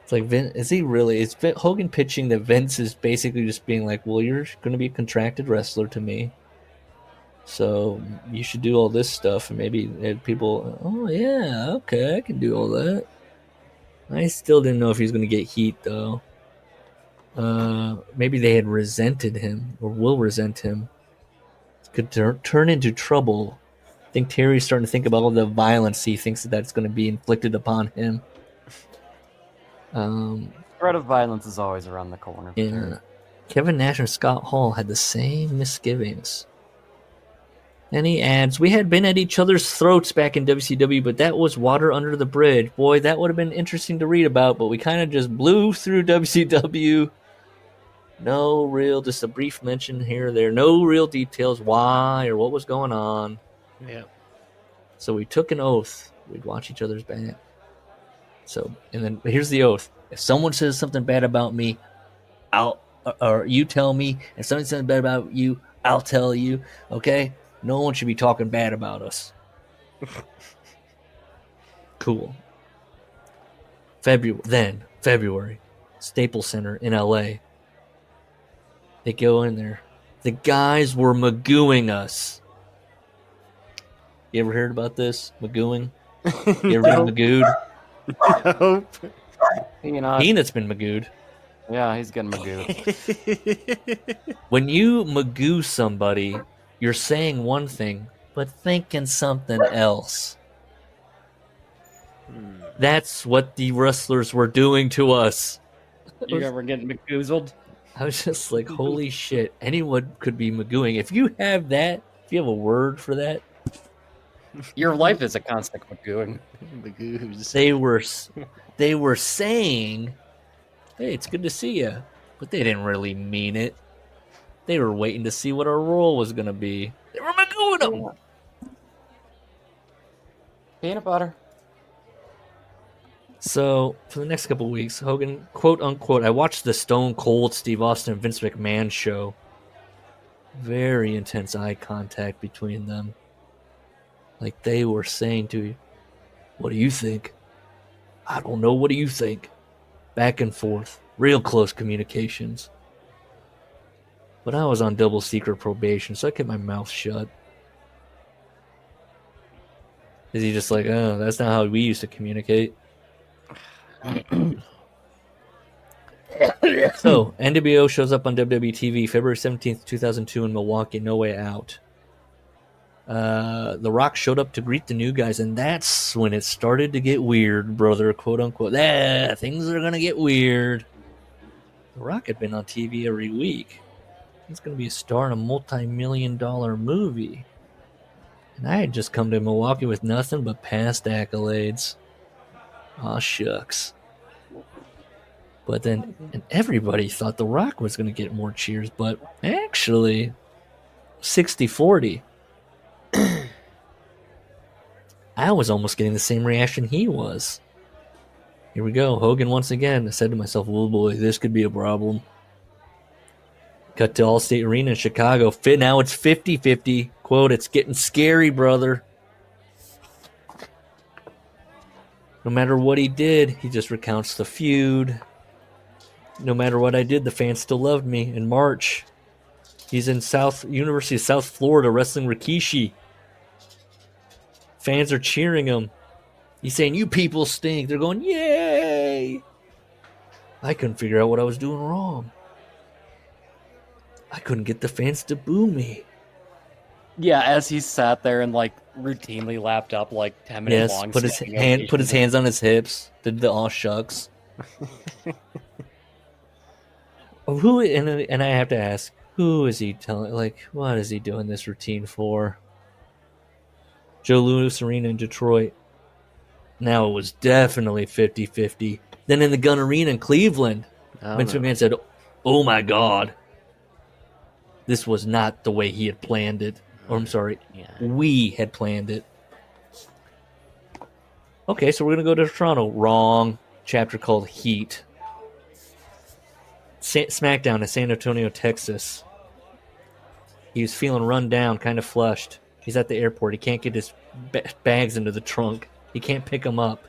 It's like, Vince, is he really? Is Hogan pitching that Vince is basically just being like, well, you're going to be a contracted wrestler to me, so you should do all this stuff, and maybe people, oh yeah, okay, I can do all that. I still didn't know if he was going to get heat though. Maybe they had resented him or will resent him. It could turn into trouble. I think Terry's starting to think about all the violence he thinks that's going to be inflicted upon him. Threat of violence is always around the corner. Yeah. Sure. Kevin Nash and Scott Hall had the same misgivings. And he adds, we had been at each other's throats back in WCW, but that was water under the bridge. Boy, that would have been interesting to read about, but we kind of just blew through WCW. No real, just a brief mention here or there. No real details why or what was going on. Yeah. So we took an oath. We'd watch each other's back. So, and then here's the oath. If someone says something bad about me, or you tell me. If something says bad about you, I'll tell you. Okay? No one should be talking bad about us. Cool. February, Staples Center in LA. They go in there. The guys were magooing us. You ever heard about this? Magooing? You ever been magooed? Nope. Peanut's been magooed. Yeah, he's getting magooed. When you magoo somebody, you're saying one thing, but thinking something else. That's what the wrestlers were doing to us. You ever getting magoozled? I was just like, holy shit, anyone could be magooing. If you have that, if you have a word for that. Your life is a constant magooing. Magoos. They were saying, hey, it's good to see you. But they didn't really mean it. They were waiting to see what our role was going to be. They were magooing them. Peanut butter. So, for the next couple of weeks, Hogan, quote unquote, I watched the Stone Cold Steve Austin and Vince McMahon show. Very intense eye contact between them. Like they were saying to you, what do you think? I don't know, what do you think? Back and forth. Real close communications. But I was on double secret probation, so I kept my mouth shut. Is he just like, oh, that's not how we used to communicate? So, NWO shows up on WWE TV February 17th, 2002 in Milwaukee, No Way Out. The Rock showed up to greet the new guys, and that's when it started to get weird, brother, quote unquote. Things are going to get weird. The Rock had been on TV every week. He's going to be a star in a multi-million-dollar movie. And I had just come to Milwaukee with nothing but past accolades. Aw, shucks. But then, and everybody thought The Rock was going to get more cheers, but actually, 60-40. I was almost getting the same reaction he was. Here we go, Hogan once again. I said to myself, oh boy, this could be a problem. Cut to Allstate Arena in Chicago. Now it's 50-50. Quote, it's getting scary, brother. No matter what he did, he just recounts the feud. No matter what I did, the fans still loved me. In March, he's in University of South Florida wrestling Rikishi. Fans are cheering him. He's saying, you people stink. They're going, yay! I couldn't figure out what I was doing wrong. I couldn't get the fans to boo me. Yeah, as he sat there and like routinely lapped up like 10 minutes long. Put his hands on his hips, did the aw shucks. Who and I have to ask, who is he telling? Like, what is he doing this routine for? Joe Louis Arena in Detroit. Now it was definitely 50-50. Then in the Gun Arena in Cleveland, Vince McMahon said, "Oh my God, this was not the way he had planned it." Or I'm sorry, we had planned it. Okay, so we're going to go to Toronto. Wrong. Chapter called Heat. SmackDown in San Antonio, Texas. He was feeling run down, kind of flushed. He's at the airport. He can't get his bags into the trunk. He can't pick them up.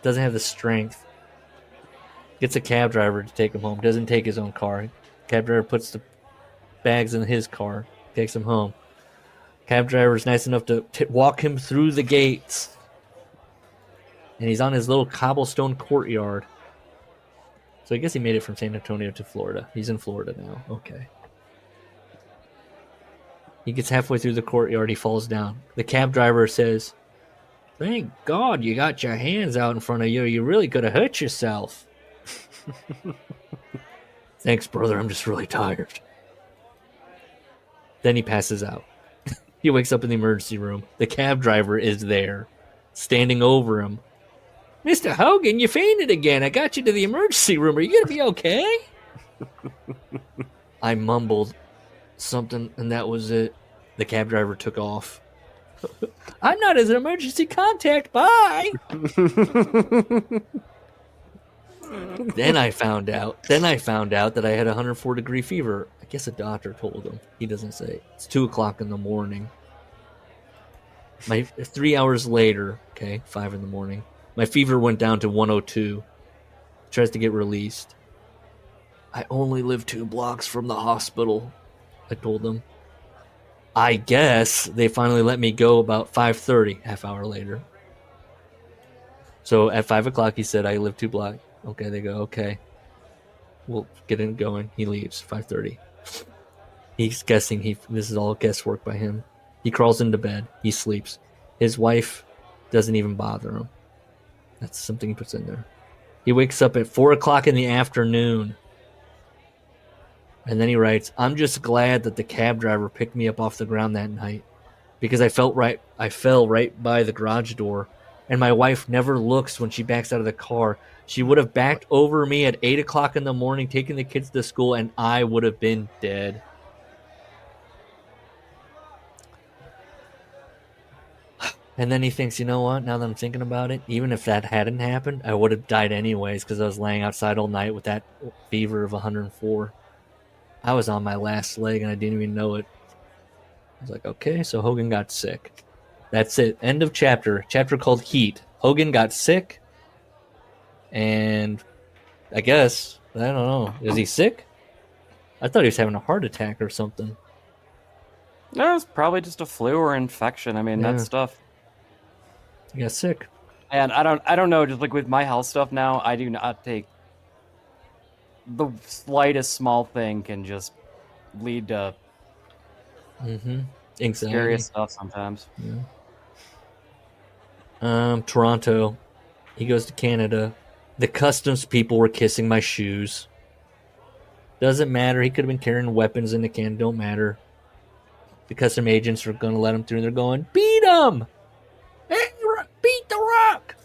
Doesn't have the strength. Gets a cab driver to take him home. Doesn't take his own car. Cab driver puts the bags in his car. Takes him home. Cab driver is nice enough to walk him through the gates. And he's on his little cobblestone courtyard. So I guess he made it from San Antonio to Florida. He's in Florida now. Okay. He gets halfway through the courtyard. He falls down. The cab driver says, "Thank God you got your hands out in front of you. You really could have hurt yourself." "Thanks, brother. I'm just really tired." Then he passes out. He wakes up in the emergency room. The cab driver is there, standing over him. "Mr. Hogan, you fainted again. I got you to the emergency room. Are you going to be okay?" I mumbled something, and that was it. The cab driver took off. "I'm not as an emergency contact. Bye." Then I found out that I had 104-degree fever. I guess a doctor told him. He doesn't say. It's 2 o'clock in the morning. 3 hours later, 5 in the morning, my fever went down to 102. Tries to get released. "I only live 2 blocks from the hospital," I told them. I guess they finally let me go about 5:30, half hour later. So at 5 o'clock, he said, "I live 2 blocks." Okay, they go, "Okay, we'll get it going." He leaves 5:30. He's guessing this is all guesswork by him. He crawls into bed. He sleeps. His wife doesn't even bother him. That's something he puts in there. He wakes up at 4 o'clock in the afternoon. And then he writes, "I'm just glad that the cab driver picked me up off the ground that night because I fell right by the garage door, and my wife never looks when she backs out of the car. She would have backed over me at 8 o'clock in the morning, taking the kids to school, and I would have been dead." And then he thinks, you know what? Now that I'm thinking about it, even if that hadn't happened, I would have died anyways because I was laying outside all night with that fever of 104. I was on my last leg and I didn't even know it. I was like, okay, so Hogan got sick. That's it. End of chapter. Chapter called Heat. Hogan got sick. And I guess, I don't know. Is he sick? I thought he was having a heart attack or something. No, it's probably just a flu or infection. I mean, Yeah. that stuff. He got sick. And I don't know, just like with my health stuff now, I do not take the slightest small thing can just lead to Anxiety. scariest stuff sometimes. Yeah. Toronto. He goes to Canada. The customs people were kissing my shoes. Doesn't matter. He could have been carrying weapons into Canada. Don't matter. The custom agents are going to let him through. And they're going, beat him! Hey, beat the Rock!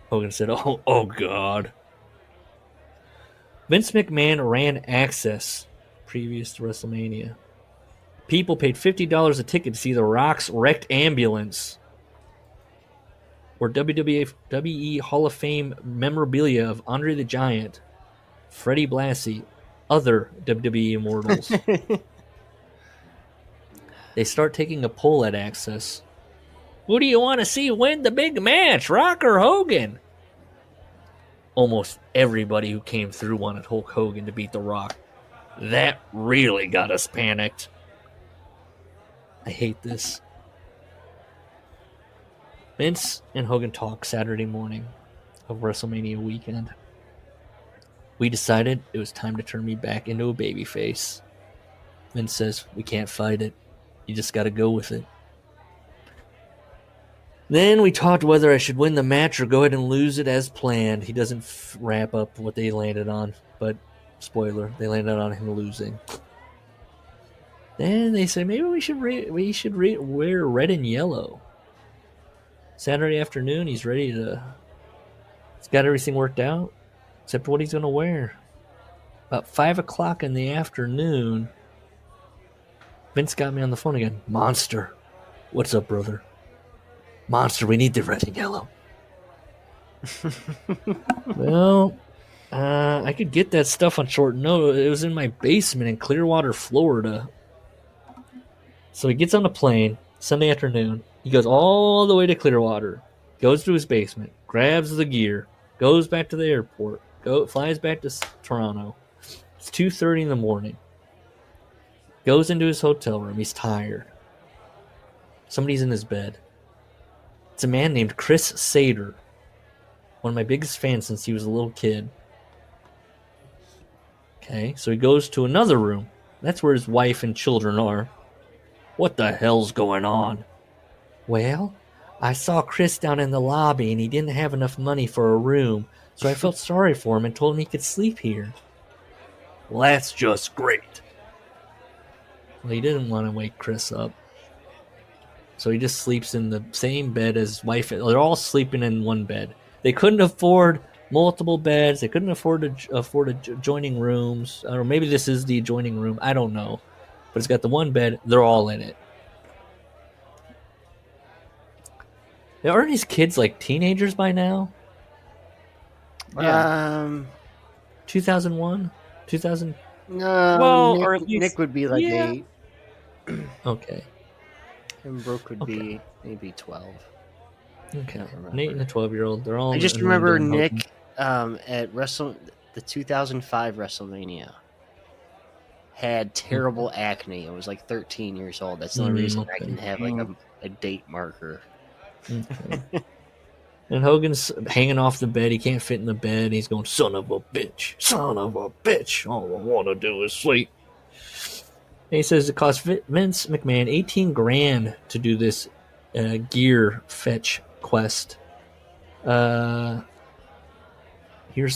Hogan said, oh God. Vince McMahon ran Access previous to WrestleMania. People paid $50 a ticket to see The Rock's wrecked ambulance or WWE Hall of Fame memorabilia of Andre the Giant, Freddie Blassie, other WWE immortals. They start taking a poll at Access. Who do you want to see win the big match, Rock or Hogan? Almost everybody who came through wanted Hulk Hogan to beat The Rock. That really got us panicked. I hate this. Vince and Hogan talk Saturday morning of WrestleMania weekend. We decided it was time to turn me back into a babyface. Vince says, we can't fight it. You just got to go with it. Then we talked whether I should win the match or go ahead and lose it as planned. He doesn't wrap up what they landed on, but spoiler, they landed on him losing. Then they said maybe we should wear red and yellow. Saturday afternoon, he's ready to. He's got everything worked out, except what he's going to wear. About 5 o'clock in the afternoon, Vince got me on the phone again. Monster, what's up, brother? Monster, we need the red and yellow. Well, I could get that stuff on short notice. It was in my basement in Clearwater, Florida. So he gets on a plane Sunday afternoon. He goes all the way to Clearwater, goes to his basement, grabs the gear, goes back to the airport, flies back to Toronto. It's 2:30 in the morning. Goes into his hotel room. He's tired. Somebody's in his bed. It's a man named Chris Sader, one of my biggest fans since he was a little kid. Okay, so he goes to another room. That's where his wife and children are. What the hell's going on? Well, I saw Chris down in the lobby and he didn't have enough money for a room, so I felt sorry for him and told him he could sleep here. Well, that's just great. Well, he didn't want to wake Chris up. So he just sleeps in the same bed as his wife. They're all sleeping in one bed. They couldn't afford multiple beds. They couldn't afford adjoining rooms. Or maybe this is the adjoining room. I don't know. But it's got the one bed. They're all in it. Now, aren't these kids like teenagers by now? Yeah. 2001? 2000? No, Well, Nick, or at least- Nick would be like yeah. 8. Okay. And Brooke would be maybe 12. Okay. An 8 and a 12-year-old. They're all. I just in the remember room doing Nick at the 2005 WrestleMania had terrible acne. I was like 13 years old. That's the only reason I can have like a date marker. Okay. And Hogan's hanging off the bed. He can't fit in the bed. He's going, son of a bitch. Son of a bitch. All I want to do is sleep. And he says it cost Vince McMahon $18,000 to do this gear fetch quest. Here's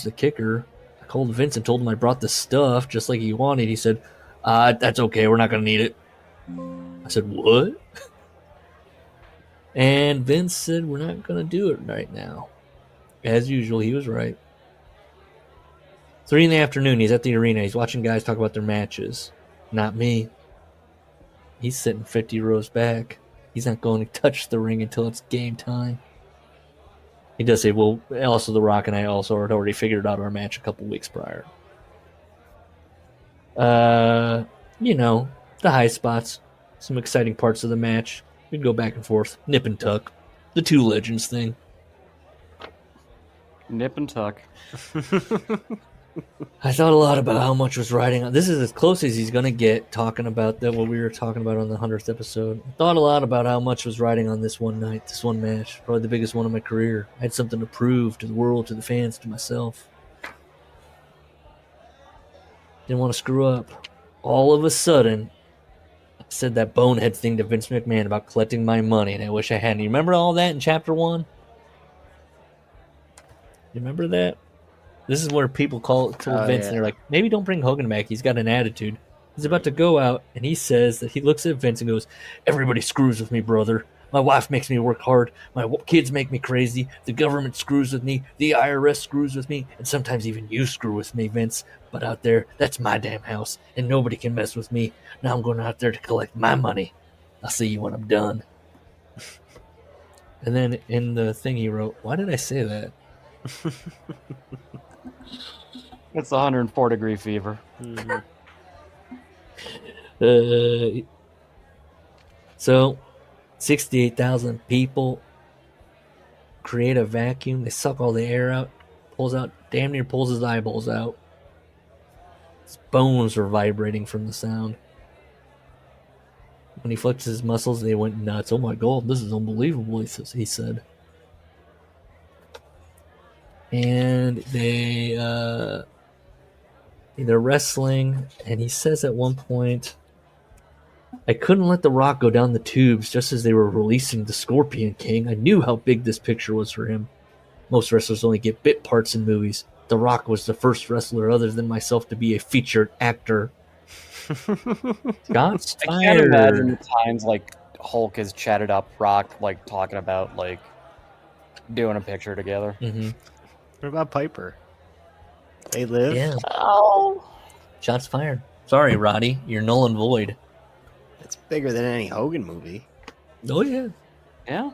the kicker. I called Vince and told him I brought the stuff just like he wanted. He said, that's okay. We're not going to need it. I said, what? And Vince said, we're not going to do it right now. As usual, he was right. 3 in the afternoon, he's at the arena. He's watching guys talk about their matches. Not me. He's sitting 50 rows back. He's not going to touch the ring until it's game time. He does say, well, also The Rock and I also had already figured out our match a couple weeks prior. You know, the high spots, some exciting parts of the match. We can go back and forth. Nip and tuck. The two legends thing. Nip and tuck. I thought a lot about how much was riding on. This is as close as he's going to get talking about that, what we were talking about on the 100th episode. I thought a lot about how much was riding on this one night, this one match. Probably the biggest one of my career. I had something to prove to the world, to the fans, to myself. Didn't want to screw up. All of a sudden, I said that bonehead thing to Vince McMahon about collecting my money, and I wish I hadn't. You remember all that in Chapter 1? You remember that? This is where people told Vince, and they're like, maybe don't bring Hogan back. He's got an attitude. He's about to go out, and he says that he looks at Vince and goes, everybody screws with me, brother. My wife makes me work hard. My kids make me crazy. The government screws with me. The IRS screws with me. And sometimes even you screw with me, Vince. But out there, that's my damn house, and nobody can mess with me. Now I'm going out there to collect my money. I'll see you when I'm done. And then in the thing he wrote, why did I say that? It's the 104-degree fever. So, 68,000 people create a vacuum. They suck all the air out, damn near pulls his eyeballs out. His bones are vibrating from the sound. When he flexed his muscles, they went nuts. Oh my God, this is unbelievable, he said. And they're wrestling, and he says at one point, I couldn't let The Rock go down the tubes just as they were releasing the Scorpion King. I knew how big this picture was for him. Most wrestlers only get bit parts in movies. The Rock was the first wrestler other than myself to be a featured actor. Scott's fired. I can't imagine the times like Hulk has chatted up Rock, like talking about like doing a picture together. Mm-hmm. What about Piper? They live? Yeah. Oh. Shots fired. Sorry, Roddy. You're null and void. It's bigger than any Hogan movie. Oh, yeah. Yeah.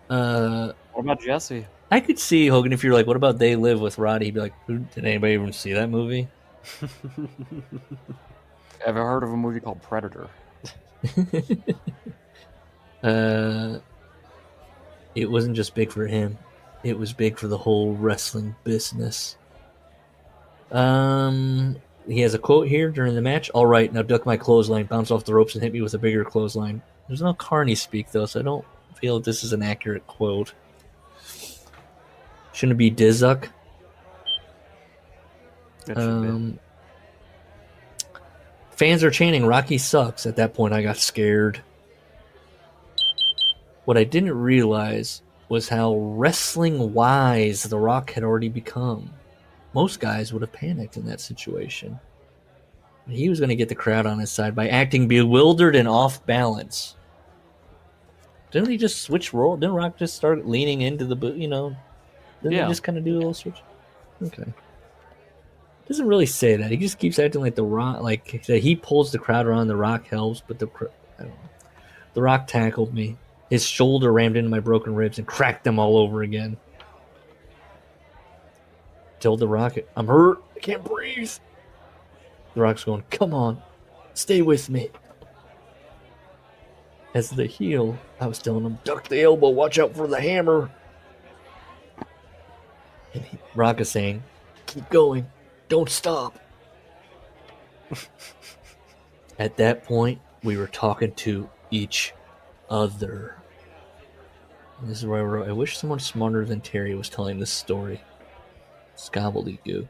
What about Jesse? I could see Hogan if you're like, what about They Live with Roddy? He'd be like, did anybody even see that movie? Have you heard of a movie called Predator? It wasn't just big for him. It was big for the whole wrestling business. He has a quote here during the match. All right, now duck my clothesline, bounce off the ropes, and hit me with a bigger clothesline. There's no Carney speak, though, so I don't feel that this is an accurate quote. Shouldn't it be Dizzuck? Fans are chanting, Rocky sucks. At that point, I got scared. What I didn't realize was how wrestling-wise The Rock had already become. Most guys would have panicked in that situation. He was going to get the crowd on his side by acting bewildered and off balance. Didn't he just switch role? Didn't Rock just start leaning into the, Didn't he just kind of do a little switch? Okay. Doesn't really say that. He just keeps acting like The Rock, like that he pulls the crowd around. The Rock helps, but I don't know. The Rock tackled me. His shoulder rammed into my broken ribs and cracked them all over again. Told The Rock, I'm hurt. I can't breathe. The Rock's going, come on. Stay with me. As the heel, I was telling him, duck the elbow. Watch out for the hammer. And Rock is saying, keep going. Don't stop. At that point, we were talking to each other. And this is where I wrote, I wish someone smarter than Terry was telling this story. Gobbledygook.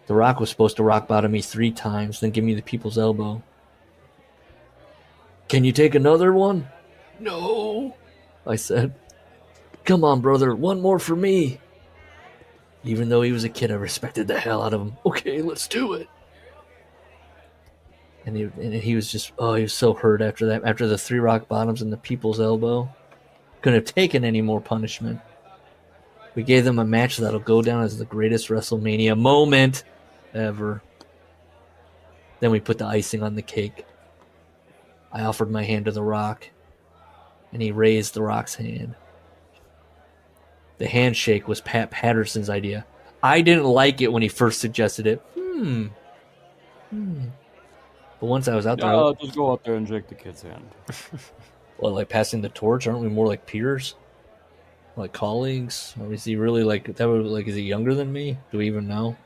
The Rock was supposed to rock bottom me 3 times, then give me the people's elbow. Can you take another one? No, I said. Come on, brother, one more for me. Even though he was a kid, I respected the hell out of him. Okay, let's do it. And he was just, he was so hurt after that. After the 3 rock bottoms and the people's elbow. Couldn't have taken any more punishment. We gave them a match that'll go down as the greatest WrestleMania moment ever. Then we put the icing on the cake. I offered my hand to The Rock, and he raised The Rock's hand. The handshake was Pat Patterson's idea. I didn't like it when he first suggested it. But once I was out there... No, just go out there and shake the kid's hand. Well, like passing the torch? Aren't we more like peers? Like colleagues? Or is he really like... that? Like, is he younger than me? Do we even know?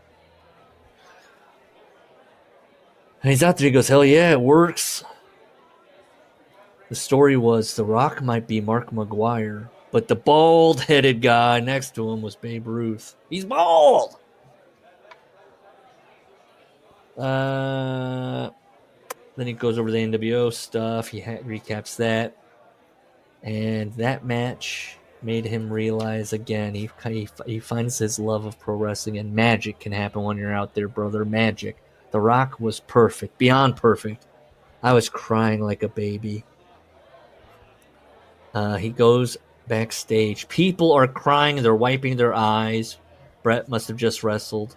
And he's out there, he goes, hell yeah, it works. The story was The Rock might be Mark McGuire, but the bald-headed guy next to him was Babe Ruth. He's bald! Then he goes over the NWO stuff. He recaps that. And that match made him realize again, he finds his love of pro wrestling, and magic can happen when you're out there, brother. Magic. The Rock was perfect, beyond perfect. I was crying like a baby. He goes backstage. People are crying. They're wiping their eyes. Brett must have just wrestled.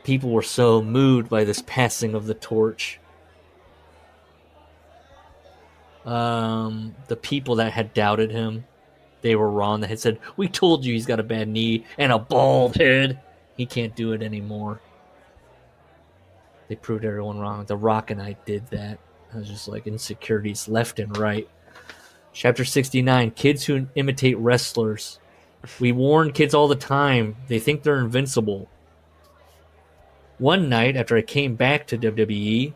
People were so moved by this passing of the torch. The people that had doubted him, they were wrong. They had said, we told you he's got a bad knee and a bald head. He can't do it anymore. They proved everyone wrong. The Rock and I did that. I was just like insecurities left and right. Chapter 69, kids who imitate wrestlers. We warn kids all the time. They think they're invincible. One night, after I came back to WWE,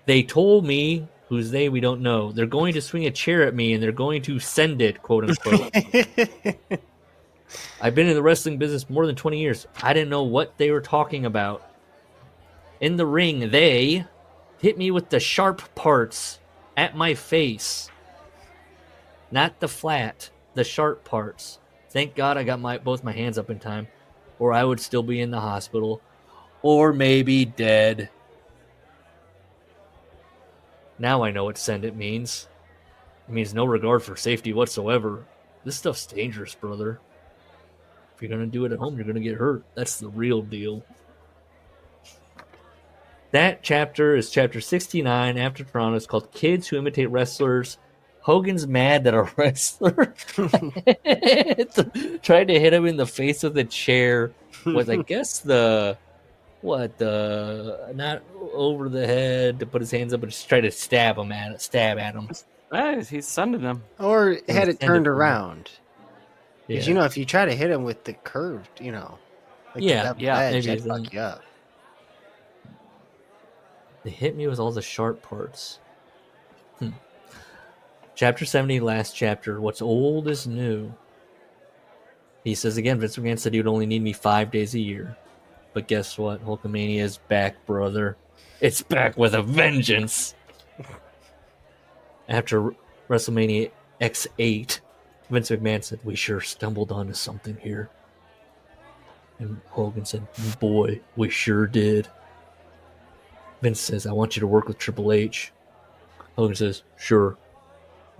they told me, who's they, we don't know, they're going to swing a chair at me and they're going to send it, quote unquote. I've been in the wrestling business more than 20 years. I didn't know what they were talking about. In the ring, they hit me with the sharp parts at my face. Not the flat, the sharp parts. Thank God I got both my hands up in time, or I would still be in the hospital. Or maybe dead. Now I know what send it means. It means no regard for safety whatsoever. This stuff's dangerous, brother. If you're going to do it at home, you're going to get hurt. That's the real deal. That chapter is chapter 69 after Toronto. It's called Kids Who Imitate Wrestlers. Hogan's mad that a wrestler tried to hit him in the face with a chair with, I guess, not over the head to put his hands up, but just try to stab at him. Hey, he's sending him. Or had it turned around. Because, Yeah. if you try to hit him with the curved, like Yeah, the edge, maybe that'd fuck you up. They hit me with all the sharp parts. Chapter 70, last chapter. What's old is new. He says again, Vince McMahon said he would only need me 5 days a year. But guess what? Hulkamania is back, brother. It's back with a vengeance. After WrestleMania X8, Vince McMahon said, we sure stumbled onto something here. And Hogan said, boy, we sure did. Vince says, I want you to work with Triple H. Hogan says, sure.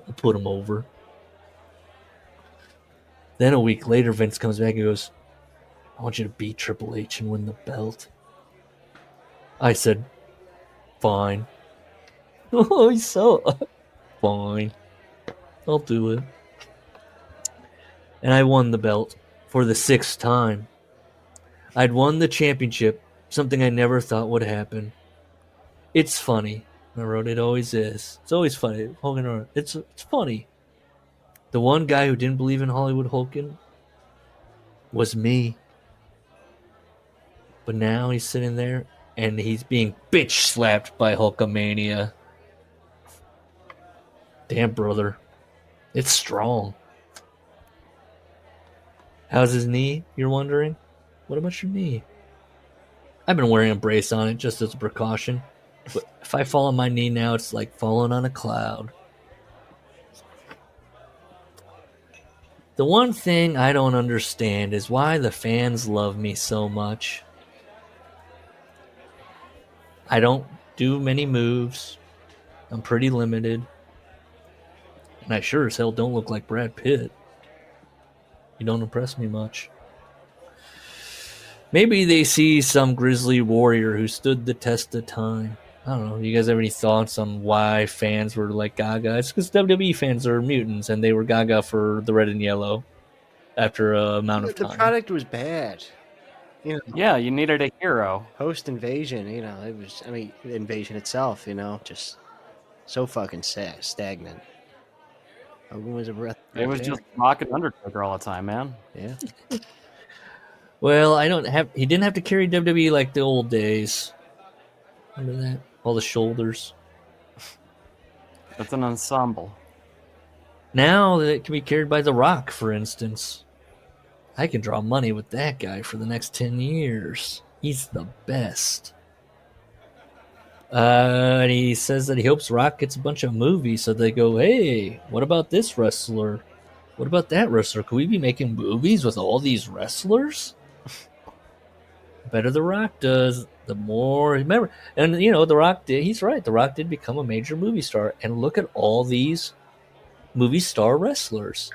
I'll put him over. Then a week later, Vince comes back and goes, I want you to beat Triple H and win the belt. I said, fine. Oh, he's so... Fine. I'll do it. And I won the belt for the 6th time. I'd won the championship, something I never thought would happen. It's funny. I wrote, it always is. It's always funny. Hogan wrote, it's funny. The one guy who didn't believe in Hollywood Hogan was me. But now he's sitting there and he's being bitch slapped by Hulkamania. Damn, brother. It's strong. How's his knee, you're wondering? What about your knee? I've been wearing a brace on it just as a precaution. But if I fall on my knee now, it's like falling on a cloud. The one thing I don't understand is why the fans love me so much. I don't do many moves. I'm pretty limited. And I sure as hell don't look like Brad Pitt. You don't impress me much. Maybe they see some grizzly warrior who stood the test of time. I don't know. You guys have any thoughts on why fans were like gaga? It's because WWE fans are mutants, and they were gaga for the red and yellow after a amount of The time. product was bad. You know, Yeah, you needed a hero. Post Invasion, it was. I mean, the Invasion itself, just so fucking stagnant. Hogan was a breath. It was just Rock and Undertaker all the time, man. Yeah. Well, he didn't have to carry WWE like the old days. Remember that? All the shoulders. It's an ensemble. Now it can be carried by The Rock, for instance. I can draw money with that guy for the next 10 years. He's the best. And he says that he hopes Rock gets a bunch of movies, so they go, hey, what about this wrestler? What about that wrestler? Could we be making movies with all these wrestlers? The better The Rock does, the more... Remember, and, The Rock did... He's right. The Rock did become a major movie star. And look at all these movie star wrestlers.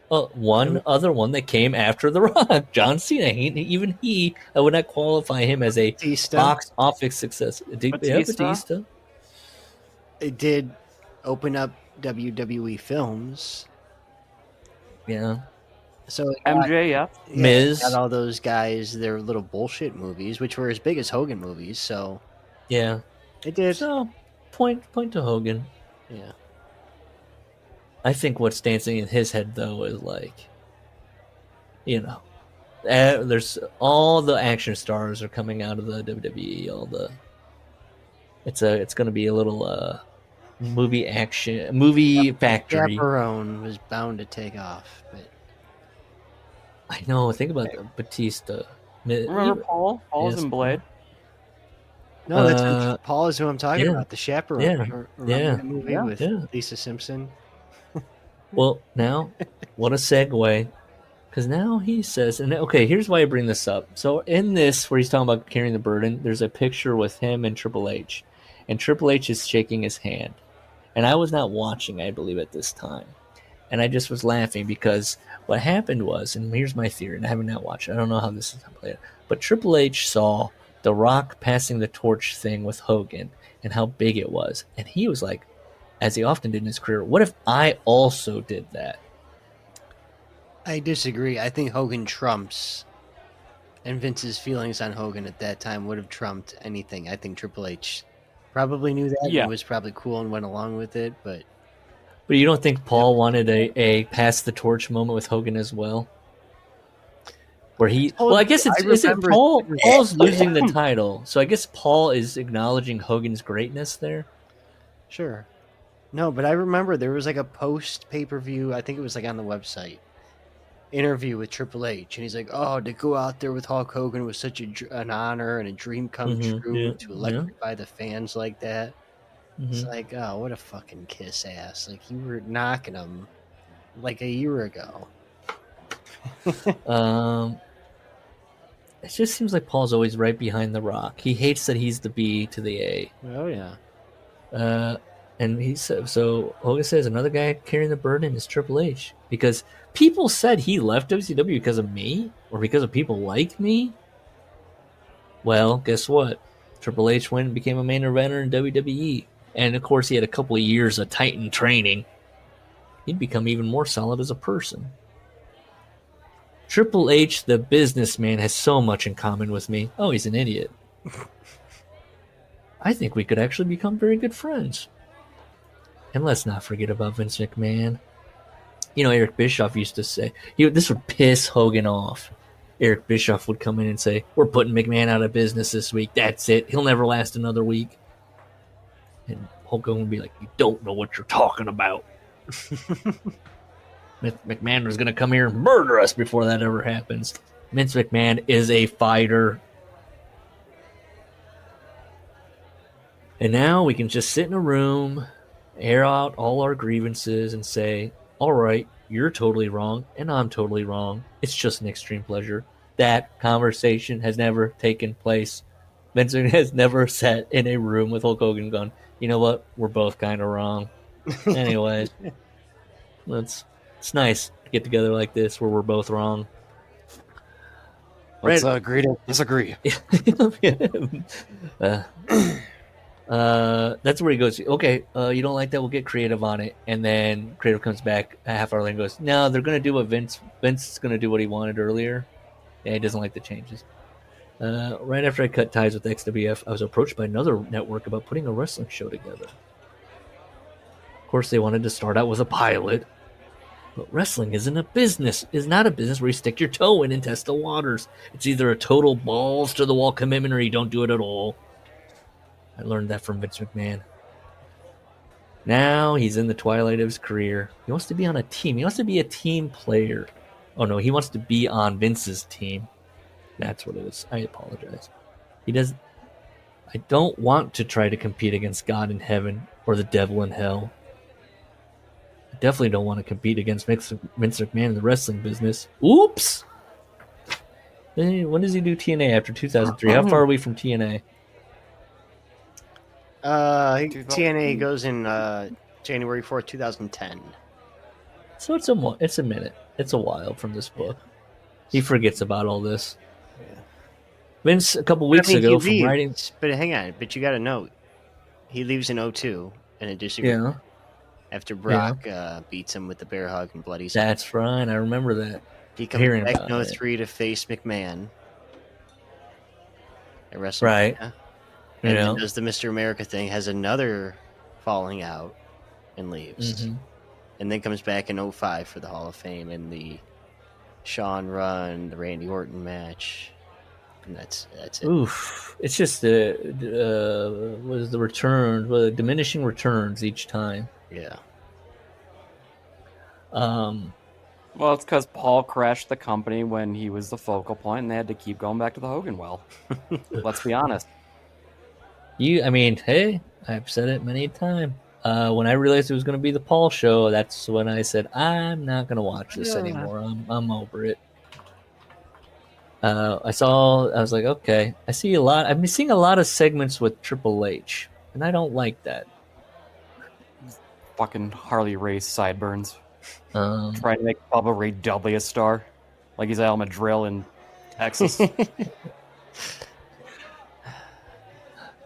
One other one that came after The Rock, John Cena. Even he, I would not qualify him as a box office success. Batista. It did open up WWE films. Yeah. So MJF, Miz, got all those guys their little bullshit movies, which were as big as Hogan movies. So yeah, it did. So point to Hogan. Yeah. I think what's dancing in his head though is like, there's all the action stars are coming out of the WWE. It's going to be a little movie factory. Chaperone was bound to take off, but I know. Think about Batista. Remember Paul? Paul's in Blade. No, that's Paul is who I'm talking about. The Chaperone. Yeah. The movie with Lisa Simpson. Well, now, what a segue. Because now he says, and okay, here's why I bring this up. So in this, where he's talking about carrying the burden, there's a picture with him and Triple H. And Triple H is shaking his hand. And I was not watching, I believe, at this time. And I just was laughing because what happened was, and here's my theory, and I haven't not watched it. I don't know how this is played. But Triple H saw The Rock passing the torch thing with Hogan and how big it was. And he was like, as he often did in his career, what if I also did that? I disagree. I think Hogan trumps, and Vince's feelings on Hogan at that time would have trumped anything. I think Triple H probably knew that and was probably cool and went along with it, but you don't think Paul wanted a pass the torch moment with Hogan as well? Where I guess Paul's losing the title, so I guess Paul is acknowledging Hogan's greatness there. Sure. No, but I remember there was like a post pay-per-view, I think it was like on the website, interview with Triple H, and he's like, oh, to go out there with Hulk Hogan was such an honor and a dream come true to electrify the fans like that. It's like, oh, what a fucking kiss ass. Like, you were knocking him like a year ago. It just seems like Paul's always right behind The Rock. He hates that he's the B to the A. Oh, yeah. And he said, so Hogan says another guy carrying the burden is Triple H because people said he left WCW because of me or because of people like me. Well, guess what? Triple H went and became a main eventer in WWE. And of course, he had a couple of years of Titan training. He'd become even more solid as a person. Triple H, the businessman, has so much in common with me. Oh, he's an idiot. I think we could actually become very good friends. And let's not forget about Vince McMahon. Eric Bischoff used to say, this would piss Hogan off. Eric Bischoff would come in and say, we're putting McMahon out of business this week. That's it. He'll never last another week. And Hulk Hogan would be like, you don't know what you're talking about. McMahon was going to come here and murder us before that ever happens. Vince McMahon is a fighter. And now we can just sit in a room, air out all our grievances, and say, all right, you're totally wrong, and I'm totally wrong. It's just an extreme pleasure. That conversation has never taken place. Vince McMahon has never sat in a room with Hulk Hogan going, you know what? We're both kind of wrong. Anyways, it's nice to get together like this where we're both wrong. Let's agree to disagree. That's where he goes, okay, you don't like that, we'll get creative on it. And then creative comes back a half hour later and goes, no, they're going to do what Vince is going to do what he wanted earlier. Yeah, he doesn't like the changes. Right after I cut ties with XWF, I was approached by another network about putting a wrestling show together. Of course, they wanted to start out with a pilot. But wrestling is not a business where you stick your toe in and test the waters. It's either a total balls to the wall commitment or you don't do it at all. I learned that from Vince McMahon. Now he's in the twilight of his career. He wants to be on a team. He wants to be a team player. Oh no, he wants to be on Vince's team. That's what it is. I apologize. I don't want to try to compete against God in heaven or the devil in hell. I definitely don't want to compete against Vince McMahon in the wrestling business. Oops! When does he do TNA after 2003? How far are we from TNA? TNA goes in January 4th, 2010. So it's a minute. It's a while from this book. He forgets about all this. Yeah. Vince, a couple weeks ago, from writing... But hang on, but you got to note, he leaves in 2002 in a disagreement. Yeah. After Brock beats him with the bear hug and bloody. That's right. I remember that. He comes back in 03 to face McMahon at WrestleMania. Right. And then does the Mr. America thing, has another falling out, and leaves. Mm-hmm. And then comes back in 05 for the Hall of Fame and the Shawn Run, the Randy Orton match. And that's it. Oof. It's just was the return, diminishing returns each time. Yeah. Well, it's because Paul crashed the company when he was the focal point, and they had to keep going back to the Hogan well. Let's be honest. Hey, I've said it many times. When I realized it was going to be the Paul show, that's when I said, I'm not going to watch this anymore. I'm over it. I was like, okay. I've been seeing a lot of segments with Triple H, and I don't like that. Fucking Harley Race sideburns. Trying to make Bubba Ray Dudley a star. Like he's Al Madrill in Texas. A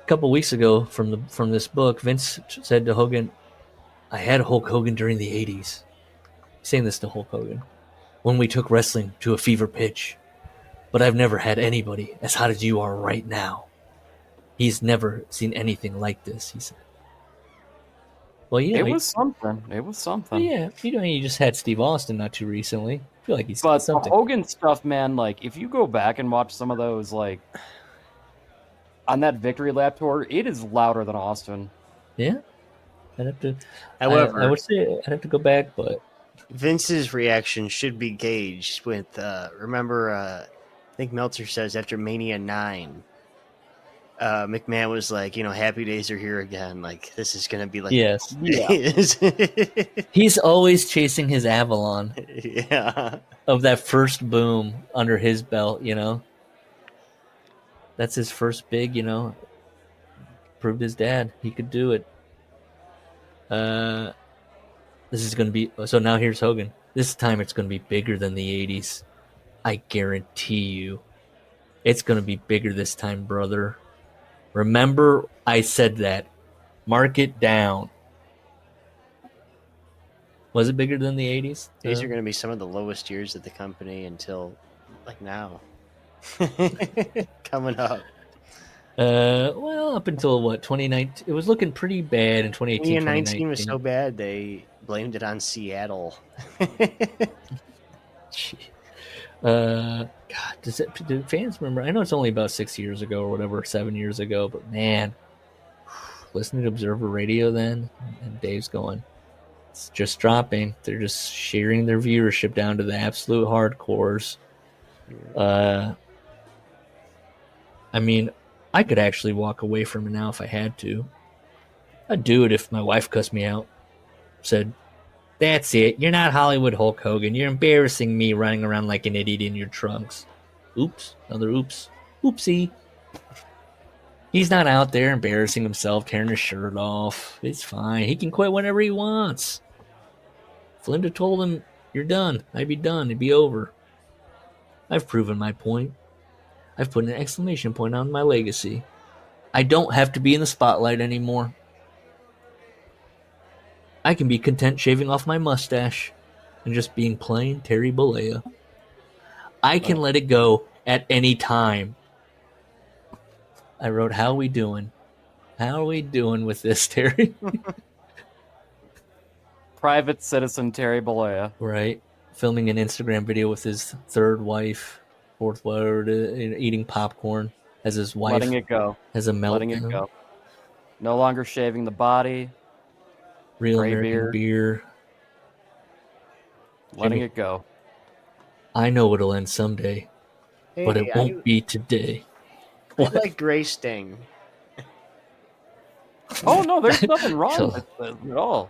couple weeks ago from this book, Vince said to Hogan, I had Hulk Hogan during the 80s. He's saying this to Hulk Hogan. When we took wrestling to a fever pitch. But I've never had anybody as hot as you are right now. He's never seen anything like this, he said. Well, yeah. It was something. Yeah, you just had Steve Austin not too recently. I feel like he's but something. The Hogan stuff, man, like, if you go back and watch some of those, like, on that Victory Lap tour, it is louder than Austin. Yeah. I'd have to... However... I would say I'd have to go back, but... Vince's reaction should be gauged with, remember, I think Meltzer says after Mania 9, McMahon was like, happy days are here again. Like, this is going to be like... Yes. He's always chasing his Avalon. Yeah. Of that first boom under his belt, That's his first big, Proved his dad. He could do it. This is going to be... So now here's Hogan. This time it's going to be bigger than the 80s. I guarantee you. It's going to be bigger this time, brother. Remember, I said that. Mark it down. Was it bigger than the 80s? These are going to be some of the lowest years of the company until, like, now. Coming up. Well, up until, 2019? It was looking pretty bad in 2018, 2019 was so bad, they blamed it on Seattle. God, do fans remember? I know it's only about 6 years ago or whatever, 7 years ago, but man, listening to Observer Radio then, and Dave's going, it's just dropping. They're just shearing their viewership down to the absolute hardcores. I could actually walk away from it now if I had to. I'd do it if my wife cussed me out. Said, that's it. You're not Hollywood Hulk Hogan. You're embarrassing me running around like an idiot in your trunks. Oops. Another oops. Oopsie. He's not out there embarrassing himself, tearing his shirt off. It's fine. He can quit whenever he wants. If Linda told him, you're done, I'd be done. It'd be over. I've proven my point. I've put an exclamation point on my legacy. I don't have to be in the spotlight anymore. I can be content shaving off my mustache and just being plain Terry Bollea. I can let it go at any time. I wrote, how are we doing? How are we doing with this, Terry? Private citizen Terry Bollea. Right. Filming an Instagram video with his third wife, fourth wife, eating popcorn as his wife. Letting it go. Has a meltdown. Letting it go. No longer shaving the body. Real Gray American beer. Letting Jimmy, it go. I know it'll end someday, but it won't be today. I like Gray Sting. Oh no, there's nothing wrong with it at all.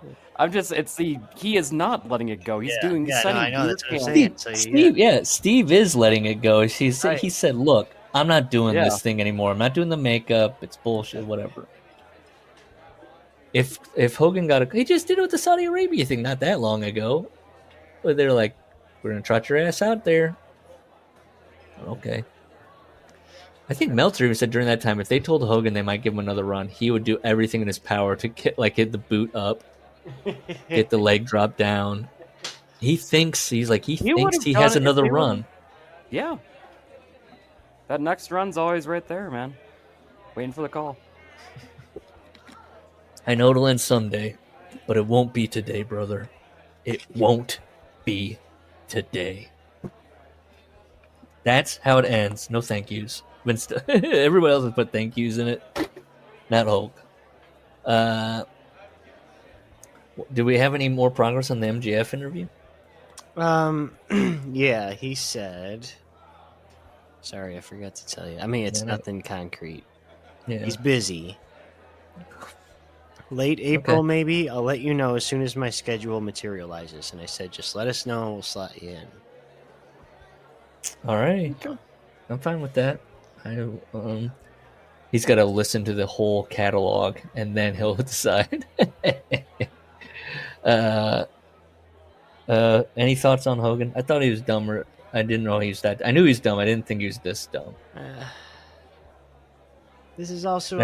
He is not letting it go. He's doing. I know that's what I'm saying. Steve is letting it go. He Right. said, "Look, I'm not doing this thing anymore. I'm not doing the makeup. It's bullshit. Whatever." If Hogan he just did it with the Saudi Arabia thing not that long ago. But they're like, "We're gonna trot your ass out there." Okay. I think Meltzer even said during that time, if they told Hogan they might give him another run, he would do everything in his power to hit the boot up, get the leg drop down. He thinks he has another run. Yeah. That next run's always right there, man. Waiting for the call. I know it'll end someday, but it won't be today, brother. It won't be today. That's how it ends. No thank yous. Everybody else has put thank yous in it. Not Hulk. Do we have any more progress on the MJF interview? Yeah, he said. Sorry, I forgot to tell you. I mean, it's nothing concrete. Yeah. He's busy. Late April, maybe. I'll let you know as soon as my schedule materializes. And I said, just let us know. We'll slot you in. All right. I'm fine with that. He's got to listen to the whole catalog and then he'll decide. Any thoughts on Hogan? I thought he was dumber. I didn't know he was that. I knew he was dumb. I didn't think he was this dumb. This is also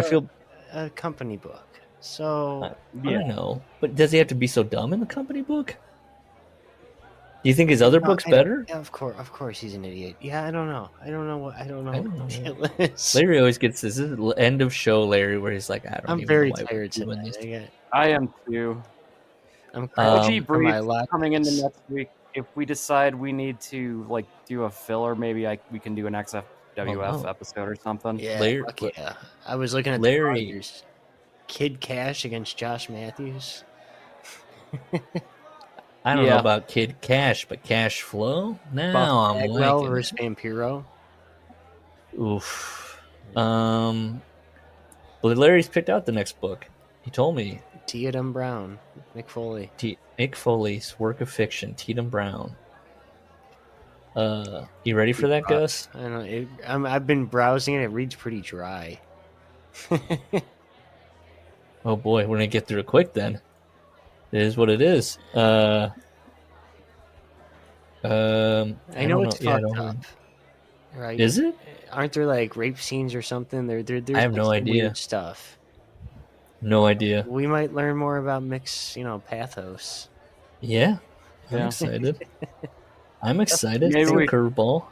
a company book. So I know, but does he have to be so dumb in the company book? Do you think his other book's better? Yeah, of course, he's an idiot. Yeah, I don't know what the deal is. Larry always gets this. This is the end of show, Larry, where he's like, I'm very tired tonight. I am too. I'm brief coming into next week. If we decide we need to do a filler, maybe we can do an XFWF episode or something. Yeah, yeah. I was looking at Larry. the Rogers. Kid Cash against Josh Matthews. I don't know about Kid Cash, but Cash Flow? Now I'm Bagwell liking versus Vampiro. Oof. But Larry's picked out the next book. He told me. Tatum Brown. Mick Foley. Mick Foley's work of fiction, Tatum Brown. You ready for that, Gus? I don't know. I've been browsing it. It reads pretty dry. Oh boy, we're gonna get through it quick then. It is what it is. I know it's fucked up. Right? Is it? Aren't there rape scenes or something? There's I have no idea. Weird stuff. No idea. We might learn more about Mick's, pathos. Yeah. I'm excited. I'm excited. Maybe a curveball.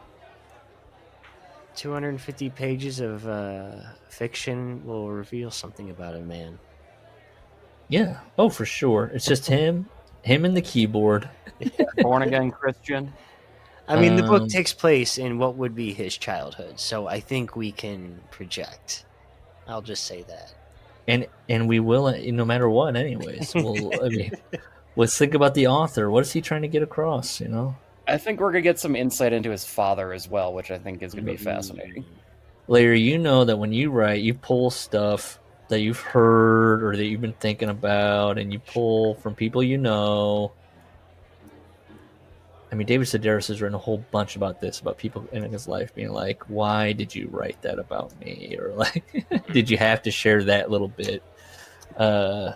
250 pages of fiction will reveal something about a man. Yeah. Oh, for sure. It's just him and the keyboard. Born again Christian. I mean, the book takes place in what would be his childhood, so I think we can project. I'll just say that. And we will, no matter what, anyways. Let's think about the author. What is he trying to get across, I think we're going to get some insight into his father as well, which I think is going to be fascinating. Larry, you know that when you write, you pull stuff that you've heard or that you've been thinking about, and you pull from people you know. I mean, David Sedaris has written a whole bunch about this, about people in his life being like, why did you write that about me? Or did you have to share that little bit? I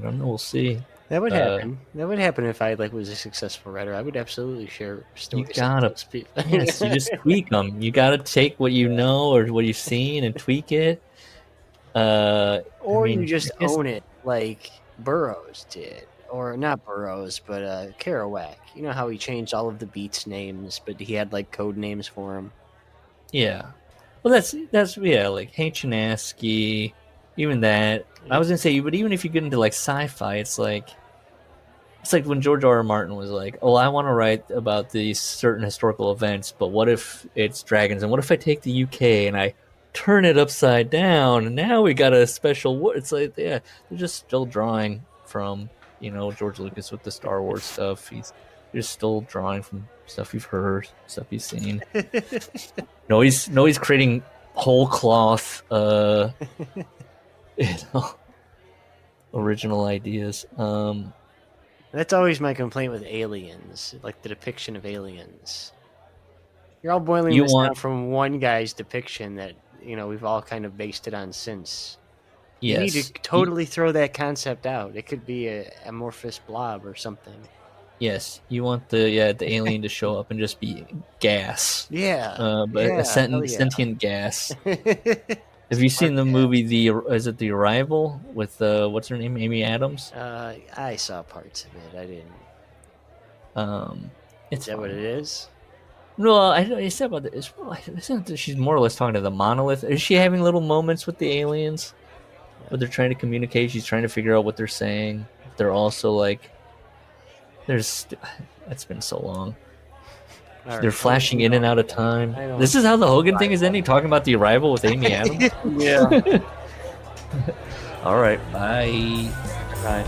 don't know. We'll see. That would happen. That would happen if I was a successful writer. I would absolutely share stories. You gotta, yes, you just tweak them. You gotta take what you know or what you've seen and tweak it. Or you just own it, like Burroughs did, or not Burroughs, but Kerouac. You know how he changed all of the beats' names, but he had code names for them. Yeah, well, that's like Hank Chinaski, even that. I was gonna say, but even if you get into sci-fi, it's like when George R.R. Martin was like, "Oh, I want to write about these certain historical events, but what if it's dragons? And what if I take the UK and I turn it upside down, and now we got a special war." It's like, yeah, they're just still drawing from George Lucas with the Star Wars stuff. He's just still drawing from stuff you've heard, stuff you've seen. He's creating whole cloth original ideas. That's always my complaint with aliens, like the depiction of aliens. You're all boiling this down from one guy's depiction that we've all kind of based it on since. Yes. You need to totally throw that concept out. It could be a amorphous blob or something. Yes, you want the alien to show up and just be gas. Yeah, but a sentient gas. Have you seen the movie Is it The Arrival with what's her name, Amy Adams? I saw parts of it. I didn't. Is that what it is? No, I said about this. Isn't that she's more or less talking to the monolith? Is she having little moments with the aliens? Where they're trying to communicate, she's trying to figure out what they're saying. They're also it's been so long. They're flashing in and out of time. This is how the Hogan thing is ending, talking about The Arrival with Amy Adams. Yeah. All right, bye. Bye.